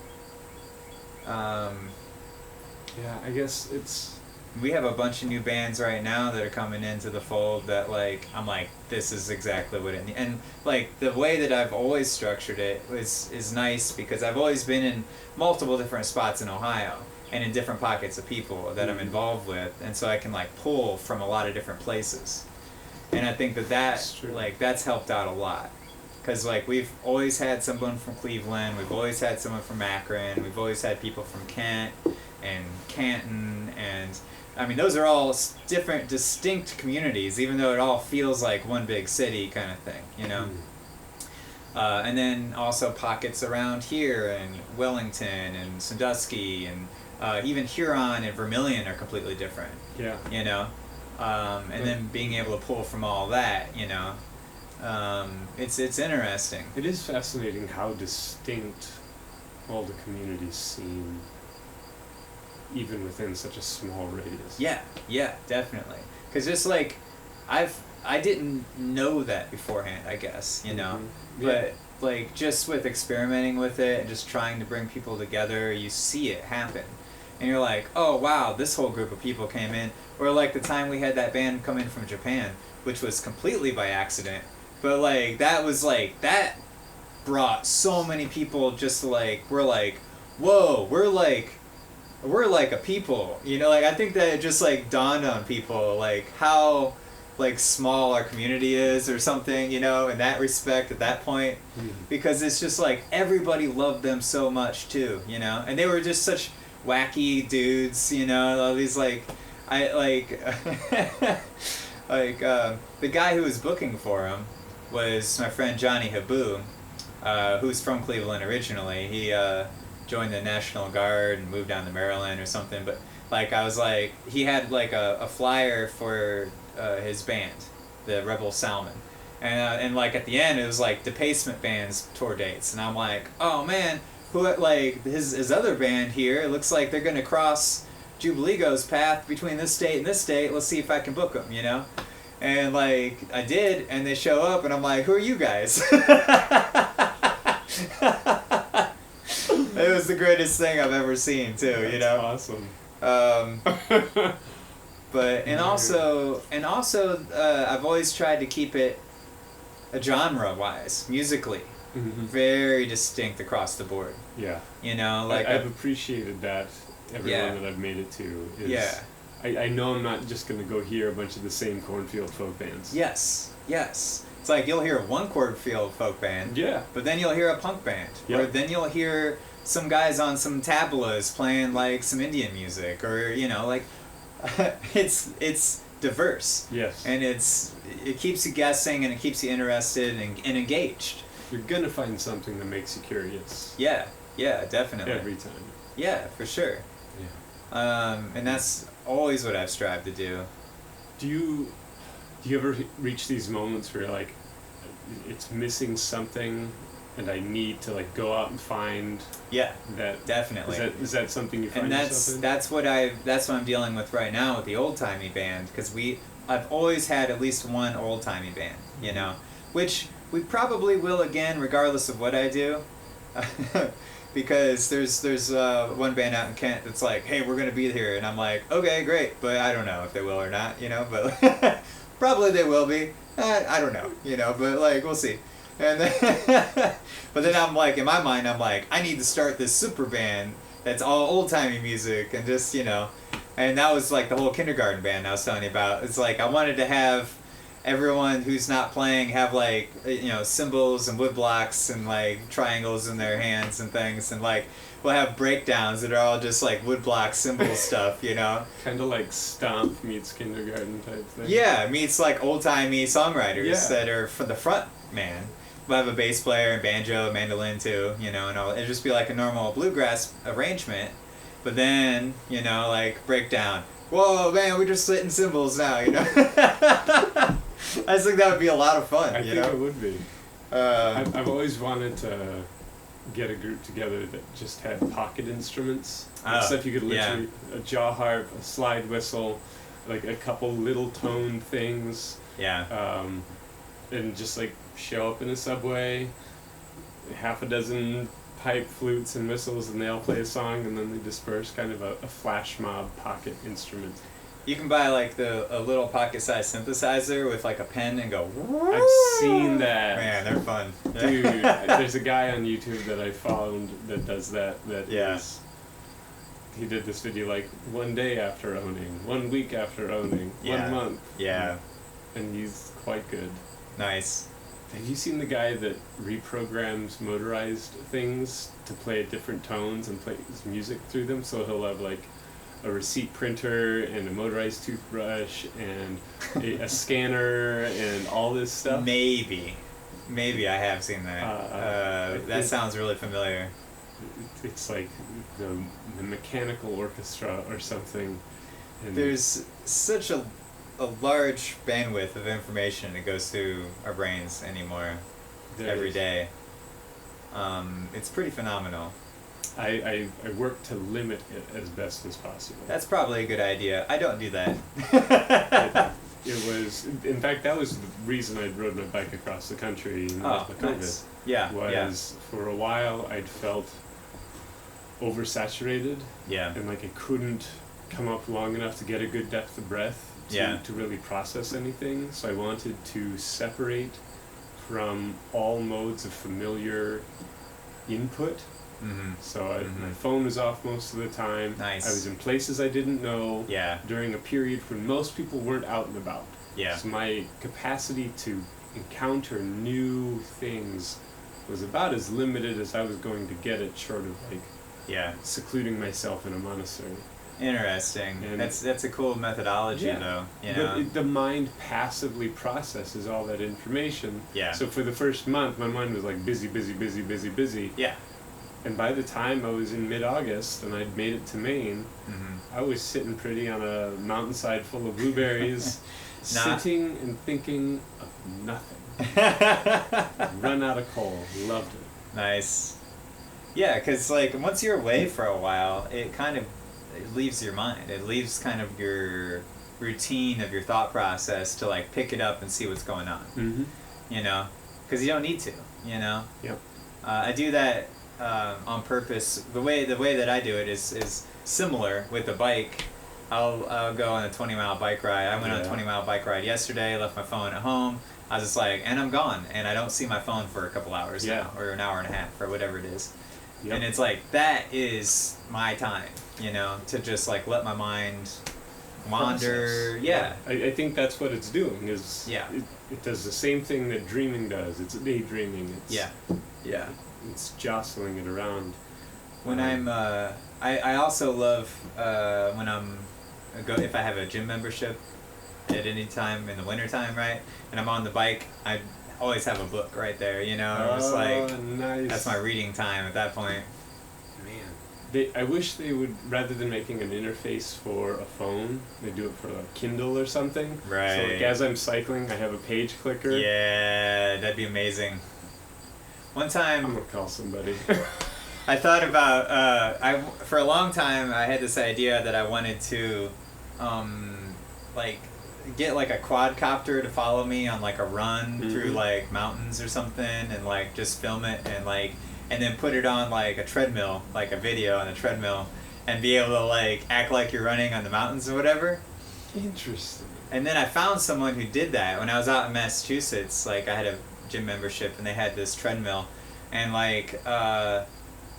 Yeah, I guess it's... We have a bunch of new bands right now that are coming into the fold that, like, I'm like, this is exactly what it needs. And, like, the way that I've always structured it is nice because I've always been in multiple different spots in Ohio and in different pockets of people that I'm involved with. And so I can, like, pull from a lot of different places. And I think that's helped out a lot. Because, like, we've always had someone from Cleveland, we've always had someone from Akron, we've always had people from Kent and Canton, and, I mean, those are all different, distinct communities, even though it all feels like one big city kind of thing, you know? And then also pockets around here, and Wellington, and Sandusky, and even Huron and Vermilion are completely different, you know? And then being able to pull from all that, you know? It's interesting. It is fascinating how distinct all the communities seem, even within such a small radius. Yeah, definitely. Because just like, I didn't know that beforehand, I guess, you know? But like, just with experimenting with it and just trying to bring people together, you see it happen. And you're like, oh wow, this whole group of people came in. Or like the time we had that band come in from Japan, which was completely by accident. But like that brought so many people just to like, we're like, whoa, we're like a people, you know, like I think that it just like dawned on people like how like small our community is or something, you know, in that respect at that point, because it's just like everybody loved them so much too, you know, and they were just such wacky dudes, you know, all these like the guy who was booking for him was my friend Johnny Habu, who's from Cleveland originally. He joined the National Guard and moved down to Maryland or something, but like I was like, he had like a flyer for his band, the Rebel Salmon, and like at the end it was like the Pacement Band's tour dates, and I'm like, oh man, who like his other band here, it looks like they're gonna cross Jubileego's path between this state and this state. Let's see if I can book them, you know. And like I did, and they show up, and I'm like, who are you guys? It was the greatest thing I've ever seen too. That's, you know. Awesome. But and also I've always tried to keep it genre wise, musically, very distinct across the board. Yeah. You know, like I've appreciated that. Everyone that I've made it to is. I know I'm not just gonna go hear a bunch of the same cornfield folk bands. Yes. It's like you'll hear one cornfield folk band. Yeah. But then you'll hear a punk band. Yep. Or then you'll hear some guys on some tablas playing like some Indian music, or you know, like it's diverse. Yes. And it keeps you guessing, and it keeps you interested and engaged. You're gonna find something that makes you curious. Yeah, definitely. Every time. Yeah, for sure. Yeah. And that's always what I've strived to do. Do you ever reach these moments where you're like, it's missing something, and I need to like go out and find? Yeah. That definitely. Is that something you find yourself in? That's what I'm dealing with right now with the old timey band, because I've always had at least one old timey band, you know, which we probably will again regardless of what I do. Because there's one band out in Kent that's like, hey, we're gonna be here, and I'm like, okay, great, but I don't know if they will or not, you know, but probably they will be. I don't know, you know, but like we'll see. And then, but then I'm like, in my mind, I'm like, I need to start this super band that's all old timey music, and just, you know, and that was like the whole kindergarten band I was telling you about. It's like I wanted to have everyone who's not playing have like, you know, cymbals and wood blocks and like triangles in their hands and things, and like we'll have breakdowns that are all just like wood block cymbal stuff, you know. Kind of like Stomp meets kindergarten type thing. Yeah, meets like old timey songwriters that are for the front man. We'll have a bass player and banjo, mandolin too, you know, and it'll just be like a normal bluegrass arrangement, but then, you know, like breakdown. Whoa, man, we're just splitting cymbals now, you know. I just think that would be a lot of fun. I you think know? it would be. I've always wanted to get a group together that just had pocket instruments. Stuff you could literally, a jaw harp, a slide whistle, like a couple little tone things. Yeah. And just like show up in a subway, half a dozen pipe, flutes, and whistles, and they all play a song, and then they disperse, kind of a flash mob pocket instrument. You can buy like a little pocket-sized synthesizer with like a pen and go. Woo! I've seen that. Man, they're fun. Dude, there's a guy on YouTube that I found that does that. He did this video like 1 day after owning, 1 week after owning, 1 month. Yeah. And he's quite good. Nice. Have you seen the guy that reprograms motorized things to play at different tones and plays music through them? So he'll have like a receipt printer and a motorized toothbrush and a scanner and all this stuff. Maybe I have seen that. That sounds really familiar. It's like the mechanical orchestra or something. And there's such a large bandwidth of information that goes through our brains anymore every day. It's pretty phenomenal. I work to limit it as best as possible. That's probably a good idea. I don't do that. It was, in fact, that was the reason I rode my bike across the country in COVID. Nice. Yeah. For a while I'd felt oversaturated. Yeah. And like I couldn't come up long enough to get a good depth of breath to really process anything. So I wanted to separate from all modes of familiar input. Mm-hmm. So my phone was off most of the time. Nice. I was in places I didn't know. Yeah. During a period when most people weren't out and about. Yeah. So my capacity to encounter new things was about as limited as I was going to get it, short of like Yeah. secluding myself in a monastery. Interesting. And that's a cool methodology, Yeah. though. You But know. the mind passively processes all that information. Yeah. So for the first month, my mind was like busy, busy, busy, busy, busy. Yeah. And by the time I was in mid-August and I'd made it to Maine, I was sitting pretty on a mountainside full of blueberries, sitting and thinking of nothing. Run out of coal. Loved it. Nice. Yeah, because like once you're away for a while, it kind of it leaves your mind. It leaves kind of your routine of your thought process to like pick it up and see what's going on. Mm-hmm. You know, because you don't need to. You know. Yep. I do that on purpose. The way that I do it is similar with the bike. I'll go on a 20-mile bike ride. I went on a 20-mile bike ride yesterday. Left my phone at home. I was just like, and I'm gone, and I don't see my phone for a couple hours now, or an hour and a half, or whatever it is. Yep. And it's like, that is my time, you know, to just like let my mind wander. Yeah. I think that's what it's doing. Is Yeah. It does the same thing that dreaming does. It's daydreaming. It's, Yeah. It's jostling it around. When I also love when if I have a gym membership at any time in the wintertime, right? And I'm on the bike, I always have a book right there, you know? I'm just like, nice. That's my reading time at that point. Man. I wish they would, rather than making an interface for a phone, they do it for a Kindle or something. Right. So like as I'm cycling, I have a page clicker. Yeah, that'd be amazing. One time... I'm gonna call somebody. I thought about, for a long time, I had this idea that I wanted to, like, get like a quadcopter to follow me on like a run through like mountains or something, and like just film it and then put it on like a treadmill, like a video on a treadmill, and be able to like act like you're running on the mountains or whatever. Interesting. And then I found someone who did that when I was out in Massachusetts. Like I had a gym membership and they had this treadmill, and like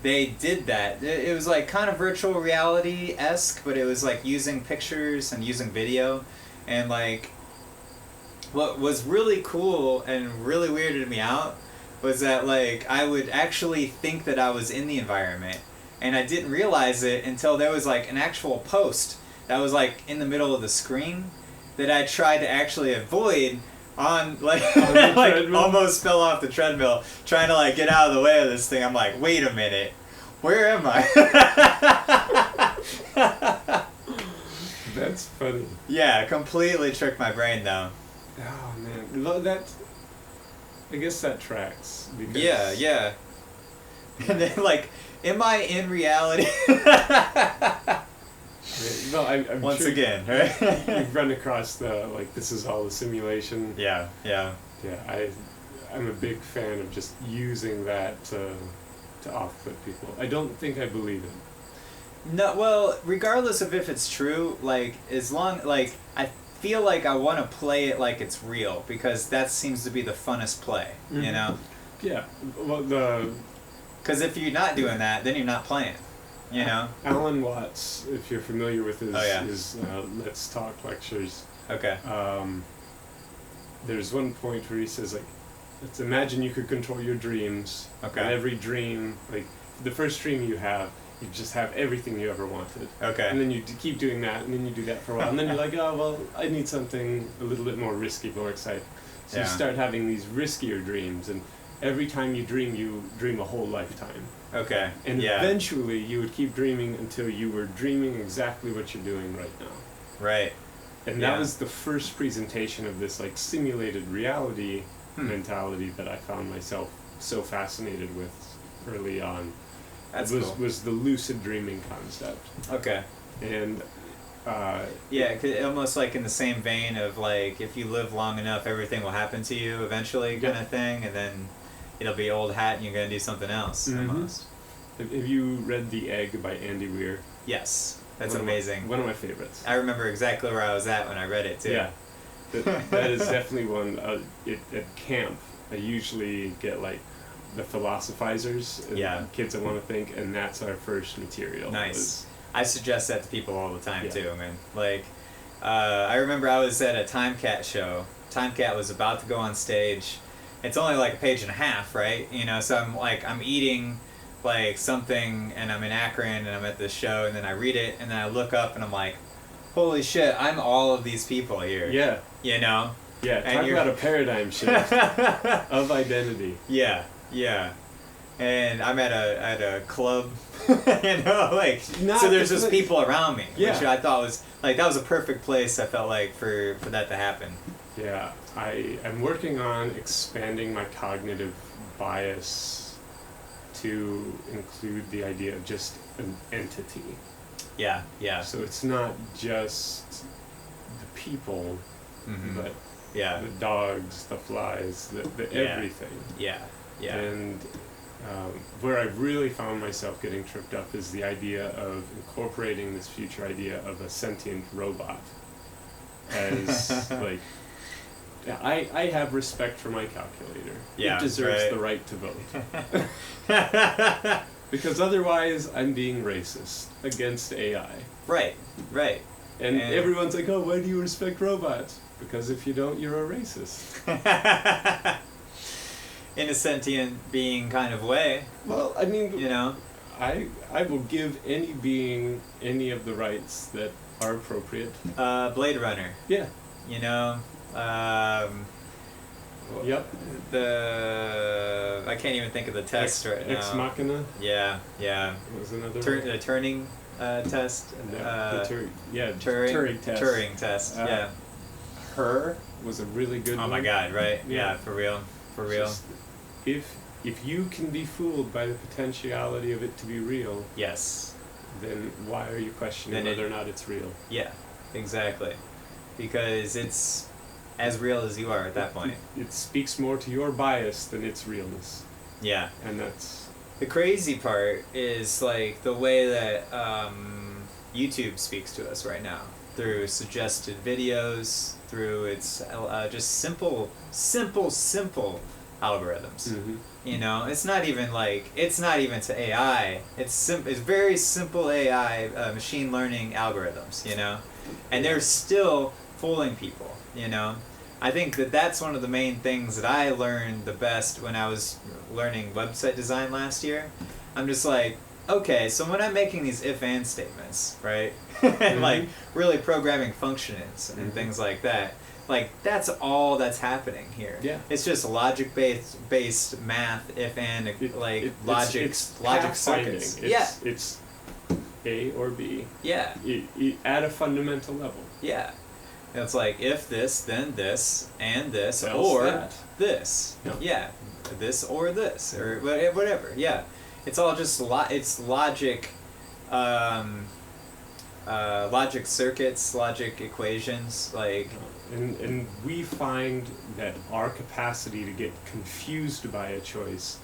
they did that. It was like kind of virtual reality-esque, but it was like using pictures and using video. And like, what was really cool and really weirded me out was that like I would actually think that I was in the environment, and I didn't realize it until there was like an actual post that was like in the middle of the screen that I tried to actually avoid on like like almost fell off the treadmill trying to like get out of the way of this thing. I'm like, wait a minute, where am I? That's funny. Yeah, completely tricked my brain though. Oh man, I guess that tracks. Because Yeah. And then like, am I in reality? Well, I'm Once sure again, right? you've run across the like this is all a simulation. Yeah. I'm a big fan of just using that to off-put people. I don't think I believe it. No, well, regardless of if it's true, like as long like I feel like I want to play it like it's real, because that seems to be the funnest play, you know? Yeah. Well, because if you're not doing that, then you're not playing, you know? Alan Watts, if you're familiar with his his Let's Talk lectures. Okay. There's one point where he says like, let's imagine you could control your dreams. Okay. And every dream, like the first dream you have, you just have everything you ever wanted. Okay. And then you keep doing that, and then you do that for a while, and then you're like, oh well, I need something a little bit more risky, more exciting. So you start having these riskier dreams, and every time you dream a whole lifetime. Okay. And eventually you would keep dreaming until you were dreaming exactly what you're doing right now. Right. And that was the first presentation of this like simulated reality mentality that I found myself so fascinated with early on. That's was cool. was the lucid dreaming concept. Okay. And yeah, almost like in the same vein of like, if you live long enough, everything will happen to you eventually, kind of thing, and then it'll be old hat and you're gonna do something else. Almost. Have you read The Egg by Andy Weir? Yes, that's amazing. One of my favorites. I remember exactly where I was at when I read it too. Yeah, that is definitely one. At camp, I usually get like the philosophizers and kids that want to think, and that's our first material. Nice. I suggest that to people all the time too, man. Like, I remember I was at a Time Cat show. Time Cat was about to go on stage. It's only like a page and a half, right? You know, so I'm eating like something, and I'm in Akron, and I'm at this show, and then I read it, and then I look up, and I'm like, holy shit, I'm all of these people here. Yeah. You know? Yeah, And talk you're- about a paradigm shift of identity. Yeah, yeah. And I'm at a club, you know, like, Not so there's just the- people around me, Yeah. which I thought was, like, that was a perfect place, I felt like, for that to happen. Yeah, I'm working on expanding my cognitive bias to include the idea of just an entity. Yeah, yeah. So it's not just the people, Mhm. but Yeah, the dogs, the flies, the Yeah. everything. yeah, yeah. And where I've really found myself getting tripped up is the idea of incorporating this future idea of a sentient robot as like. Yeah, I have respect for my calculator. Yeah, it deserves right. the right to vote. Because otherwise, I'm being racist against AI. Right, right. And And- everyone's like, oh, why do you respect robots? Because if you don't, you're a racist. In a sentient being kind of way, Well, I mean, you know? I will give any being any of the rights that are appropriate. Blade Runner, Yeah. you know? Yep. I can't even think of the test right now. Ex Machina Yeah, yeah. was another one. The Turing test. No, Turing. Turing test. Turing test. Yeah. Her was a really good Oh one. my God! Right? Yeah. Yeah. For real. For real. Just, if you can be fooled by the potentiality of it to be real, Yes. then why are you questioning Then whether or not it's real? Yeah. Exactly. Because it's as real as you are at that point. It speaks more to your bias than its realness, Yeah. and that's The crazy part is like the way that YouTube speaks to us right now through suggested videos, through its just simple algorithms. You know, it's not even to AI. It's very simple AI machine learning algorithms. You know, and they're still fooling people. You know, I think that's one of the main things that I learned the best when I was learning website design last year. I'm just like, okay, so when I'm making these if-and statements, right, and like really programming functions and things like that, like that's all that's happening here. Yeah. It's just logic-based math, if-and, logic it's circuits. pathfinding. It's A or B. Yeah. At a fundamental level. Yeah. And it's like if this, then this, and this, Else or that. this. Yep. Yeah, this or this, or whatever. Yeah, it's all just it's logic, logic circuits, logic equations. Like, And we find that our capacity to get confused by a choice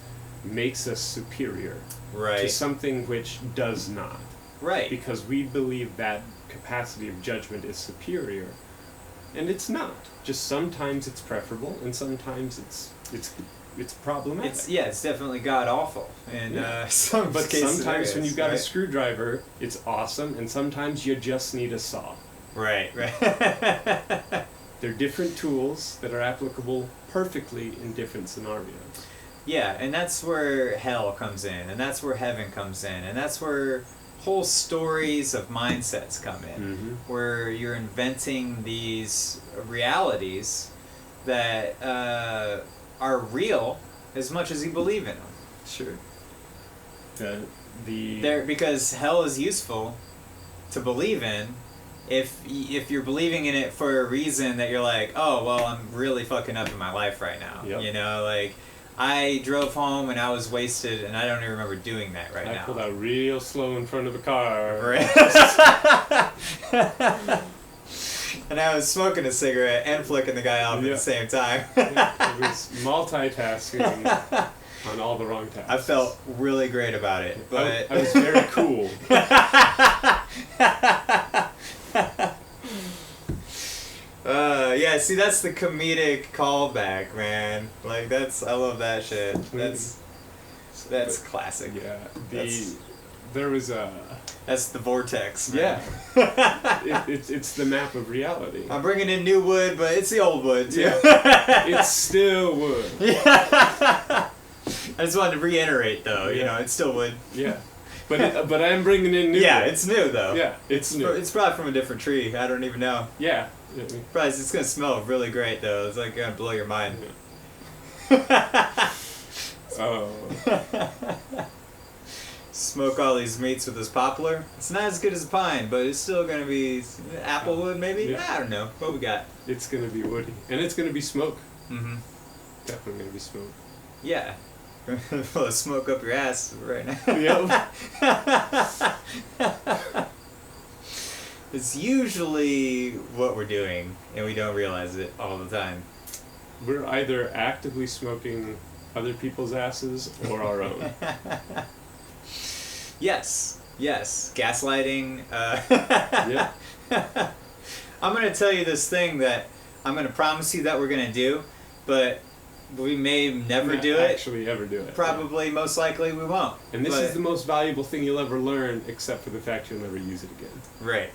makes us superior to right, something which does not. right. Because we believe that capacity of judgment is superior. And it's not. Just sometimes it's preferable, and sometimes it's problematic. It's definitely god awful, and Yeah. some But case sometimes when scenarios, you've got a right? screwdriver, it's awesome, and sometimes you just need a saw. Right, right. They're different tools that are applicable perfectly in different scenarios. Yeah, and that's where hell comes in, and that's where heaven comes in, and that's where whole stories of mindsets come in, where you're inventing these realities that are real as much as you believe in them. Sure. Because hell is useful to believe in if you're believing in it for a reason that you're like, oh, well, I'm really fucking up in my life right now. Yep. You know, like, I drove home and I was wasted, and I don't even remember doing that right now. I pulled out real slow in front of a car. Right. And I was smoking a cigarette and flicking the guy off at the same time. It was multitasking on all the wrong tasks. I felt really great about it, but I was very cool. Yeah, see, that's the comedic callback, man. Like, I love that shit. That's classic. Yeah. there was a... That's the vortex, man. Yeah. It's the map of reality. I'm bringing in new wood, but it's the old wood, too. Yeah. It's still wood. Yeah. I just wanted to reiterate, though. You know, it's still wood. Yeah. But I'm bringing in new wood. It's new, though. Yeah, it's new. It's probably from a different tree. I don't even know. Yeah. Probably it's going to smell really great, though. It's like going to blow your mind. Oh. Smoke all these meats with this poplar. It's not as good as a pine, but it's still going to be applewood, maybe? Yeah. I don't know. What we got? It's going to be woody. And it's going to be smoke. Mm-hmm. Definitely going to be smoke. Yeah. Well, smoke up your ass right now. Yep. It's usually what we're doing, and we don't realize it all the time. We're either actively smoking other people's asses or our own. Yes. Gaslighting. Yeah. I'm going to tell you this thing that I'm going to promise you that we're going to do, but we may never do it. Actually ever do it. Probably, most likely, we won't. And this is the most valuable thing you'll ever learn, except for the fact you'll never use it again. Right.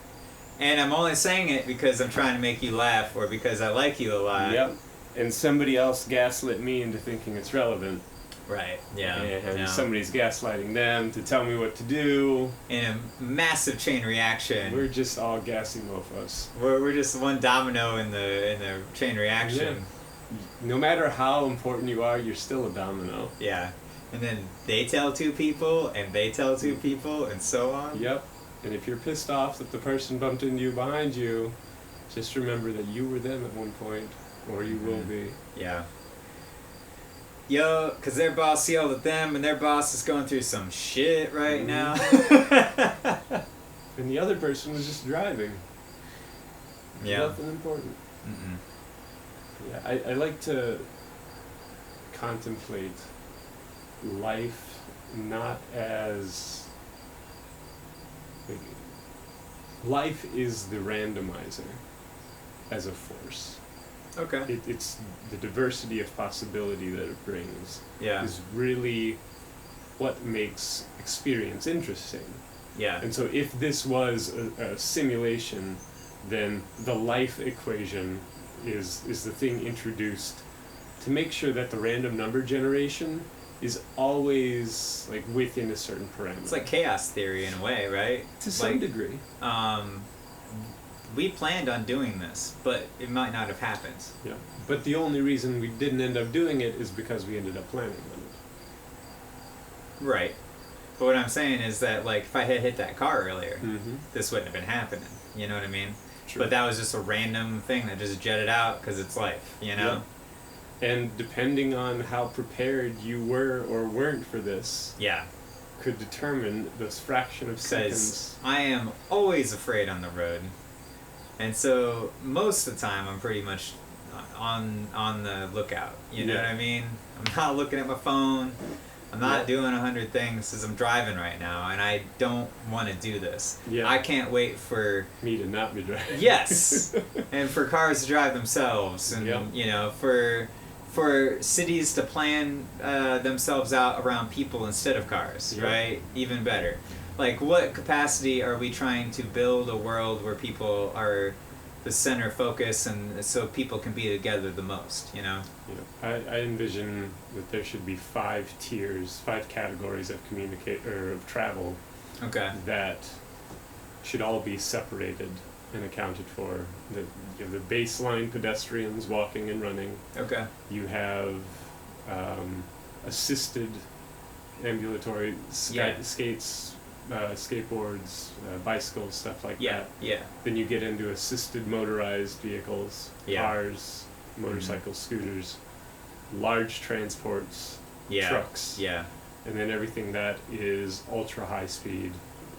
And I'm only saying it because I'm trying to make you laugh, or because I like you a lot. Yep. And somebody else gaslit me into thinking it's relevant. Right, yeah. And somebody's gaslighting them to tell me what to do. In a massive chain reaction. We're just all gassy mofos. We're just one domino in the chain reaction. Yeah. No matter how important you are, you're still a domino. Yeah. And then they tell two people, and they tell two people, and so on. Yep. And if you're pissed off that the person bumped into you behind you, just remember that you were them at one point, or you will be. Yeah. Yo, because their boss yelled at them, and their boss is going through some shit right now. And the other person was just driving. Yeah. Nothing important. Mm-mm. Yeah, I like to contemplate life not as... life is the randomizer as a force. Okay. It's the diversity of possibility that it brings is really what makes experience interesting. Yeah. And so if this was a simulation, then the life equation is the thing introduced to make sure that the random number generation is always like within a certain parameter. It's like chaos theory in a way, right? To some degree. We planned on doing this, but it might not have happened. Yeah. But the only reason we didn't end up doing it is because we ended up planning on it. Right. But what I'm saying is that, like, if I had hit that car earlier, this wouldn't have been happening. You know what I mean? True. But that was just a random thing that just jetted out because it's life, you know? Yeah. And depending on how prepared you were or weren't for this, could determine this fraction of seconds. I am always afraid on the road. And so most of the time I'm pretty much on the lookout. You know what I mean? I'm not looking at my phone. I'm not doing 100 things as I'm driving right now, and I don't want to do this. Yeah. I can't wait for me to not be driving. Yes, and for cars to drive themselves, and you know, for cities to plan themselves out around people instead of cars, right? Even better. Like, what capacity are we trying to build a world where people are the center focus, and so people can be together the most, you know? I envision that there should be 5 tiers, 5 categories of of travel. Okay. That should all be separated and accounted for. You have the baseline pedestrians walking and running. Okay. You have assisted ambulatory skates, skateboards, bicycles, stuff like that. Yeah. Then you get into assisted motorized vehicles, cars, motorcycles, scooters, large transports, trucks. Yeah. And then everything that is ultra high speed,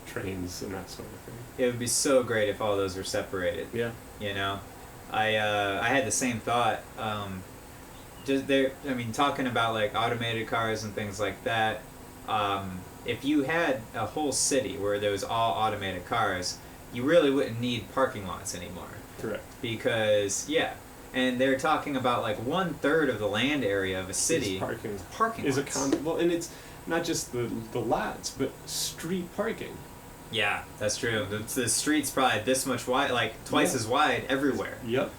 trains and that sort of thing. It would be so great if all those were separated. Yeah. You know? I had the same thought. Talking about like automated cars and things like that, if you had a whole city where there was all automated cars, you really wouldn't need parking lots anymore. Correct. Because, and they're talking about like 1/3 of the land area of a city. Parking Parking is lots. accountable, and not just the lots, but street parking. Yeah, that's true. The street's probably this much wide, like twice as wide everywhere. Yep.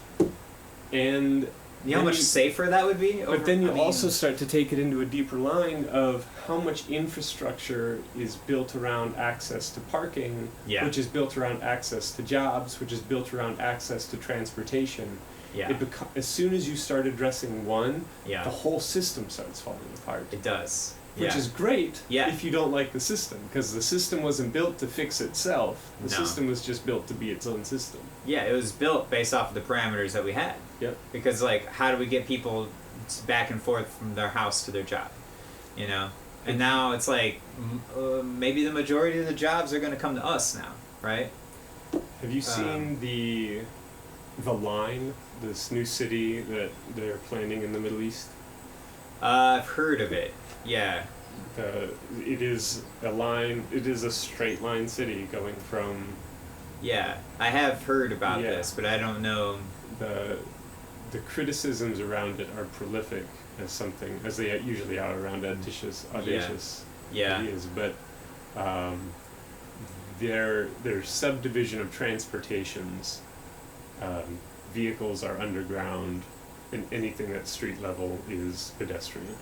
And you know how much safer that would be? But then you also start to take it into a deeper line of how much infrastructure is built around access to parking, which is built around access to jobs, which is built around access to transportation. Yeah. As soon as you start addressing one, the whole system starts falling apart. It does. Which is great if you don't like the system, because the system wasn't built to fix itself. The system was just built to be its own system. Yeah, it was built based off of the parameters that we had. Yep. Because, like, how do we get people back and forth from their house to their job? You know? And now it's like, maybe the majority of the jobs are going to come to us now, right? Have you seen the line, this new city that they're planning in the Middle East? I've heard of it. Yeah. It is a straight line city going from... Yeah, I have heard about this, but I don't know... The criticisms around it are prolific as they usually are around audacious ideas, but their subdivision of transportations, vehicles are underground, and anything that's street level is pedestrian.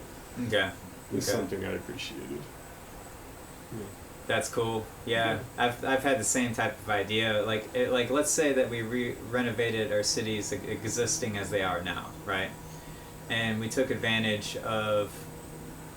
Okay. Is something I appreciated. Yeah. That's cool. Yeah. I've had the same type of idea. Like let's say that we renovated our cities existing as they are now, right? And we took advantage of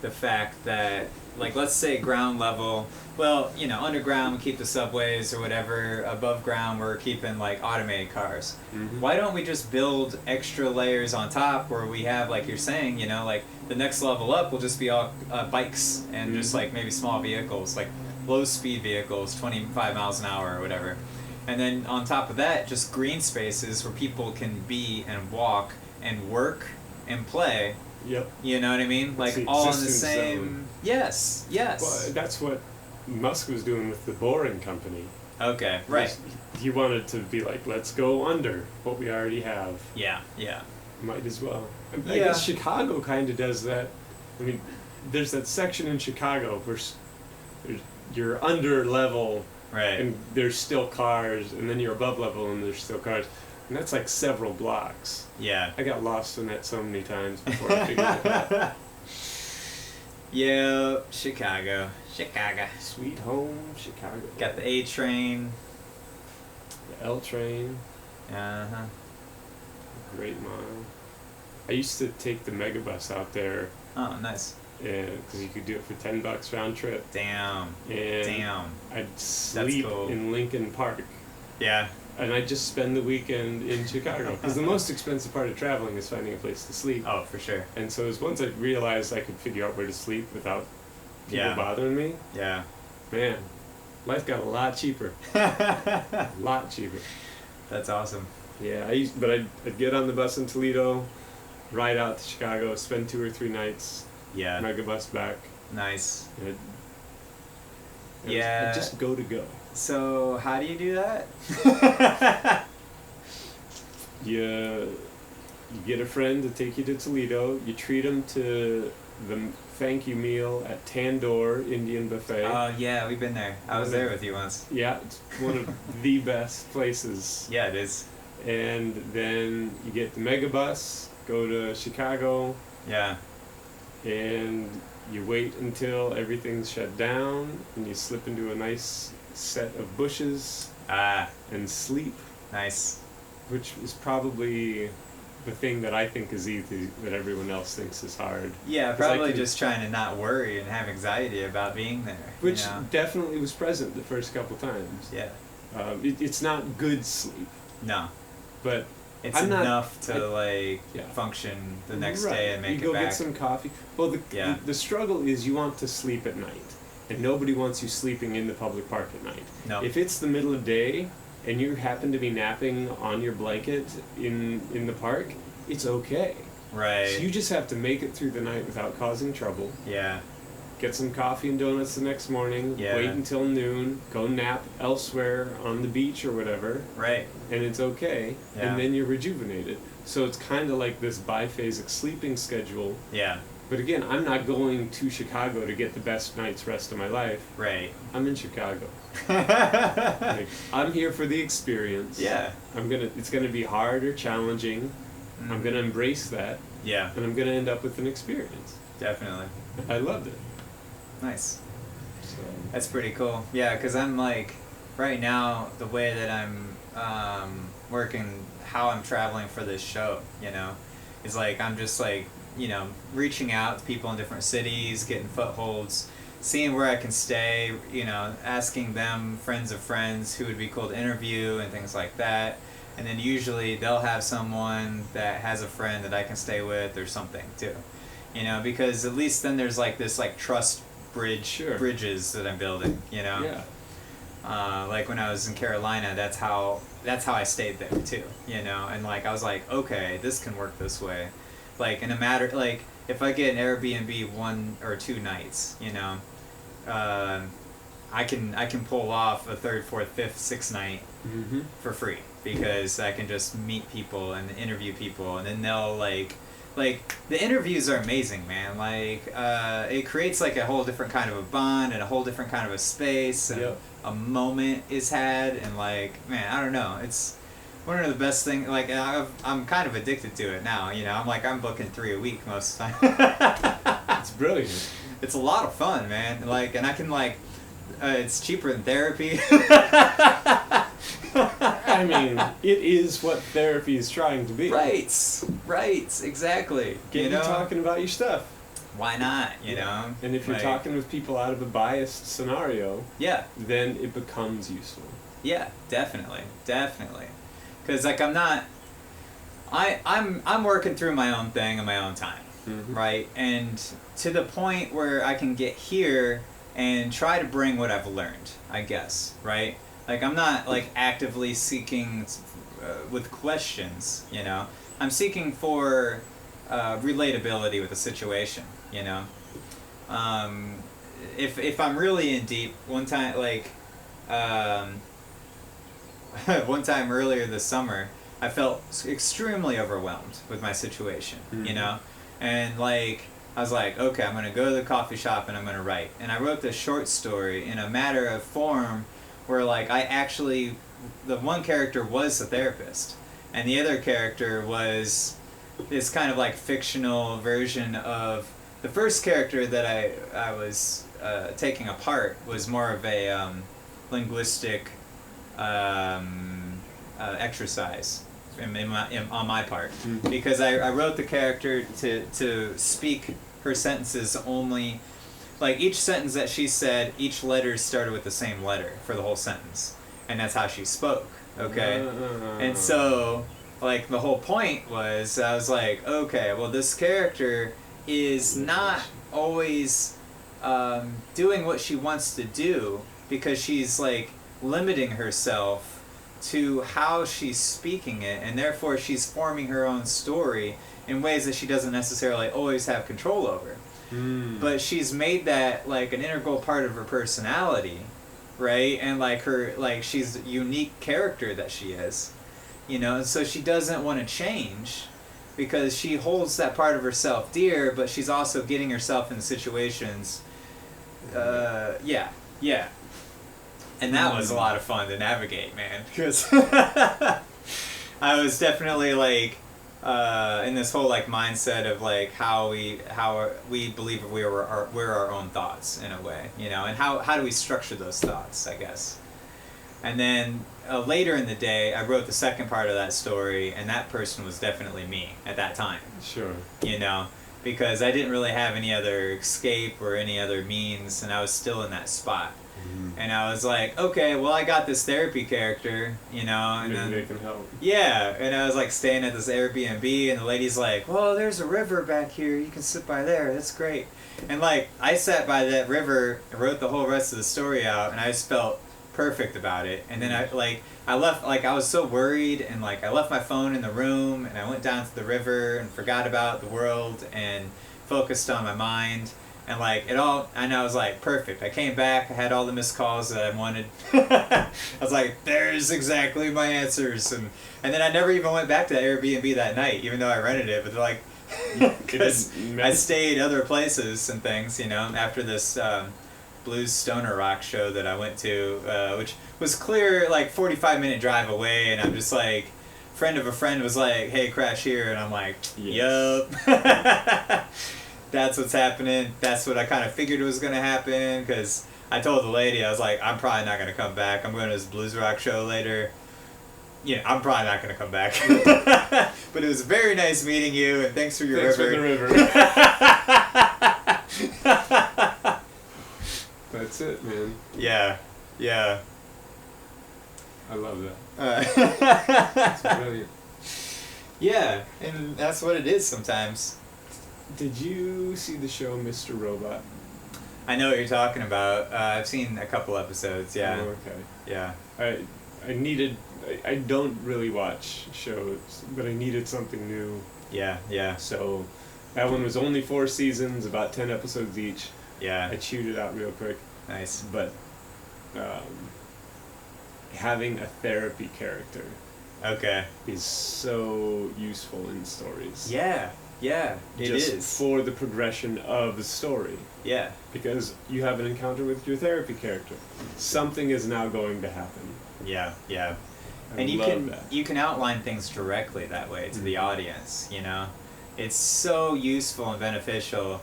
the fact that, like, let's say ground level, well, you know, underground we keep the subways or whatever, above ground we're keeping, like, automated cars. Mm-hmm. Why don't we just build extra layers on top where we have, like you're saying, you know, like, the next level up will just be all bikes and just, like, maybe small vehicles, like low-speed vehicles, 25 miles an hour or whatever. And then on top of that, just green spaces where people can be and walk and work and play. Yep. You know what I mean? Like, all in the same... Zone. Yes. Well, that's what Musk was doing with the Boring Company. Okay, right. He wanted to be like, let's go under what we already have. Yeah. Might as well. I guess Chicago kind of does that. I mean, there's that section in Chicago where you're under level, right, and there's still cars, and then you're above level and there's still cars. And that's like several blocks. Yeah. I got lost in that so many times before I figured it out. Yeah, Chicago. Sweet home Chicago. Got the A train. The L train. Uh-huh. Great mile. I used to take the megabus out there. Oh, nice. Yeah, because you could do it for $10 round trip. Damn. And I'd sleep in Lincoln Park. Yeah. And I'd just spend the weekend in Chicago. Because the most expensive part of traveling is finding a place to sleep. Oh, for sure. And so it was once I realized I could figure out where to sleep without people bothering me. Yeah. Man, life got a lot cheaper. A lot cheaper. That's awesome. Yeah, I'd get on the bus in Toledo, ride out to Chicago, spend 2 or 3 nights. Yeah. Megabus back. Nice. It'd just go to go. So, how do you do that? You get a friend to take you to Toledo. You treat them to the thank you meal at Tandoor Indian Buffet. Oh, yeah, we've been there. I was there with you once. Yeah, it's one of the best places. Yeah, it is. And then you get the megabus, go to Chicago. Yeah. And you wait until everything's shut down, and you slip into a nice set of bushes and sleep. Nice. Which is probably the thing that I think is easy that everyone else thinks is hard. Yeah, probably just trying to not worry and have anxiety about being there. Which definitely was present the first couple times. Yeah. It's not good sleep. No. But it's enough to function the next day and make it back. You go get some coffee. Well, the struggle is you want to sleep at night. And nobody wants you sleeping in the public park at night. No. If it's the middle of the day and you happen to be napping on your blanket in the park, it's okay. Right. So you just have to make it through the night without causing trouble. Yeah. Get some coffee and donuts the next morning. Yeah. Wait until noon. Go nap elsewhere on the beach or whatever. Right. And it's okay. Yeah. And then you're rejuvenated. So it's kind of like this biphasic sleeping schedule. Yeah. But again, I'm not going to Chicago to get the best night's rest of my life. Right. I'm in Chicago. Like, I'm here for the experience. Yeah. It's gonna be hard or challenging. Mm-hmm. I'm gonna embrace that. Yeah. And I'm gonna end up with an experience. Definitely. I loved it. Nice. So. That's pretty cool. Yeah, because I'm like, right now, the way that I'm working, how I'm traveling for this show, you know, is like, I'm just like, you know, reaching out to people in different cities, getting footholds, seeing where I can stay, you know, asking them, friends of friends, who would be cool to interview and things like that. And then usually they'll have someone that has a friend that I can stay with or something too, you know, because at least then there's like this like trust bridges that I'm building, you know. Yeah. Like when I was in Carolina, that's how I stayed there too, you know. And like I was like, okay, this can work this way, like in a matter like if I get an Airbnb 1 or 2 nights, you know, I can pull off a 3rd, 4th, 5th, 6th night Mm-hmm. for free because I can just meet people and interview people, and then they'll like the interviews are amazing, man. Like it creates like a whole different kind of a bond and a whole different kind of a space, and Yep. a moment is had, and like, man, I don't know, it's one of the best things. Like I'm kind of addicted to it now, you know. I'm booking 3 a week most of the time. It's brilliant. It's a lot of fun, man. Like, and I can like it's cheaper than therapy. I mean, it is what therapy is trying to be. Right, exactly. Get you talking about your stuff. Why not, you know? And if you're like, talking with people out of a biased scenario, yeah, then it becomes useful. yeah, definitely. Because like I'm working through my own thing in my own time, Mm-hmm. right? And to the point where I can get here and try to bring what I've learned, I guess, right? Like I'm not like actively seeking with questions, you know. I'm seeking for relatability with the situation, you know. If I'm really in deep, one time like one time earlier this summer, I felt extremely overwhelmed with my situation, Mm-hmm. you know, and like I was like, okay, I'm gonna go to the coffee shop and I'm gonna write, and I wrote this short story in a matter of form where like I actually, the one character was a therapist, and the other character was this kind of like fictional version of the first character that I was taking apart was more of a linguistic exercise on my part, Mm-hmm. because I wrote the character to speak her sentences only, like each sentence that she said, each letter started with the same letter for the whole sentence, and that's how she spoke, okay? And so like the whole point was, I was like, okay, well this character is not always doing what she wants to do because she's like limiting herself to how she's speaking it, and therefore she's forming her own story in ways that she doesn't necessarily always have control over. But she's made that like an integral part of her personality, right? And like her, like she's a unique character that she is, you know, and so she doesn't want to change because she holds that part of herself dear, but she's also getting herself in situations, yeah. And that was a lot of fun to navigate, man, because I was definitely like in this whole like mindset of like how we believe we're our own thoughts in a way, you know, and how do we structure those thoughts, I guess. And then later in the day, I wrote the second part of that story, and that person was definitely me at that time. Sure. You know, because I didn't really have any other escape or any other means, and I was still in that spot. Mm-hmm. And I was like, okay, well, I got this therapy character, you know, and Maybe then, they can help. yeah, and I was like staying at this Airbnb, and the lady's like, well, there's a river back here, you can sit by there, that's great. And like, I sat by that river and wrote the whole rest of the story out, and I just felt perfect about it. And then I left, like I was so worried, and like I left my phone in the room, and I went down to the river and forgot about the world and focused on my mind. And like it all, and I was like, perfect. I came back, I had all the missed calls that I wanted. I was like, there's exactly my answers. And then I never even went back to Airbnb that night, even though I rented it. But like, because I stayed other places and things, you know, after this blues stoner rock show that I went to, which was clear like 45-minute drive away, and I'm just like, friend of a friend was like, hey, crash here, and I'm like, yup. That's what's happening. That's what I kind of figured was going to happen, because I told the lady, I was like, I'm probably not going to come back. I'm going to this blues rock show later. Yeah, I'm probably not going to come back. But it was very nice meeting you, and thanks for your river. For the river. That's it, man. Yeah. I love that. That's brilliant. Yeah, and that's what it is sometimes. Did you see the show Mr. Robot? I know what you're talking about. I've seen a couple episodes, yeah. Oh, okay. Yeah. I don't really watch shows, but I needed something new. Yeah. So that one was only 4 seasons, about 10 episodes each. Yeah. I chewed it out real quick. Nice. But having a therapy character is so useful in stories. Yeah, it just is. For the progression of the story. Yeah. Because you have an encounter with your therapy character. Something is now going to happen. Yeah. And you can outline things directly that way to the audience, you know? It's so useful and beneficial.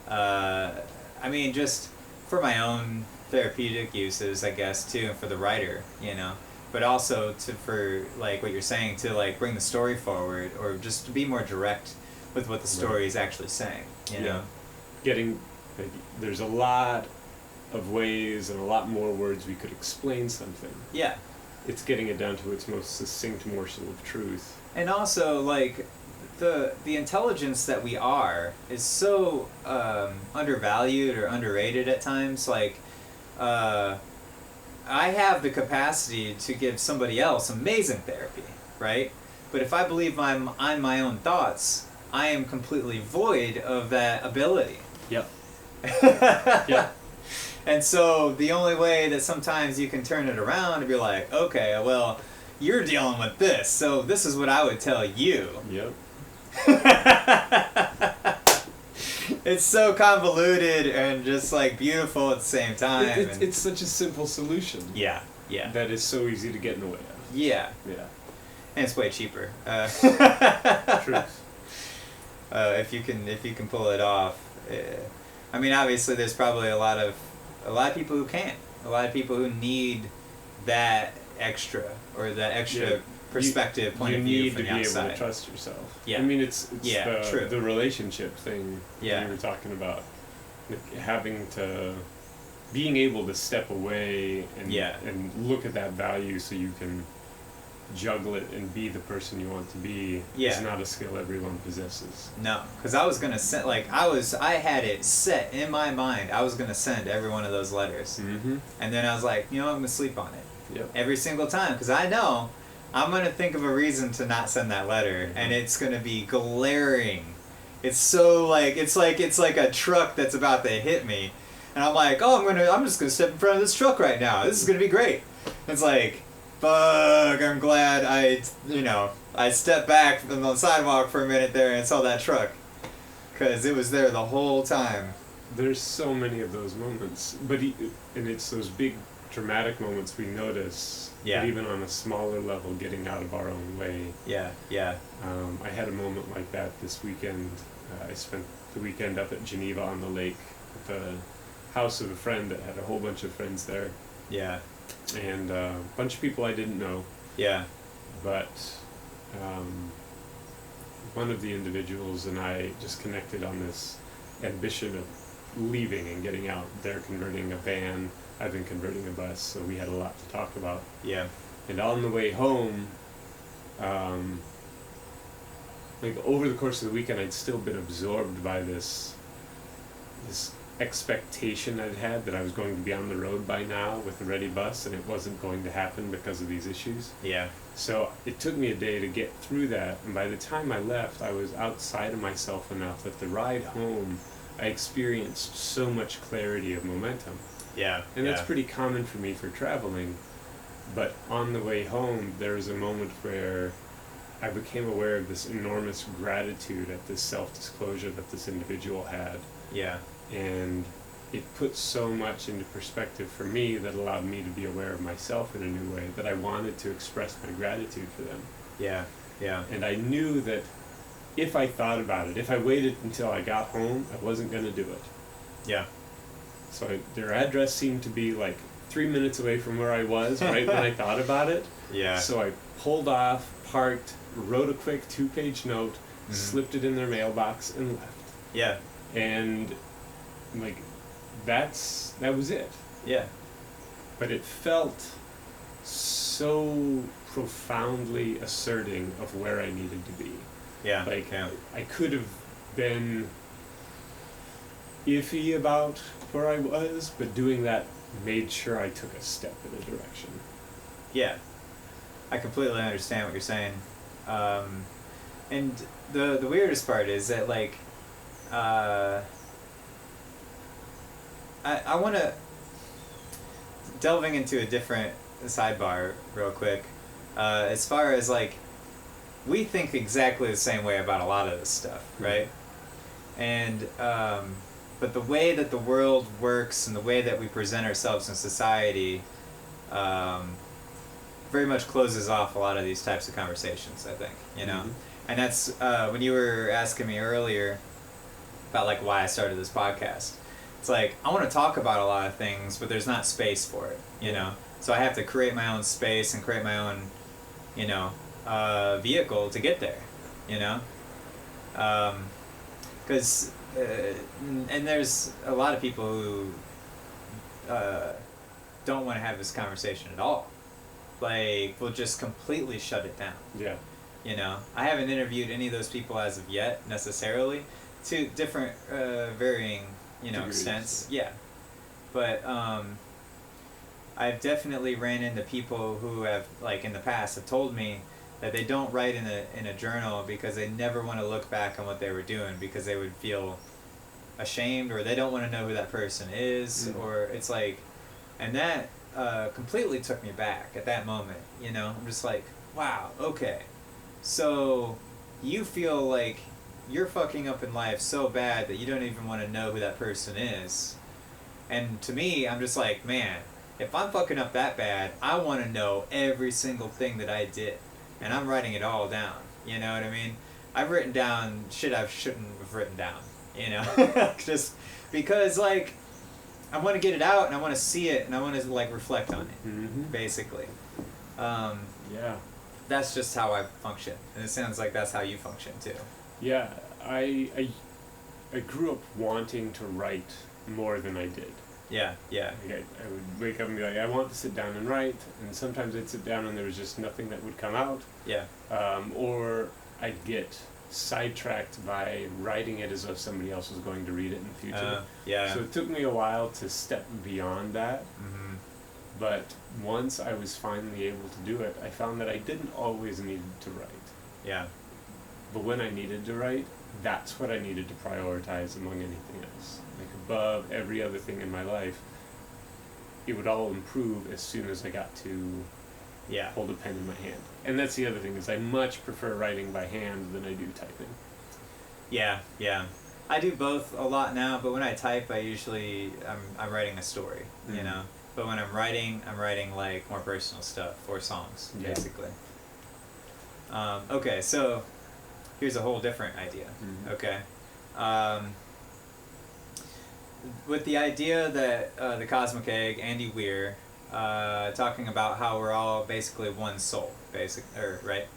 I mean, just for my own therapeutic uses, I guess, too, and for the writer, you know? But also for, like, what you're saying, to, like, bring the story forward, or just to be more direct with what the story is actually saying, you know? There's a lot of ways and a lot more words we could explain something. Yeah. It's getting it down to its most succinct morsel of truth. And also, like, the intelligence that we are is so undervalued or underrated at times. Like, I have the capacity to give somebody else amazing therapy, right? But if I believe I'm my own thoughts, I am completely void of that ability. Yep. And so the only way that sometimes you can turn it around and be like, okay, well, you're dealing with this, so this is what I would tell you. Yep. It's so convoluted and just like beautiful at the same time. It's such a simple solution. Yeah. That is so easy to get in the way of. Yeah. And it's way cheaper. Truth. If you can pull it off. I mean, obviously, there's probably a lot of people who can't. A lot of people who need that extra perspective, point of view from the outside. You need to be able to trust yourself. Yeah. I mean, it's true. The relationship thing you were talking about. Being able to step away and look at that value so you can juggle it and be the person you want to be is not a skill everyone possesses. No, because I was gonna send, I had it set in my mind. I was gonna send every one of those letters, and then I was like, you know, I'm gonna sleep on it every single time, because I know I'm gonna think of a reason to not send that letter, and it's gonna be glaring. It's so it's like a truck that's about to hit me, and I'm like, oh, I'm just gonna step in front of this truck right now. This is gonna be great. It's like, fuck, I'm glad I stepped back from the sidewalk for a minute there and saw that truck, because it was there the whole time. There's so many of those moments, and it's those big dramatic moments we notice, but even on a smaller level, getting out of our own way. Yeah. I had a moment like that this weekend. I spent the weekend up at Geneva on the lake at the house of a friend that had a whole bunch of friends there. Yeah. And a bunch of people I didn't know. Yeah. But one of the individuals and I just connected on this ambition of leaving and getting out. They're converting a van. I've been converting a bus, so we had a lot to talk about. Yeah. And on the way home, over the course of the weekend, I'd still been absorbed by this expectation I'd had that I was going to be on the road by now with a ready bus, and it wasn't going to happen because of these issues. Yeah. So it took me a day to get through that, and by the time I left, I was outside of myself enough that the ride home, I experienced so much clarity of momentum. Yeah. And that's pretty common for me for traveling, but on the way home, there was a moment where I became aware of this enormous gratitude at this self-disclosure that this individual had. Yeah. And it put so much into perspective for me that allowed me to be aware of myself in a new way, that I wanted to express my gratitude for them. Yeah, yeah. And I knew that if I thought about it, if I waited until I got home, I wasn't going to do it. Yeah. So their address seemed to be like 3 minutes away from where I was right when I thought about it. Yeah. So I pulled off, parked, wrote a quick 2-page note, slipped it in their mailbox, and left. Yeah. And like that was it. Yeah. But it felt so profoundly asserting of where I needed to be. Yeah. Like yeah. I could have been iffy about where I was, but doing that made sure I took a step in a direction. Yeah. I completely understand what you're saying. And the weirdest part is that, like, I want to, delving into a different sidebar real quick, as far as, like, we think exactly the same way about a lot of this stuff, right? And, but the way that the world works and the way that we present ourselves in society, very much closes off a lot of these types of conversations, I think, you know? And that's, when you were asking me earlier about, like, why I started this podcast. It's like, I want to talk about a lot of things, but there's not space for it, you know? So I have to create my own space and create my own, you know, vehicle to get there, you know? Because, and there's a lot of people who don't want to have this conversation at all. Like, will just completely shut it down. Yeah. You know, I haven't interviewed any of those people as of yet, necessarily, to different, varying, you know, degrees. extents. Yeah. But, I've definitely ran into people who have, like, in the past, have told me that they don't write in a journal because they never want to look back on what they were doing because they would feel ashamed, or they don't want to know who that person is, or it's like, and that completely took me back at that moment, you know? I'm just like, wow, okay. So you feel like you're fucking up in life so bad that you don't even want to know who that person is. And to me, I'm just like, man, if I'm fucking up that bad, I want to know every single thing that I did. And I'm writing it all down, you know what I mean? I've written down shit I shouldn't have written down, you know? Just because, like, I want to get it out, and I want to see it, and I want to, like, reflect on it, basically. Yeah. That's just how I function, and it sounds like that's how you function, too. Yeah, I grew up wanting to write more than I did. Yeah, yeah. Like I would wake up and be like, I want to sit down and write, and sometimes I'd sit down and there was just nothing that would come out. Yeah. Or I'd get sidetracked by writing it as though somebody else was going to read it in the future. Yeah. So it took me a while to step beyond that. But once I was finally able to do it, I found that I didn't always need to write. Yeah. But when I needed to write, that's what I needed to prioritize among anything else. Like, above every other thing in my life, it would all improve as soon as I got to hold a pen in my hand. And that's the other thing, is I much prefer writing by hand than I do typing. Yeah, yeah. I do both a lot now, but when I type, I usually, I'm writing a story, you know? But when I'm writing like more personal stuff, or songs, basically. Okay, so here's a whole different idea, okay? With the idea that the Cosmic Egg, Andy Weir, talking about how we're all basically one soul, right?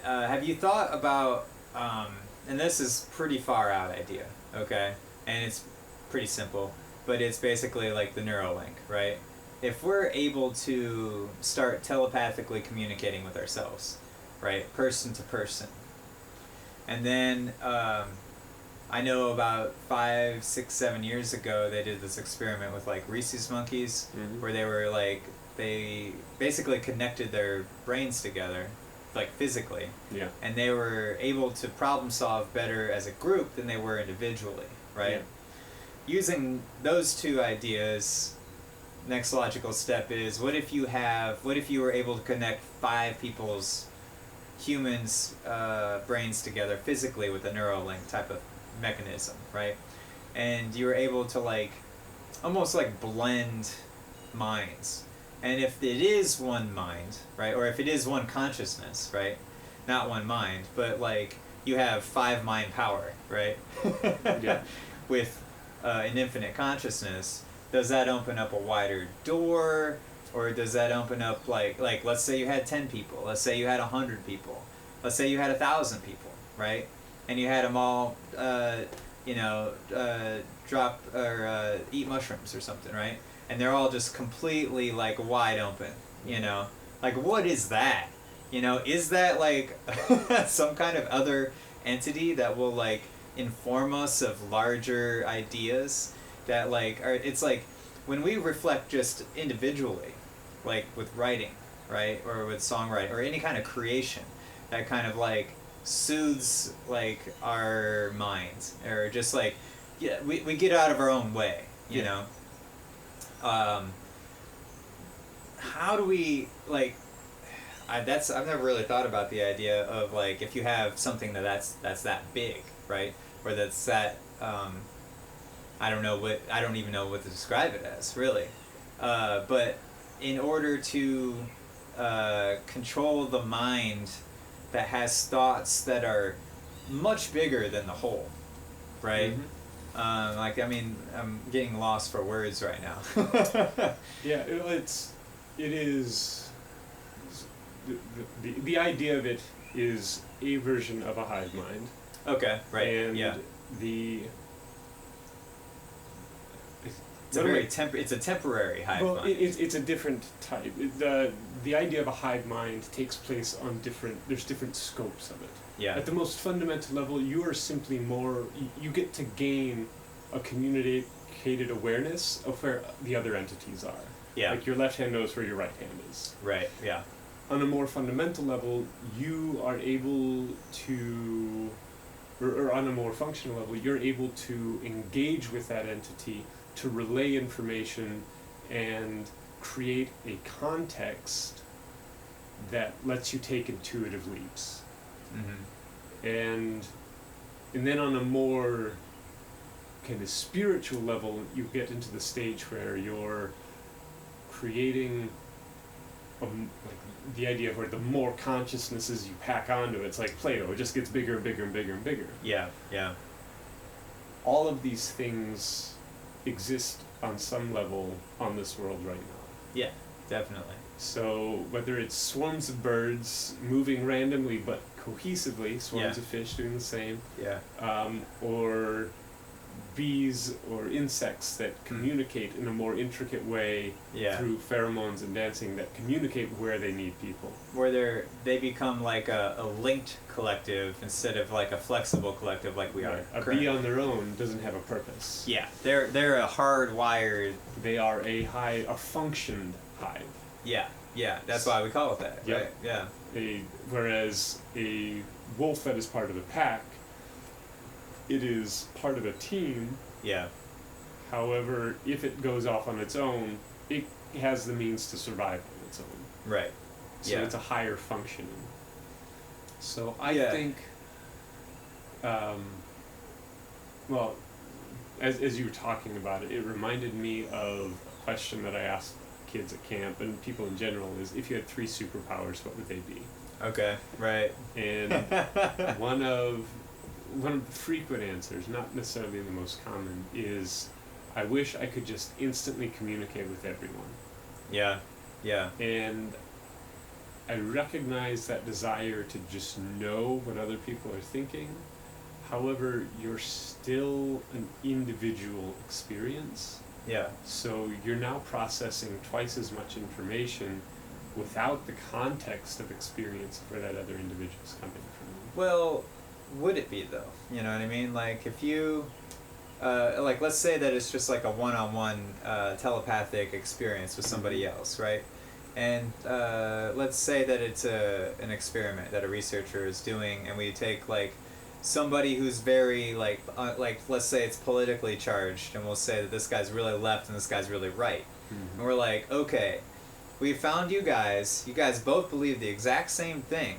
Have you thought about, and this is pretty far out idea, okay? And it's pretty simple, but it's basically like the Neuralink, right? If we're able to start telepathically communicating with ourselves, right, person to person, and then I know about 5, 6, 7 years ago they did this experiment with, like, rhesus monkeys, where they were like, they basically connected their brains together, like, physically, and they were able to problem solve better as a group than they were individually, right? Using those two ideas, next logical step is, what if you were able to connect humans' brains together physically with a Neuralink type of mechanism, right? And you were able to like almost like blend minds. And if it is one mind, right, or if it is one consciousness, right, not one mind, but like you have 5 mind power, right? Yeah. With an infinite consciousness, does that open up a wider door, or does that open up like let's say you had 10 people, let's say you had 100 people, let's say you had 1,000 people, right, and you had them all drop or eat mushrooms or something, right, and they're all just completely like wide open, like what is that? Is that like some kind of other entity that will like inform us of larger ideas that like are, it's like when we reflect just individually, like with writing, right, or with songwriting or any kind of creation that kind of like soothes like our minds, or just like we get out of our own way, you know. How do we like I've never really thought about the idea of like if you have something that's that big, right, or that's that I don't even know what to describe it as, really, but in order to control the mind that has thoughts that are much bigger than the whole, right? Mm-hmm. I'm getting lost for words right now. Yeah, it is the idea of it is a version of a hive mind. Okay, right. And yeah. It's a temporary hive mind. Well, it's a different type. The idea of a hive mind takes place on there's different scopes of it. Yeah. At the most fundamental level, you are simply you get to gain a communicated awareness of where the other entities are. Yeah. Like your left hand knows where your right hand is. Right, yeah. On a more fundamental level, you are able to, or on a more functional level, you're able to engage with that entity to relay information and create a context that lets you take intuitive leaps. Mm-hmm. And then on a more kind of spiritual level, you get into the stage where you're creating the idea of where the more consciousnesses you pack onto it, it's like Play-Doh, it just gets bigger and bigger and bigger and bigger. Yeah, yeah. All of these things exist on some level on this world right now. Yeah, definitely. So whether it's swarms of birds moving randomly but cohesively, swarms of fish doing the same, or bees or insects that communicate in a more intricate way through pheromones and dancing that communicate where they need people. Where they become like a linked collective instead of like a flexible collective like we are. A bee on their own doesn't have a purpose. Yeah, they're a hardwired. They are a functioned hive. Yeah, yeah, that's why we call it that. Yep. Right? Yeah. Whereas a wolf that is part of the pack, it is part of a team. Yeah. However, if it goes off on its own, it has the means to survive on its own. Right. So it's a higher functioning. So I think, well, as you were talking about it, it reminded me of a question that I asked kids at camp and people in general is, if you had 3 superpowers, what would they be? Okay, right. And one of the frequent answers, not necessarily the most common, is I wish I could just instantly communicate with everyone. Yeah, yeah. And I recognize that desire to just know what other people are thinking. However, you're still an individual experience. Yeah. So you're now processing twice as much information without the context of experience of where that other individual's coming from. Well, would it be though? You know what I mean? Like if you, like let's say that it's just like a one-on-one telepathic experience with somebody else, right? And let's say that it's an experiment that a researcher is doing, and we take like somebody who's very like let's say it's politically charged, and we'll say that this guy's really left and this guy's really right, And we're like, okay, we found you guys both believe the exact same thing.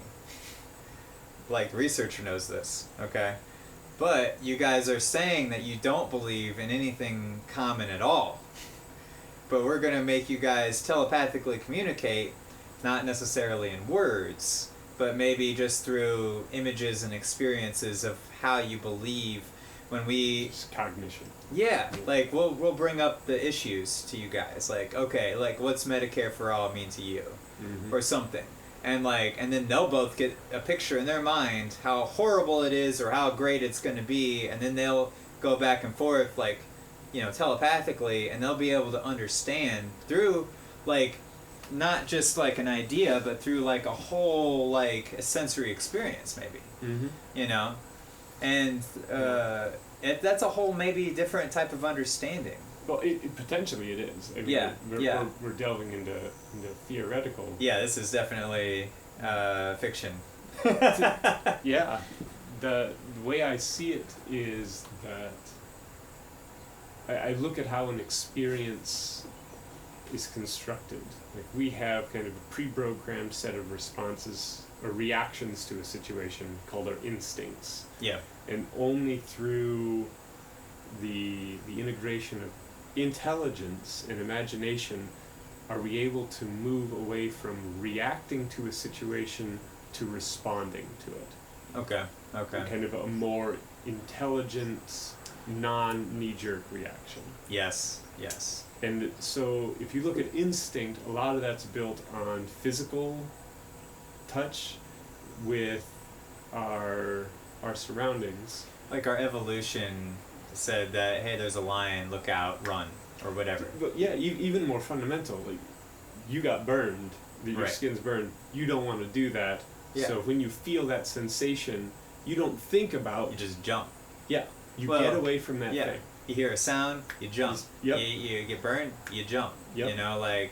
Like, the researcher knows this, okay? But you guys are saying that you don't believe in anything common at all. But we're going to make you guys telepathically communicate, not necessarily in words, but maybe just through images and experiences of how you believe when we... Just cognition. Yeah, like, we'll bring up the issues to you guys. Like, okay, like, what's Medicare for All mean to you? Or something. And then they'll both get a picture in their mind how horrible it is or how great it's going to be, and then they'll go back and forth, like, you know, telepathically, and they'll be able to understand through, like, not just like an idea, but through like a whole, like, a sensory experience, maybe. You know? And that's a whole maybe different type of understanding. Well, potentially it is. I mean, we're delving into theoretical. Yeah, this is definitely fiction. Yeah. The way I see it is that I look at how an experience is constructed. Like, we have kind of a pre-programmed set of responses or reactions to a situation called our instincts. Yeah. And only through the integration of intelligence and imagination are we able to move away from reacting to a situation to responding to it. Okay. Kind of a more intelligent, non-knee-jerk reaction. Yes. And so if you look at instinct, a lot of that's built on physical touch with our surroundings. Like, our evolution said that, hey, there's a lion, look out, run, or whatever. But yeah, even more fundamental, like, you got burned, your Right. skin's burned, you don't want to do that. Yeah. So when you feel that sensation, you don't think about... You just jump. Yeah, you get away from that thing. You hear a sound, you jump. Yep. You get burned, you jump. Yep. You know, like,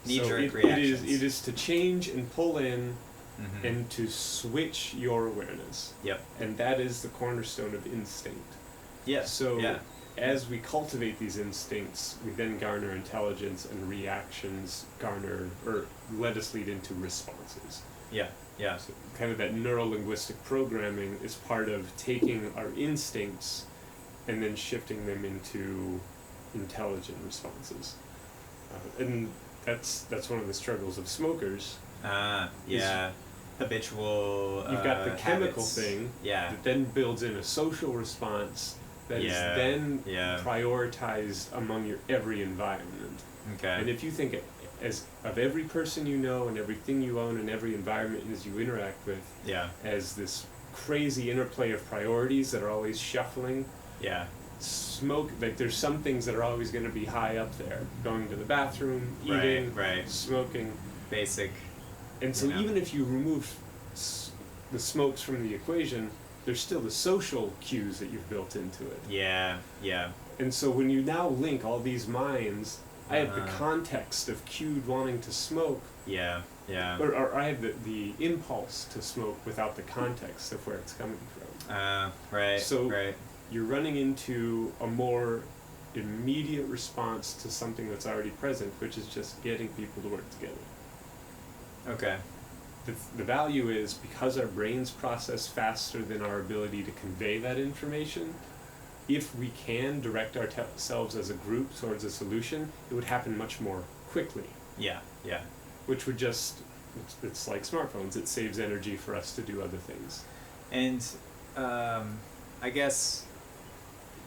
So knee-jerk reactions. it is to change and pull in Mhm. and to switch your awareness. Yep. And that is the cornerstone of instinct. Yeah. So yeah. as we cultivate these instincts, we then garner intelligence, and reactions let us lead into responses. Yeah. So kind of that neuro-linguistic programming is part of taking our instincts and then shifting them into intelligent responses. And that's one of the struggles of smokers. Yeah. Habitual You've got the chemical habits. thing Yeah. that then builds in a social response that is then prioritized among your every environment. Okay. And if you think of every person you know and everything you own and every environment as you interact with as this crazy interplay of priorities that are always shuffling, smoke, like, there's some things that are always going to be high up there. Going to the bathroom, eating, smoking. Basic. And so even if you remove the smokes from the equation, there's still the social cues that you've built into it. Yeah. And so when you now link all these minds, I have the context of cued wanting to smoke. Yeah. Or I have the impulse to smoke without the context of where it's coming from. So you're running into a more immediate response to something that's already present, which is just getting people to work together. Okay. The value is, because our brains process faster than our ability to convey that information, if we can direct ourselves as a group towards a solution, it would happen much more quickly. Yeah. Which would it's like smartphones, it saves energy for us to do other things. And I guess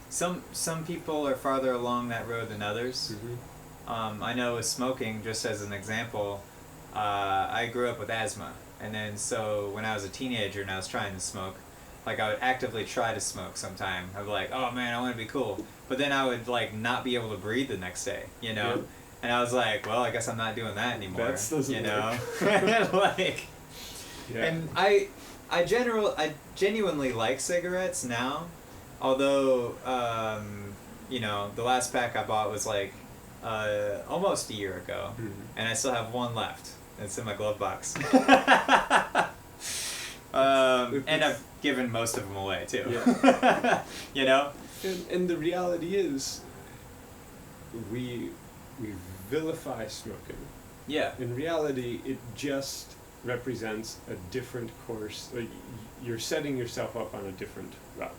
some people are farther along that road than others. I know with smoking, just as an example, I grew up with asthma, and then so when I was a teenager and I was trying to smoke, like, I would actively try to smoke sometime. I'd be like, oh man, I want to be cool, but then I would, like, not be able to breathe the next day, you know. Yep. And I was like, well, I guess I'm not doing that anymore. That doesn't you know. work. And I genuinely like cigarettes now, although you know, the last pack I bought was like almost a year ago, and I still have one left. It's in my glove box. And I've given most of them away too. You know? And the reality is, we vilify smoking. Yeah. In reality, it just represents a different course. Like, you're setting yourself up on a different route.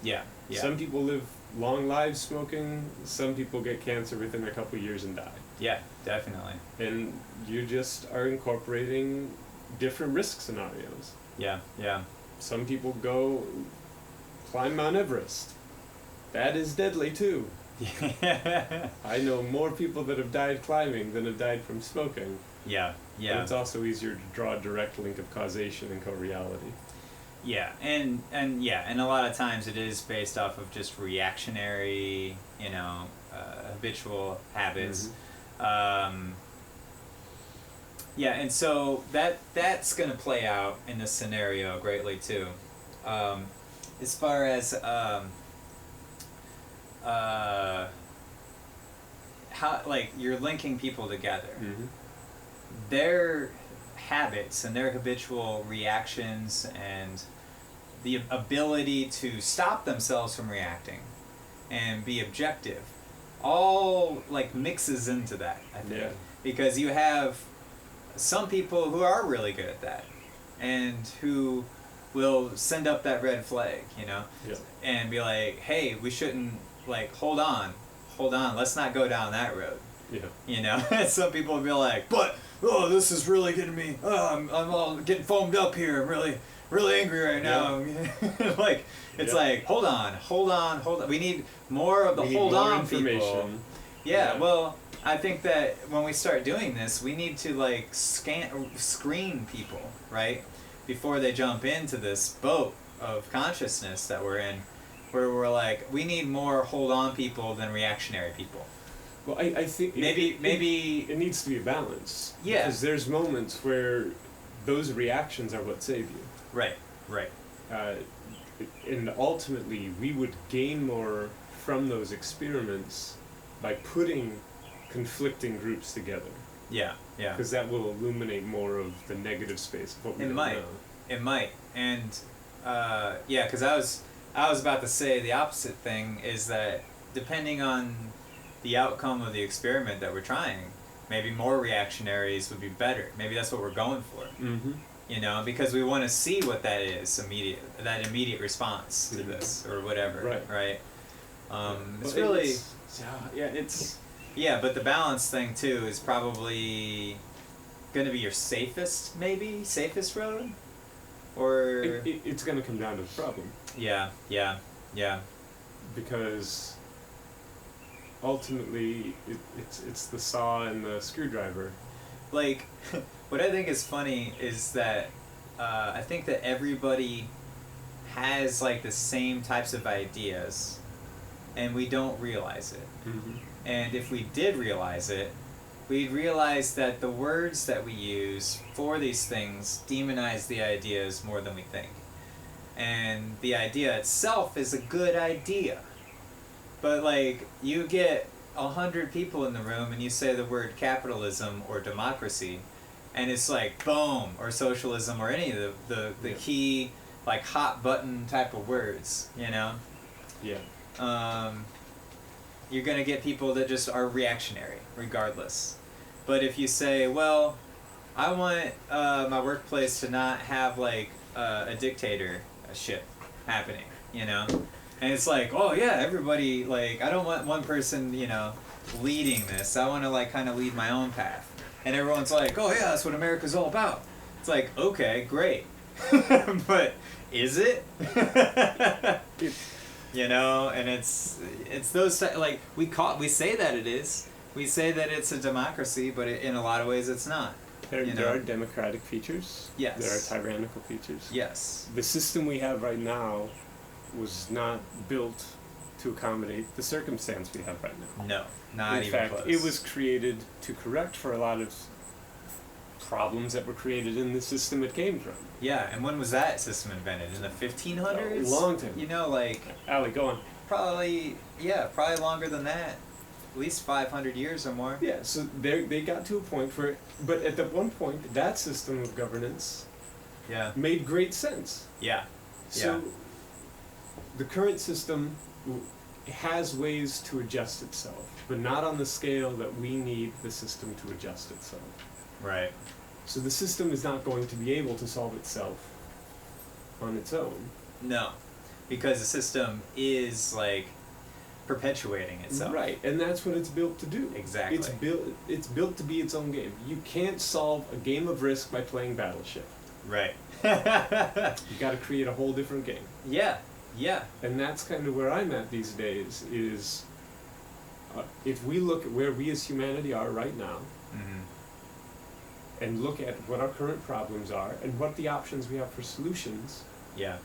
Yeah. Yeah. Some people live long lives smoking. Some people get cancer within a couple years and die. Yeah, definitely. And you just are incorporating different risk scenarios. Yeah. Yeah. Some people go climb Mount Everest. That is deadly too. I know more people that have died climbing than have died from smoking. Yeah. Yeah. But it's also easier to draw a direct link of causation and co-reality. Yeah, and a lot of times it is based off of just reactionary, habitual habits. Mm-hmm. Yeah, and so that's going to play out in this scenario greatly too. As far as how, like, you're linking people together. Mm-hmm. Their habits and their habitual reactions and the ability to stop themselves from reacting and be objective all like mixes into that, I think. Yeah. Because you have some people who are really good at that and who will send up that red flag, Yeah. and be like, hey, we shouldn't, like, hold on, let's not go down that road. Yeah. And some people will be like, but this is really getting me. I'm all getting foamed up here. I'm really angry right now. Like, it's like, hold on. We need more of the hold on people. Yeah. Well, I think that when we start doing this, we need to like screen people, right, before they jump into this boat of consciousness that we're in, where we're like, we need more hold on people than reactionary people. Well, I think maybe it needs to be a balance. Yeah. Because there's moments where those reactions are what save you. Right. And ultimately, we would gain more from those experiments by putting conflicting groups together. Yeah. Because that will illuminate more of the negative space of what we don't know. It might. And because I was about to say the opposite thing is that depending on the outcome of the experiment that we're trying, maybe more reactionaries would be better. Maybe that's what we're going for. Mm-hmm. Because we want to see what that is, that immediate response to Mm-hmm. this or whatever. Right. It's Well, really it's but the balance thing too is probably going to be your safest road, or it's going to come down to the problem. Yeah. Because ultimately, it's the saw and the screwdriver. Like, what I think is funny is that I think that everybody has like the same types of ideas, and we don't realize it. Mm-hmm. And if we did realize it, we'd realize that the words that we use for these things demonize the ideas more than we think. And the idea itself is a good idea. But like, you get 100 people in the room and you say the word capitalism or democracy, and it's like boom, or socialism, or any of the key like hot button type of words, Yeah. You're gonna get people that just are reactionary regardless. But if you say, well, I want my workplace to not have like a dictatorship happening, and it's like, oh yeah, everybody, like, I don't want one person, leading this. I want to like kind of lead my own path. And everyone's like, oh yeah, that's what America's all about. It's like, okay, great. But is it? And it's those, like, we say that it is. We say that it's a democracy, but in a lot of ways it's not. There are democratic features. Yes. There are tyrannical features. Yes. The system we have right now was not built to accommodate the circumstance we have right now. No, not in even fact, close. it was created to correct for a lot of problems that were created in the system it came from. Yeah, and when was that system invented? In the 1500s? A long time. Like... Ali, go on. Probably longer than that. At least 500 years or more. Yeah, so they got to a point where... But at that one point, that system of governance made great sense. Yeah. So the current system has ways to adjust itself, but not on the scale that we need the system to adjust itself. Right. So the system is not going to be able to solve itself on its own. No, because the system is like perpetuating itself. Right, and that's what it's built to do. Exactly. It's built to be its own game. You can't solve a game of Risk by playing Battleship. Right. You got to create a whole different game. Yeah. Yeah. And that's kind of where I'm at these days. Is if we look at where we as humanity are right now, and look at what our current problems are and what the options we have for solutions. Yeah.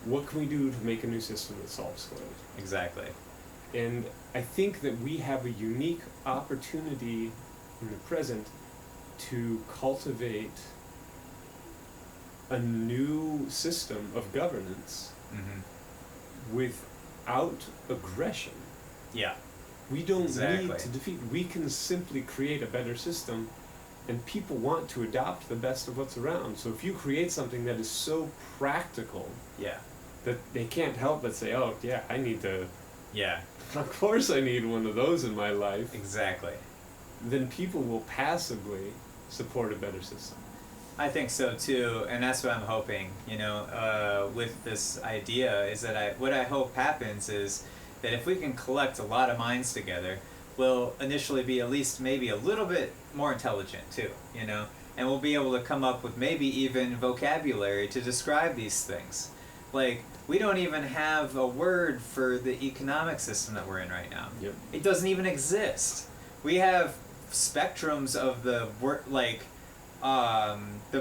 What can we do to make a new system that solves for it? Exactly. And I think that we have a unique opportunity in the present to cultivate a new system of governance without aggression. Yeah. We don't Exactly. need to defeat. We can simply create a better system, and people want to adopt the best of what's around. So if you create something that is so practical Yeah. that they can't help but say, oh, yeah, I need to... Yeah. Of course I need one of those in my life. Exactly. Then people will passively support a better system. I think so too, and that's what I'm hoping. With this idea, is that what I hope happens is that if we can collect a lot of minds together, we'll initially be at least maybe a little bit more intelligent too. And we'll be able to come up with maybe even vocabulary to describe these things. Like, we don't even have a word for the economic system that we're in right now. Yep. It doesn't even exist. We have spectrums of the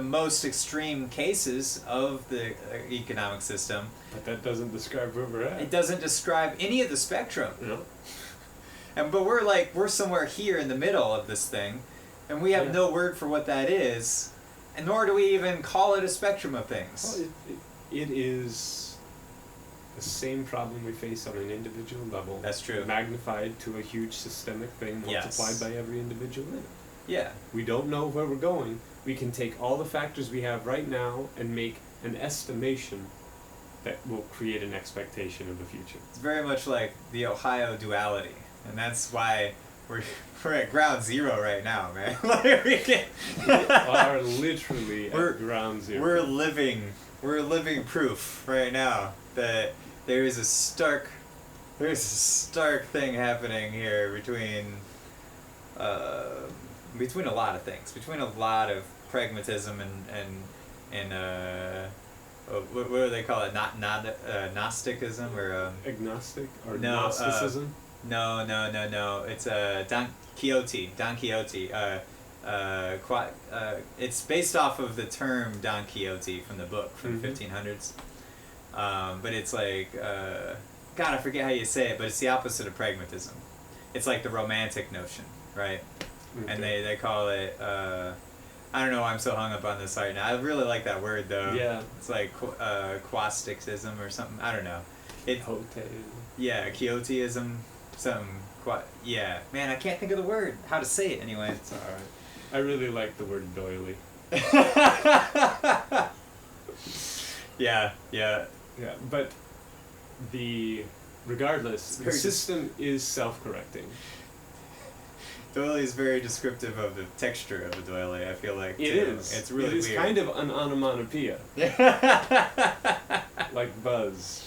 most extreme cases of the economic system. But that doesn't describe where we're at. It doesn't describe any of the spectrum. No. But we're somewhere here in the middle of this thing, and we have no word for what that is, and nor do we even call it a spectrum of things. Well, it is the same problem we face on an individual level. That's true. Magnified to a huge systemic thing, multiplied by every individual in it. Yeah. We don't know where we're going. We can take all the factors we have right now and make an estimation that will create an expectation of the future. It's very much like the Ohio duality, and that's why we're at ground zero right now, man. We are literally at ground zero. We're living proof right now that there is a stark thing happening here between a lot of things, between a lot of pragmatism and what do they call it? Gnosticism or agnostic or no, Gnosticism? No. It's Don Quixote. It's based off of the term Don Quixote from the book from the 1500s. But it's like, God, I forget how you say it, but it's the opposite of pragmatism. It's like the romantic notion, right? Okay. And they call it, I don't know why I'm so hung up on this right now. I really like that word, though. Yeah. It's like quasticism or something. I don't know. Quixote. Yeah, Quixoteism. Yeah. Man, I can't think of the word. How to say it, anyway. It's alright. I really like the word doily. Yeah, but regardless, the system is self-correcting. Doily is very descriptive of the texture of a doily, I feel like. It is. It's really weird. It is weird. kind of an onomatopoeia. Like buzz.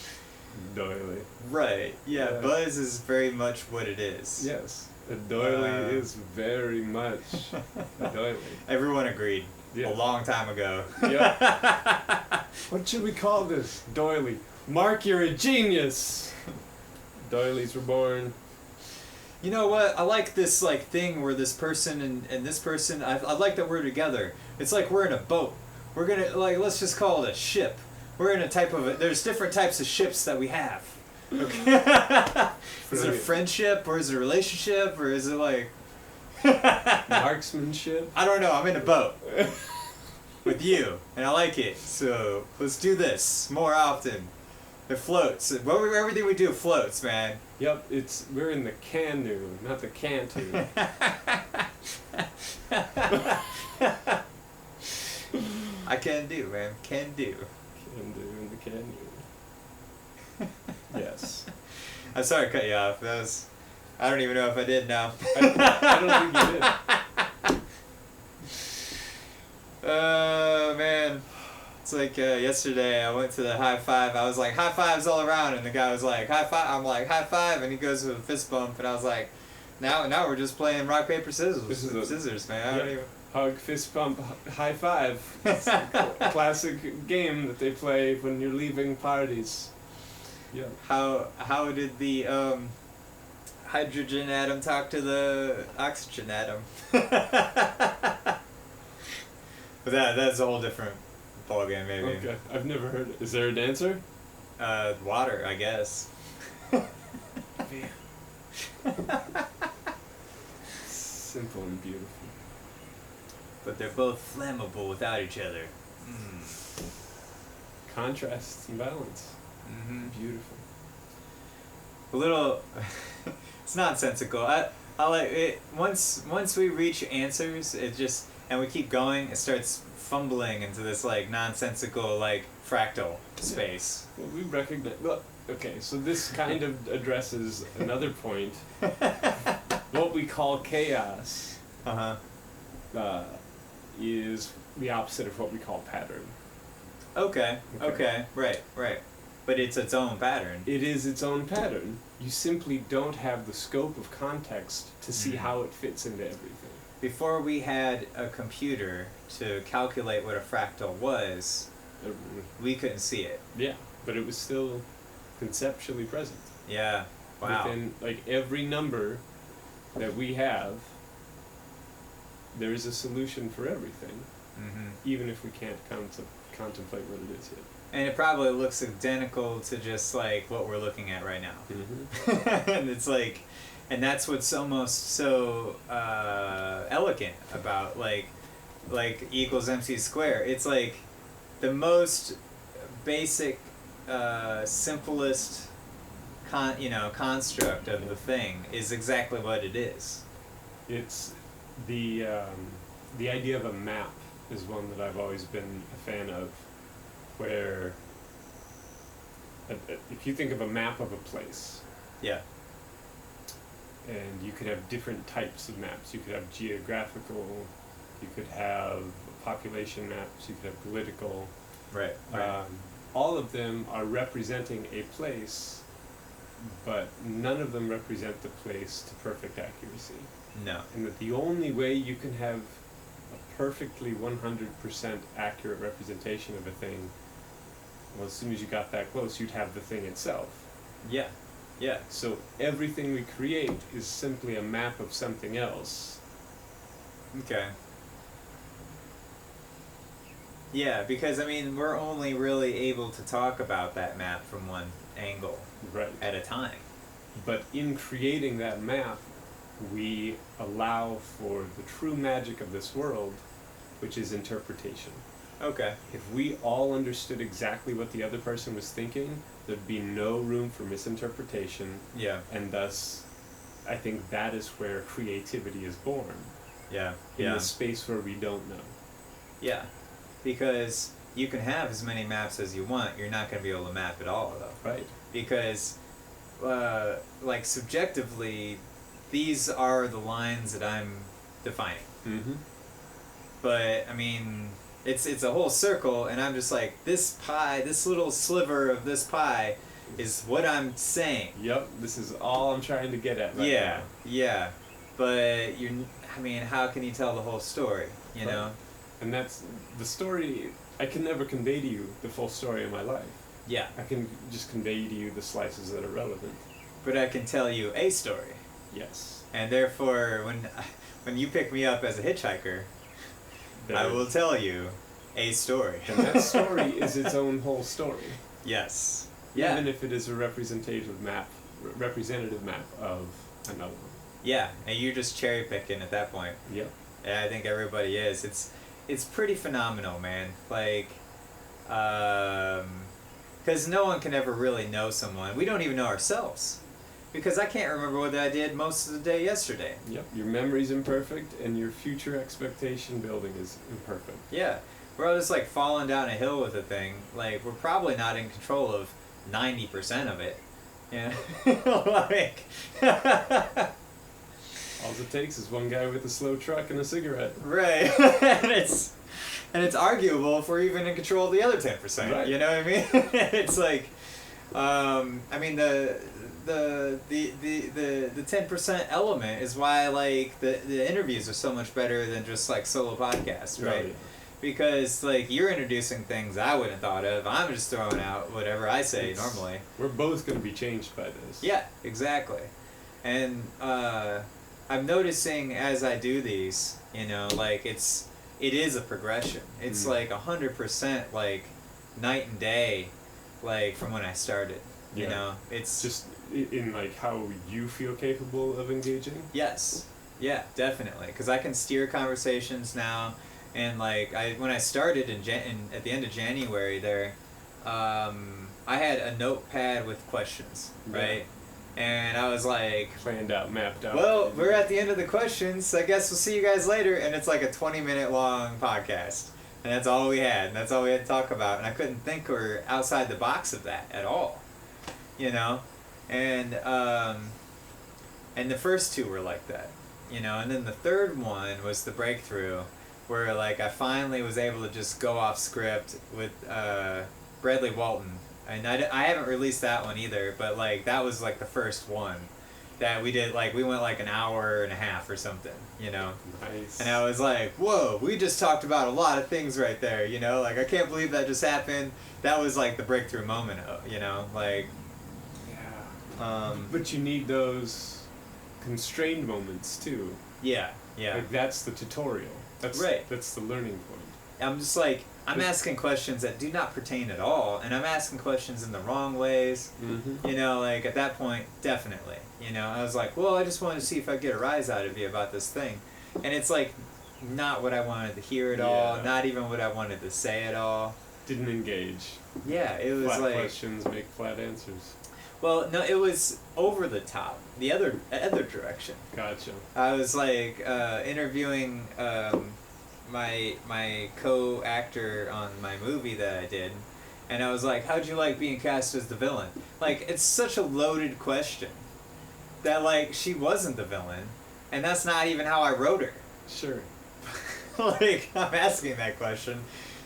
Doily. Right. Yeah, buzz is very much what it is. Yes. A doily is very much a doily. Everyone agreed. Yeah. A long time ago. Yeah. What should we call this? Doily. Mark, you're a genius. Doilies were born. You know what? I like this thing where this person and this person. I like that we're together. It's like we're in a boat. We're gonna let's just call it a ship. We're in a type of there's different types of ships that we have. Okay. Is it a friendship or is it a relationship or is it like marksmanship? I don't know. I'm in a boat with you, and I like it. So let's do this more often. It floats. Everything we do floats, man. Yep, we're in the canoe, not the cantu. I can do, man. Can do. Can do in the canoe. Yes. I'm sorry to cut you off. That was. I don't even know if I did now. I don't think you did. Oh, man. It's like yesterday I went to the high five. I was like, high fives all around. And the guy was like, high five. I'm like, high five. And he goes with a fist bump. And I was like, now we're just playing rock, paper, scissors. This is scissors, man. I don't even... Hug, fist bump, high five. It's a classic game that they play when you're leaving parties. Yeah. How did the hydrogen atom talk to the oxygen atom? But that's a whole different ballgame, maybe. Okay, I've never heard it. Is there a dancer? Water, I guess. Simple and beautiful. But they're both flammable without each other. Contrast and balance. Mm-hmm. Beautiful. A little... It's nonsensical. I like it. Once we reach answers, it just... And we keep going, it starts fumbling into this, like, nonsensical, like, fractal space. Well, we recognize... Look, okay, so this kind of addresses another point. What we call chaos is the opposite of what we call pattern. Okay. Right. But it's its own pattern. It is its own pattern. You simply don't have the scope of context to see how it fits into everything. Before we had a computer to calculate what a fractal was, we couldn't see it. Yeah, but it was still conceptually present. Yeah. Wow. Within, like, every number that we have, there is a solution for everything, even if we can't contemplate what it is yet. And it probably looks identical to just like what we're looking at right now. And it's like, and that's what's almost so elegant about like E equals MC squared. It's like the most basic, simplest construct of the thing is exactly what it is. It's the idea of a map is one that I've always been a fan of, where if you think of a map of a place, and you could have different types of maps. You could have geographical, you could have population maps, you could have political. Right. All of them are representing a place, but none of them represent the place to perfect accuracy. No. And that the only way you can have a perfectly 100% accurate representation of a thing, well, as soon as you got that close, you'd have the thing itself. Yeah. Yeah. So everything we create is simply a map of something else. Okay. Yeah, because I mean, we're only really able to talk about that map from one angle at a time. But in creating that map, we allow for the true magic of this world, which is interpretation. Okay. If we all understood exactly what the other person was thinking, there'd be no room for misinterpretation. Yeah. And thus, I think that is where creativity is born. Yeah. In the space where we don't know. Yeah. Because you can have as many maps as you want, you're not going to be able to map it all, though. Right. Because, like, subjectively, these are the lines that I'm defining. Mm-hmm. But, I mean, it's a whole circle, and I'm just like, this pie, this little sliver of this pie is what I'm saying. Yep, this is all I'm trying to get at right now. Yeah. But, how can you tell the whole story, you know? And that's the story. I can never convey to you the full story of my life. Yeah. I can just convey to you the slices that are relevant. But I can tell you a story. Yes. And therefore, when you pick me up as a hitchhiker, I will tell you a story. And that story is its own whole story. Yes. Yeah. Even if it is a representative map of another one. Yeah, and you're just cherry picking at that point. Yep. And I think everybody is. It's pretty phenomenal, man. Like, because no one can ever really know someone. We don't even know ourselves. Because I can't remember what I did most of the day yesterday. Yep, your memory's imperfect and your future expectation building is imperfect. Yeah, we're all just like falling down a hill with a thing. Like, we're probably not in control of 90% of it. Yeah. Like. All it takes is one guy with a slow truck and a cigarette. Right. and it's arguable if we're even in control of the other 10%. Right. You know what I mean? It's like, I mean the 10% element is why like the interviews are so much better than just like solo podcasts, right? Because like you're introducing things I wouldn't have thought of. I'm just throwing out whatever I say normally. We're both going to be changed by this. Yeah, exactly. And I'm noticing as I do these, you know, like it is a progression. It's like 100% like night and day, like from when I started. You know, it's just in like how you feel capable of engaging. Yes, yeah, definitely. Because I can steer conversations now, and like when I started at the end of January there, I had a notepad with questions, right? And I was like, planned out, mapped out. Well, we're at the end of the questions. I guess we'll see you guys later. And it's like a 20-minute long podcast. And that's all we had. And that's all we had to talk about. And I couldn't think or outside the box of that at all. You know? And the first two were like that. You know? And then the third one was the breakthrough where like I finally was able to just go off script with Bradley Walton. And I haven't released that one either, but like that was like the first one that we did. Like we went like an hour and a half or something, you know. Nice. And I was like, whoa, we just talked about a lot of things right there, you know. Like I can't believe that just happened. That was like the breakthrough moment, you know. Like. Yeah. But you need those constrained moments too. Yeah. Yeah. Like that's the tutorial. That's right. That's the learning point. I'm just like. I'm asking questions that do not pertain at all, and I'm asking questions in the wrong ways. Mm-hmm. You know, like at that point, definitely. You know, I was like, well, I just wanted to see if I could get a rise out of you about this thing. And it's like not what I wanted to hear at all, not even what I wanted to say at all. Didn't engage. Yeah, it was flat like... questions make flat answers. Well, no, it was over the top. The other direction. Gotcha. I was like interviewing... my co-actor on my movie that I did, and I was like, how'd you like being cast as the villain? Like, it's such a loaded question that like she wasn't the villain, and that's not even how I wrote her. Sure. Like, I'm asking that question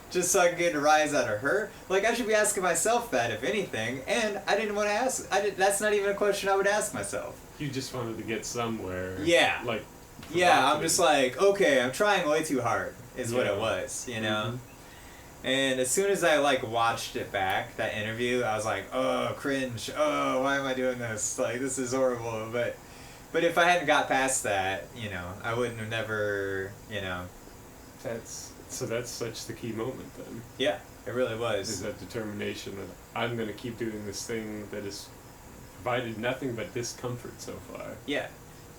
just so I can get a rise out of her. Like, I should be asking myself that, if anything, and I didn't want to ask. That's not even a question I would ask myself. You just wanted to get somewhere. Yeah. Like. Yeah, I'm just like, okay, I'm trying way too hard, is what it was, you know? Mm-hmm. And as soon as I, like, watched it back, that interview, I was like, oh, cringe, oh, why am I doing this? Like, this is horrible, but if I hadn't got past that, you know, I wouldn't have never, you know... That's such the key moment, then. Yeah, it really was. Is that determination of, I'm going to keep doing this thing that has provided nothing but discomfort so far. Yeah.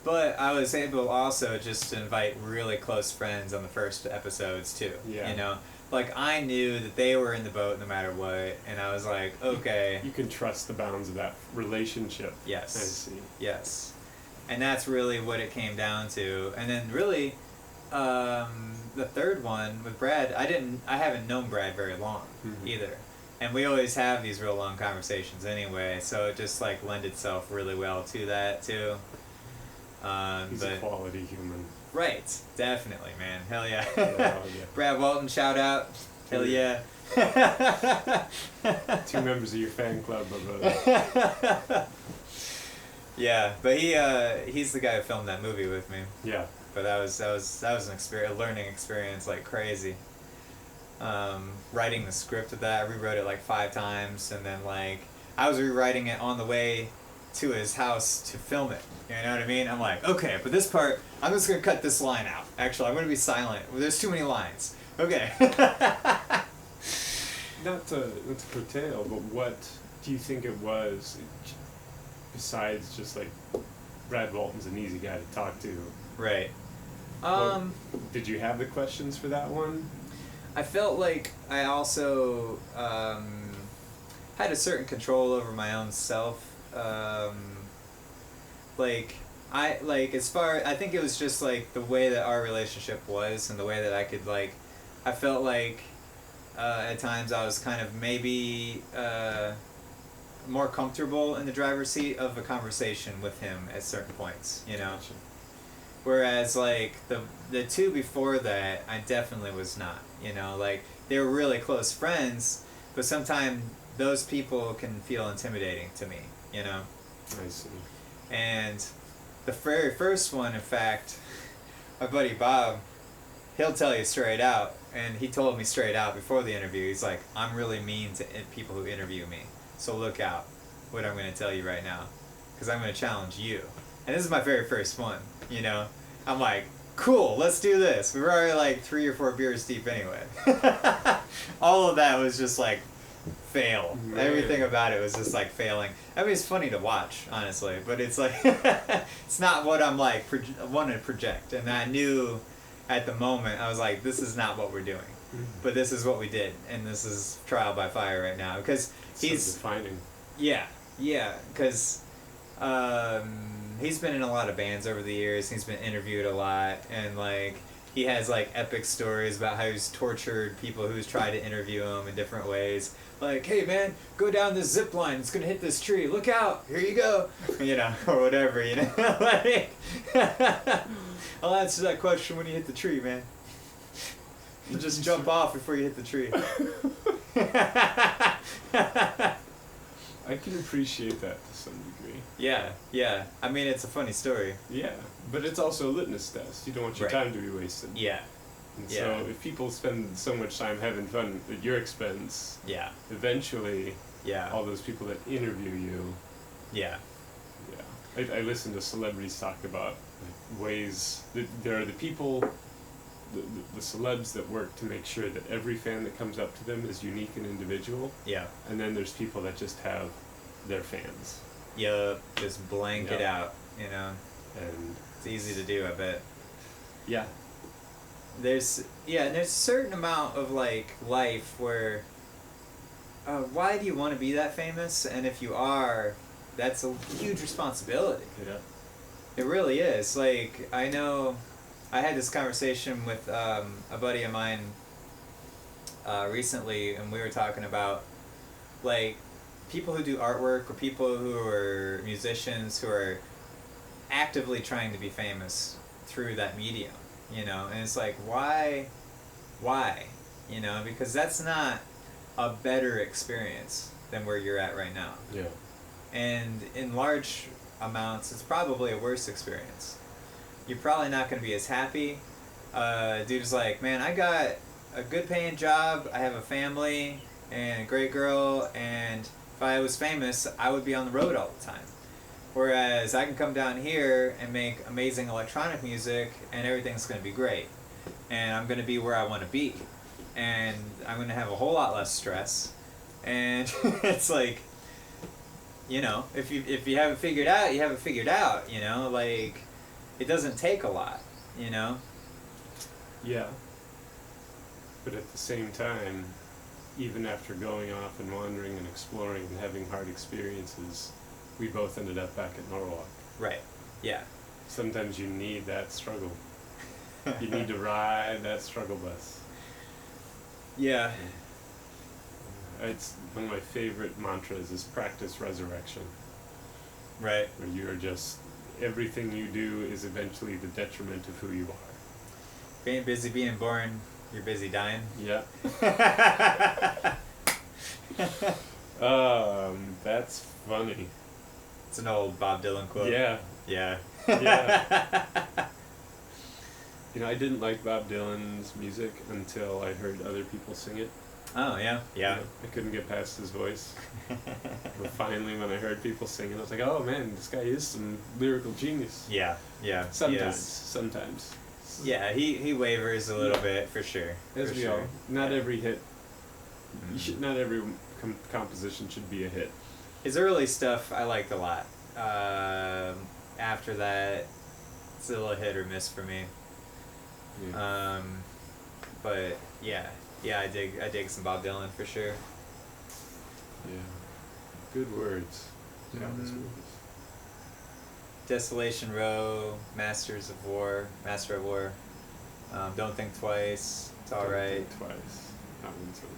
But I was able also just to invite really close friends on the first episodes too. Yeah. You know, like I knew that they were in the boat no matter what, and I was like, okay. You can trust the bounds of that relationship. Yes. I see. Yes, and that's really what it came down to. And then really, the third one with Brad, I haven't known Brad very long either, and we always have these real long conversations anyway, so it just like lent itself really well to that too. He's a quality human. Right, definitely, man. Hell yeah. Yeah. Brad Walton, shout out. Hell yeah. 2 members of your fan club, my brother. Yeah, but he's the guy who filmed that movie with me. Yeah. But that was an experience, a learning experience like crazy. Writing the script of that, I rewrote it like 5 times, and then like I was rewriting it on the way to his house to film it. You know what I mean? I'm like, okay, but this part, I'm just gonna cut this line out. Actually, I'm gonna be silent. There's too many lines. Okay. Not to curtail, but what do you think it was, besides just like Brad Walton's an easy guy to talk to? Right. Did you have the questions for that one? I felt like I also had a certain control over my own self. I think it was just like the way that our relationship was and the way that I could like, I felt like at times I was kind of maybe more comfortable in the driver's seat of a conversation with him at certain points, you know. Gotcha. Whereas like the two before that, I definitely was not, you know. Like they were really close friends, but sometimes those people can feel intimidating to me, you know. I see. And the very first one, in fact, my buddy Bob, he'll tell you straight out, and he told me straight out before the interview, he's like, I'm really mean to people who interview me, so look out what I'm going to tell you right now, because I'm going to challenge you. And this is my very first one, you know. I'm like, cool, let's do this. We were already like 3 or 4 beers deep anyway. All of that was just like fail. Man. Everything about it was just like failing. I mean, it's funny to watch, honestly, but it's like, it's not what I'm like want to project. And I knew at the moment, I was like, this is not what we're doing. But this is what we did, and this is trial by fire right now. Because he's... defining. Yeah, because he's been in a lot of bands over the years. He's been interviewed a lot, and like he has like epic stories about how he's tortured people who's tried to interview him in different ways. Like, hey man, go down this zip line. It's gonna hit this tree. Look out! Here you go. You know, or whatever. You know, like I'll answer that question when you hit the tree, man. You just jump off before you hit the tree. I can appreciate that to some degree. Yeah. I mean, it's a funny story. Yeah, but it's also a litness test. You don't want your time to be wasted. Yeah. And so if people spend so much time having fun at your expense, eventually, all those people that interview you, I listen to celebrities talk about like, ways that there are the people, the celebs that work to make sure that every fan that comes up to them is unique and individual. Yeah. And then there's people that just have their fans. Yup, just blank it out, you know. And it's easy to do, I bet. Yeah. There's a certain amount of like life where why do you want to be that famous? And if you are, that's a huge responsibility. Yeah. It really is. Like, I know I had this conversation with a buddy of mine recently, and we were talking about like people who do artwork or people who are musicians who are actively trying to be famous through that medium, you know. And it's like, why, you know, because that's not a better experience than where you're at right now. Yeah. And in large amounts, it's probably a worse experience. You're probably not going to be as happy. Dude's like, man, I got a good paying job, I have a family, and a great girl, and if I was famous, I would be on the road all the time. Whereas I can come down here and make amazing electronic music, and everything's going to be great. And I'm going to be where I want to be. And I'm going to have a whole lot less stress. And it's like, you know, if you haven't figured out, you haven't figured out, you know, like, it doesn't take a lot, you know? Yeah. But at the same time, even after going off and wandering and exploring and having hard experiences, we both ended up back at Norwalk. Right. Yeah. Sometimes you need that struggle. You need to ride that struggle bus. Yeah. It's one of my favorite mantras is practice resurrection. Right. Where you are just, everything you do is eventually the detriment of who you are. Being busy being born, you're busy dying. Yeah. That's funny. It's an old Bob Dylan quote. Yeah. Yeah. Yeah. You know, I didn't like Bob Dylan's music until I heard other people sing it. Oh, yeah? Yeah. You know, I couldn't get past his voice. But finally, when I heard people sing it, I was like, oh man, this guy is some lyrical genius. Yeah, yeah. Sometimes. Yeah, he wavers a little bit, for sure. As we all. Not every hit. Mm-hmm. Not every composition should be a hit. His early stuff I liked a lot. After that, it's a little hit or miss for me. Yeah. But yeah, I dig some Bob Dylan for sure. Yeah. Good words. Mm-hmm. Desolation Row, Master of War. Don't Think Twice. It's alright. Don't Think Twice. comments on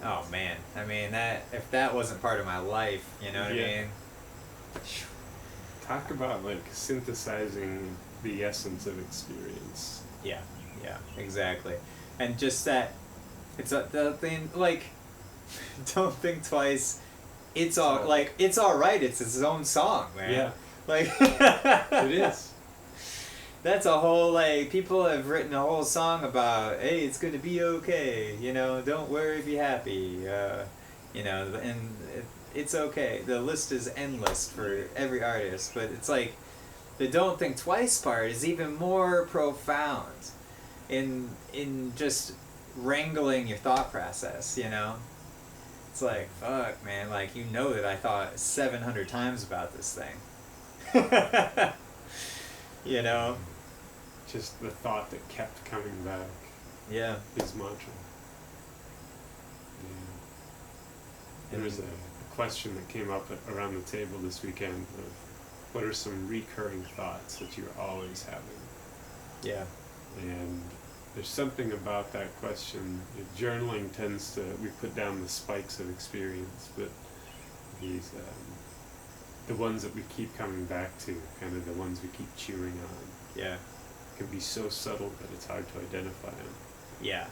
that. Oh man, I mean that if that wasn't part of my life, you know what I mean? Talk about like synthesizing the essence of experience. Yeah, exactly. And just that, it's the thing, like, don't think twice. It's all, like, it's alright, it's its own song, man. Yeah. Like, it is. That's a whole, like, people have written a whole song about, hey, it's gonna be okay, you know, don't worry, be happy, you know, and it's okay. The list is endless for every artist, but it's like, the don't think twice part is even more profound in just wrangling your thought process, you know? It's like, fuck, man, like, you know that I thought 700 times about this thing. You know? Just the thought that kept coming back. Yeah. Is mantra. Yeah. There was a question that came up around the table this weekend of what are some recurring thoughts that you're always having? Yeah. And there's something about that question. Journaling tends to, we put down the spikes of experience, but these, the ones that we keep coming back to, kind of the ones we keep chewing on. Yeah. Can be so subtle that it's hard to identify them. Yeah.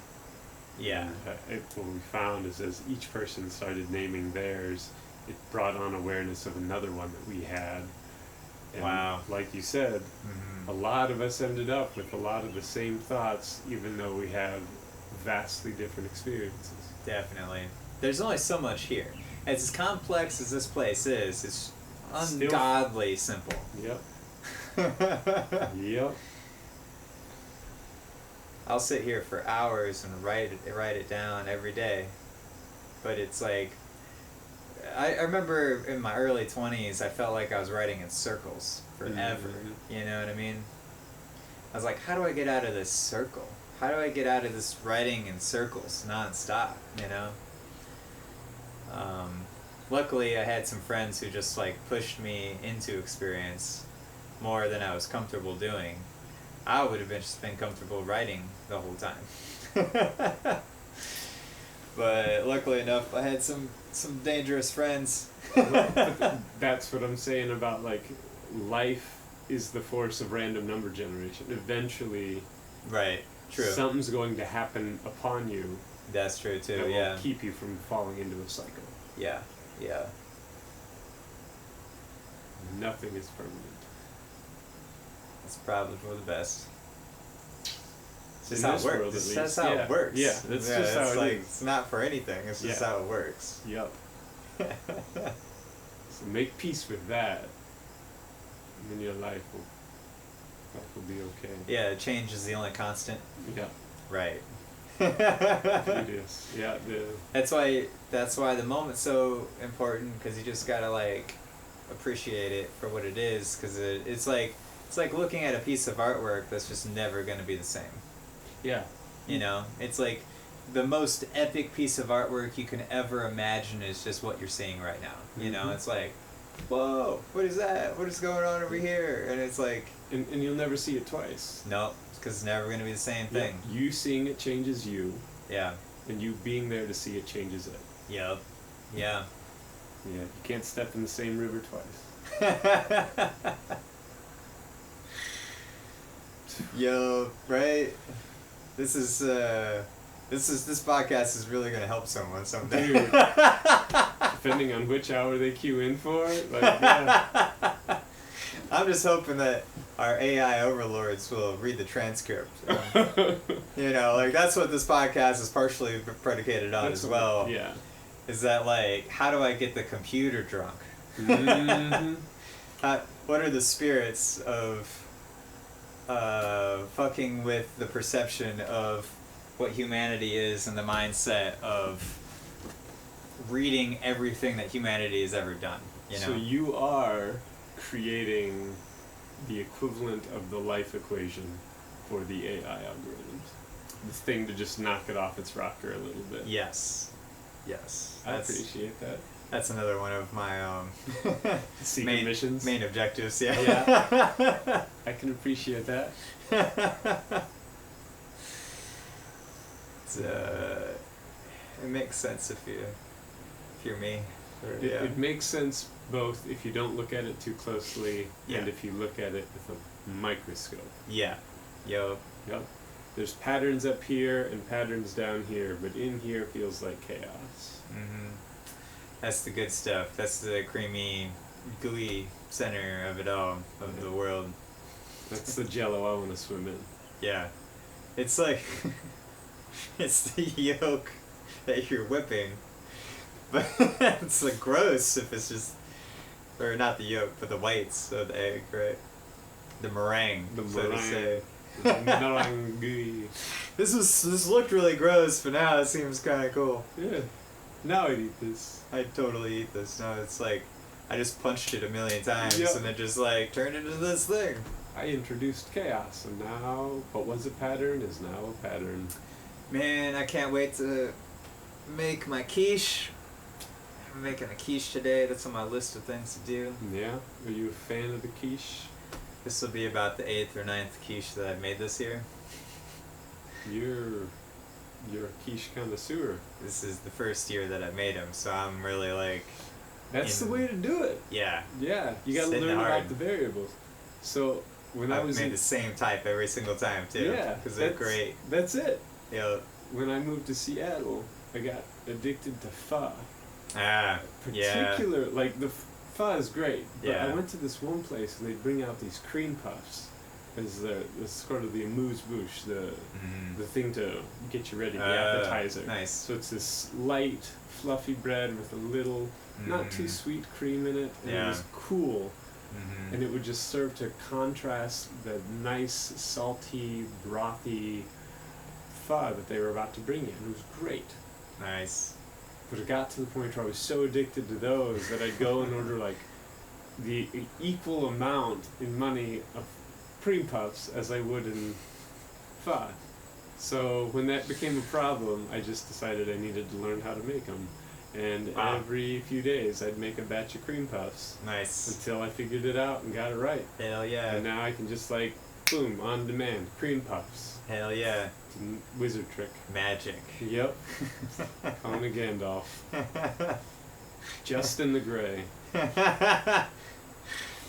Yeah. And, what we found is as each person started naming theirs, it brought on awareness of another one that we had. And wow. Like you said, a lot of us ended up with a lot of the same thoughts, even though we have vastly different experiences. Definitely. There's only so much here. As complex as this place is, it's ungodly simple. Yep. Yep. I'll sit here for hours and write it down every day. But it's like, I remember in my early 20s, I felt like I was writing in circles forever. You know what I mean? I was like, how do I get out of this circle? How do I get out of this writing in circles nonstop, you know? Luckily, I had some friends who just like pushed me into experience more than I was comfortable doing. I would have just been comfortable writing the whole time. But luckily enough, I had some dangerous friends. That's what I'm saying about, like, life is the force of random number generation. Eventually, right, true, something's going to happen upon you. That's true too. That will keep you from falling into a cycle. Yeah, yeah. Nothing is permanent. That's probably for the best. It's just how it works. That's how it works. Yeah, that's just how it is. It's not for anything. It's just how it works. Yep. So make peace with that, and then your life will be okay. Yeah, change is the only constant. Yeah. Right. It is. Yeah. That's why the moment's so important, because you just gotta like appreciate it for what it is, because it's like looking at a piece of artwork that's just never gonna be the same. Yeah. You know, it's like the most epic piece of artwork you can ever imagine is just what you're seeing right now. You know, it's like, whoa, what is that? What is going on over here? And it's like... And you'll never see it twice. No, because it's never going to be the same thing. Yep. You seeing it changes you. Yeah. And you being there to see it changes it. Yep. Yeah. Yeah, you can't step in the same river twice. Yo, right? This podcast is really gonna help someone someday. Dude, depending on which hour they queue in for, like, yeah. I'm just hoping that our AI overlords will read the transcript. You know, like, that's what this podcast is partially predicated on as well. Yeah. Is that, like, how do I get the computer drunk? Mm-hmm. What are the spirits of fucking with the perception of what humanity is and the mindset of reading everything that humanity has ever done, you know? So you are creating the equivalent of the life equation for the AI algorithms. The thing to just knock it off its rocker a little bit. Yes. Yes. I appreciate that. That's another one of my main objectives, yeah. Yeah. I can appreciate that. It's, makes sense if you're me. It makes sense both if you don't look at it too closely Yeah. and if you look at it with a microscope. Yeah. Yo. Yep. There's patterns up here and patterns down here, but in here feels like chaos. Mm-hmm. That's the good stuff. That's the creamy, gooey center of it all, of the world. That's the jello I want to swim in. Yeah. It's like, it's the yolk that you're whipping. But it's like gross if it's just, or not the yolk, but the whites of the egg, right? The meringue, so to say. Meringue. This looked really gross, but now it seems kind of cool. Yeah. Now I'd eat this. I'd totally eat this. No, it's like, I just punched it a million times, Yep. and it just like turned into this thing. I introduced chaos, and now what was a pattern is now a pattern. Man, I can't wait to make my quiche. I'm making a quiche today. That's on my list of things to do. Yeah? Are you a fan of the quiche? This will be about the 8th or 9th quiche that I've made this year. You're a quiche connoisseur. This is the first year that I've made them, so I'm really like... That's the way to do it. Yeah. Yeah, you gotta Sitting learn hard. about the variables. So when I I've was made in, the same type every single time, too. yeah, Because they're that's- great. That's it. You know, When I moved to Seattle, I got addicted to pho. yeah. Particular, like the pho is great, but Yeah. I went to this one place and they bring out these cream puffs as the sort of the amuse-bouche, the thing to get you ready, the appetizer. Nice. So it's this light, fluffy bread with a little, not too sweet cream in it, and it was cool. And it would just serve to contrast the nice, salty, brothy pho that they were about to bring in. It was great. Nice. But it got to the point where I was so addicted to those that I'd go and order like the equal amount in money of cream puffs as I would in pho. So when that became a problem, I just decided I needed to learn how to make them. And Wow. every few days I'd make a batch of cream puffs Nice. until I figured it out and got it right. Hell yeah. And now I can just like, boom, on demand, cream puffs. Hell yeah. It's a wizard trick. Magic. Yep. Calling a Gandalf. Just in the gray.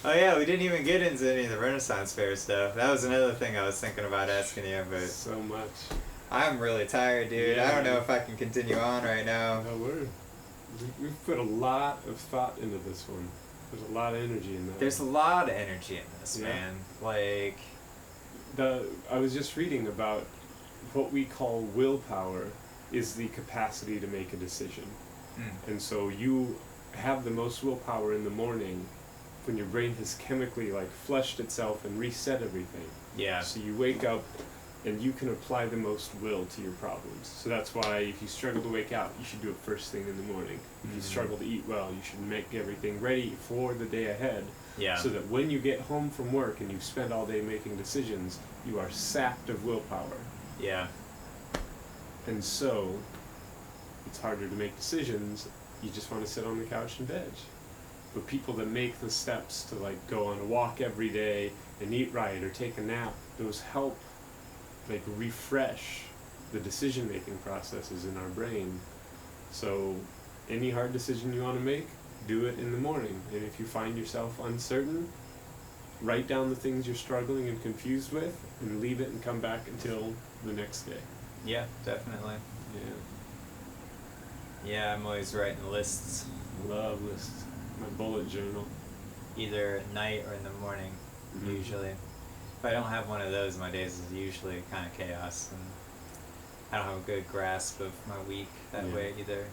Oh yeah, we didn't even get into any of the Renaissance Fair stuff. That was another thing I was thinking about asking you, but So much. I'm really tired, dude. Yeah. I don't know if I can continue on right now. No word. We've put a lot of thought into this one. There's a lot of energy in that. There's a lot of energy in this, Yeah. man. Like, I was just reading about what we call willpower is the capacity to make a decision. And so you have the most willpower in the morning when your brain has chemically like flushed itself and reset everything. yeah. So you wake up and you can apply the most will to your problems. So that's why if you struggle to wake out, you should do it first thing in the morning. If you struggle to eat well, you should make everything ready for the day ahead. Yeah. So that when you get home from work and you've spent all day making decisions, you are sapped of willpower. Yeah. And so it's harder to make decisions. You just want to sit on the couch and veg. But people that make the steps to like go on a walk every day and eat right or take a nap, those help like refresh the decision making processes in our brain. So any hard decision you want to make, do it in the morning. And if you find yourself uncertain, write down the things you're struggling and confused with and leave it and come back until the next day. Yeah, definitely. Yeah. Yeah, I'm always writing lists, Love lists. My bullet journal. either at night or in the morning, Mhm. usually. If I don't have one of those, my days is usually kind of chaos, and I don't have a good grasp of my week that Yeah. way either.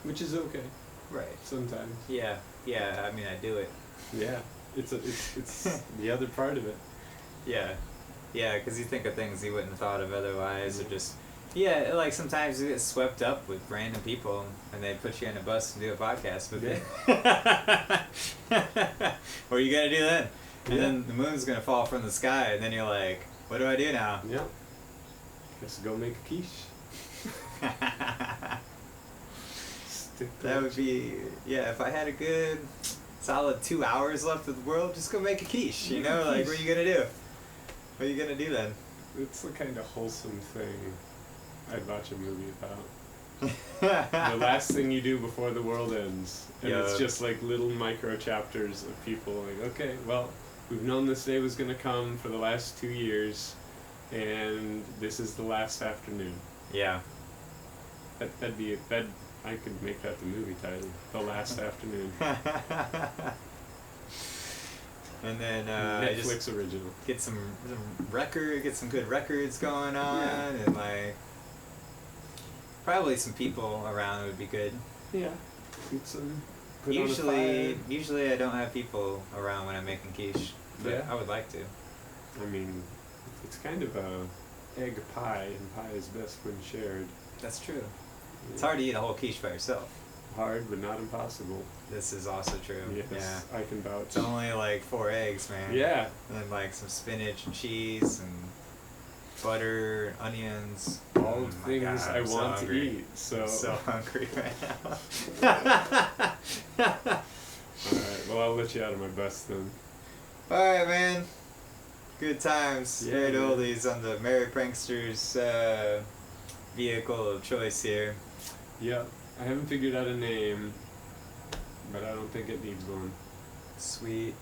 Which is okay Right. sometimes. Yeah. Yeah. I mean, I do it. Yeah. It's the other part of it. Yeah. Yeah, because you think of things you wouldn't have thought of otherwise, or just... Yeah, like sometimes you get swept up with random people and they put you on a bus and do a podcast with you. What are you going to do then? And then the moon's going to fall from the sky and then you're like, what do I do now? Yeah. Guess go make a quiche. Stick to That it. would be... Yeah, if I had a good solid 2 hours left of the world, just go make a quiche, you Make a know? Like, quiche. what are you going to do? What are you going to do then? It's the kind of wholesome thing I'd watch a movie about. The last thing you do before the world ends. And it's Yup. just like little micro chapters of people like, okay, well, we've known this day was gonna come for the last 2 years, and this is the last afternoon. Yeah. I could make that the movie title, The Last Afternoon. And then Netflix just original. get some good records going on, Yeah. and like probably some people around would be good. Yeah. Get some. Put Usually I don't have people around when I'm making quiche, but Yeah. I would like to. I mean, it's kind of a egg pie, and pie is best when shared. That's true. It's hard to eat a whole quiche by yourself. Hard, but not impossible. This is also true. Yes, Yeah. I can vouch. It's only like 4 eggs, man. Yeah. And then like some spinach and cheese and butter, onions. All Oh of my things God, I I'm so want to hungry. eat. So. I'm so hungry right now. Alright, well, I'll let you out of my bus then. Alright, man. Good times. Yeah, Great man. oldies on the Merry Pranksters vehicle of choice here. Yep. I haven't figured out a name, but I don't think it needs one. Sweet.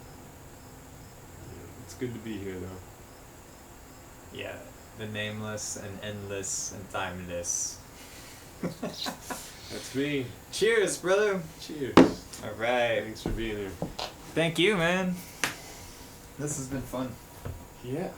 Yeah, it's good to be here, though. Yeah. The nameless and endless and timeless. That's me. Cheers, brother. Cheers. Alright. Thanks for being here. Thank you, man. This has been fun. Yeah.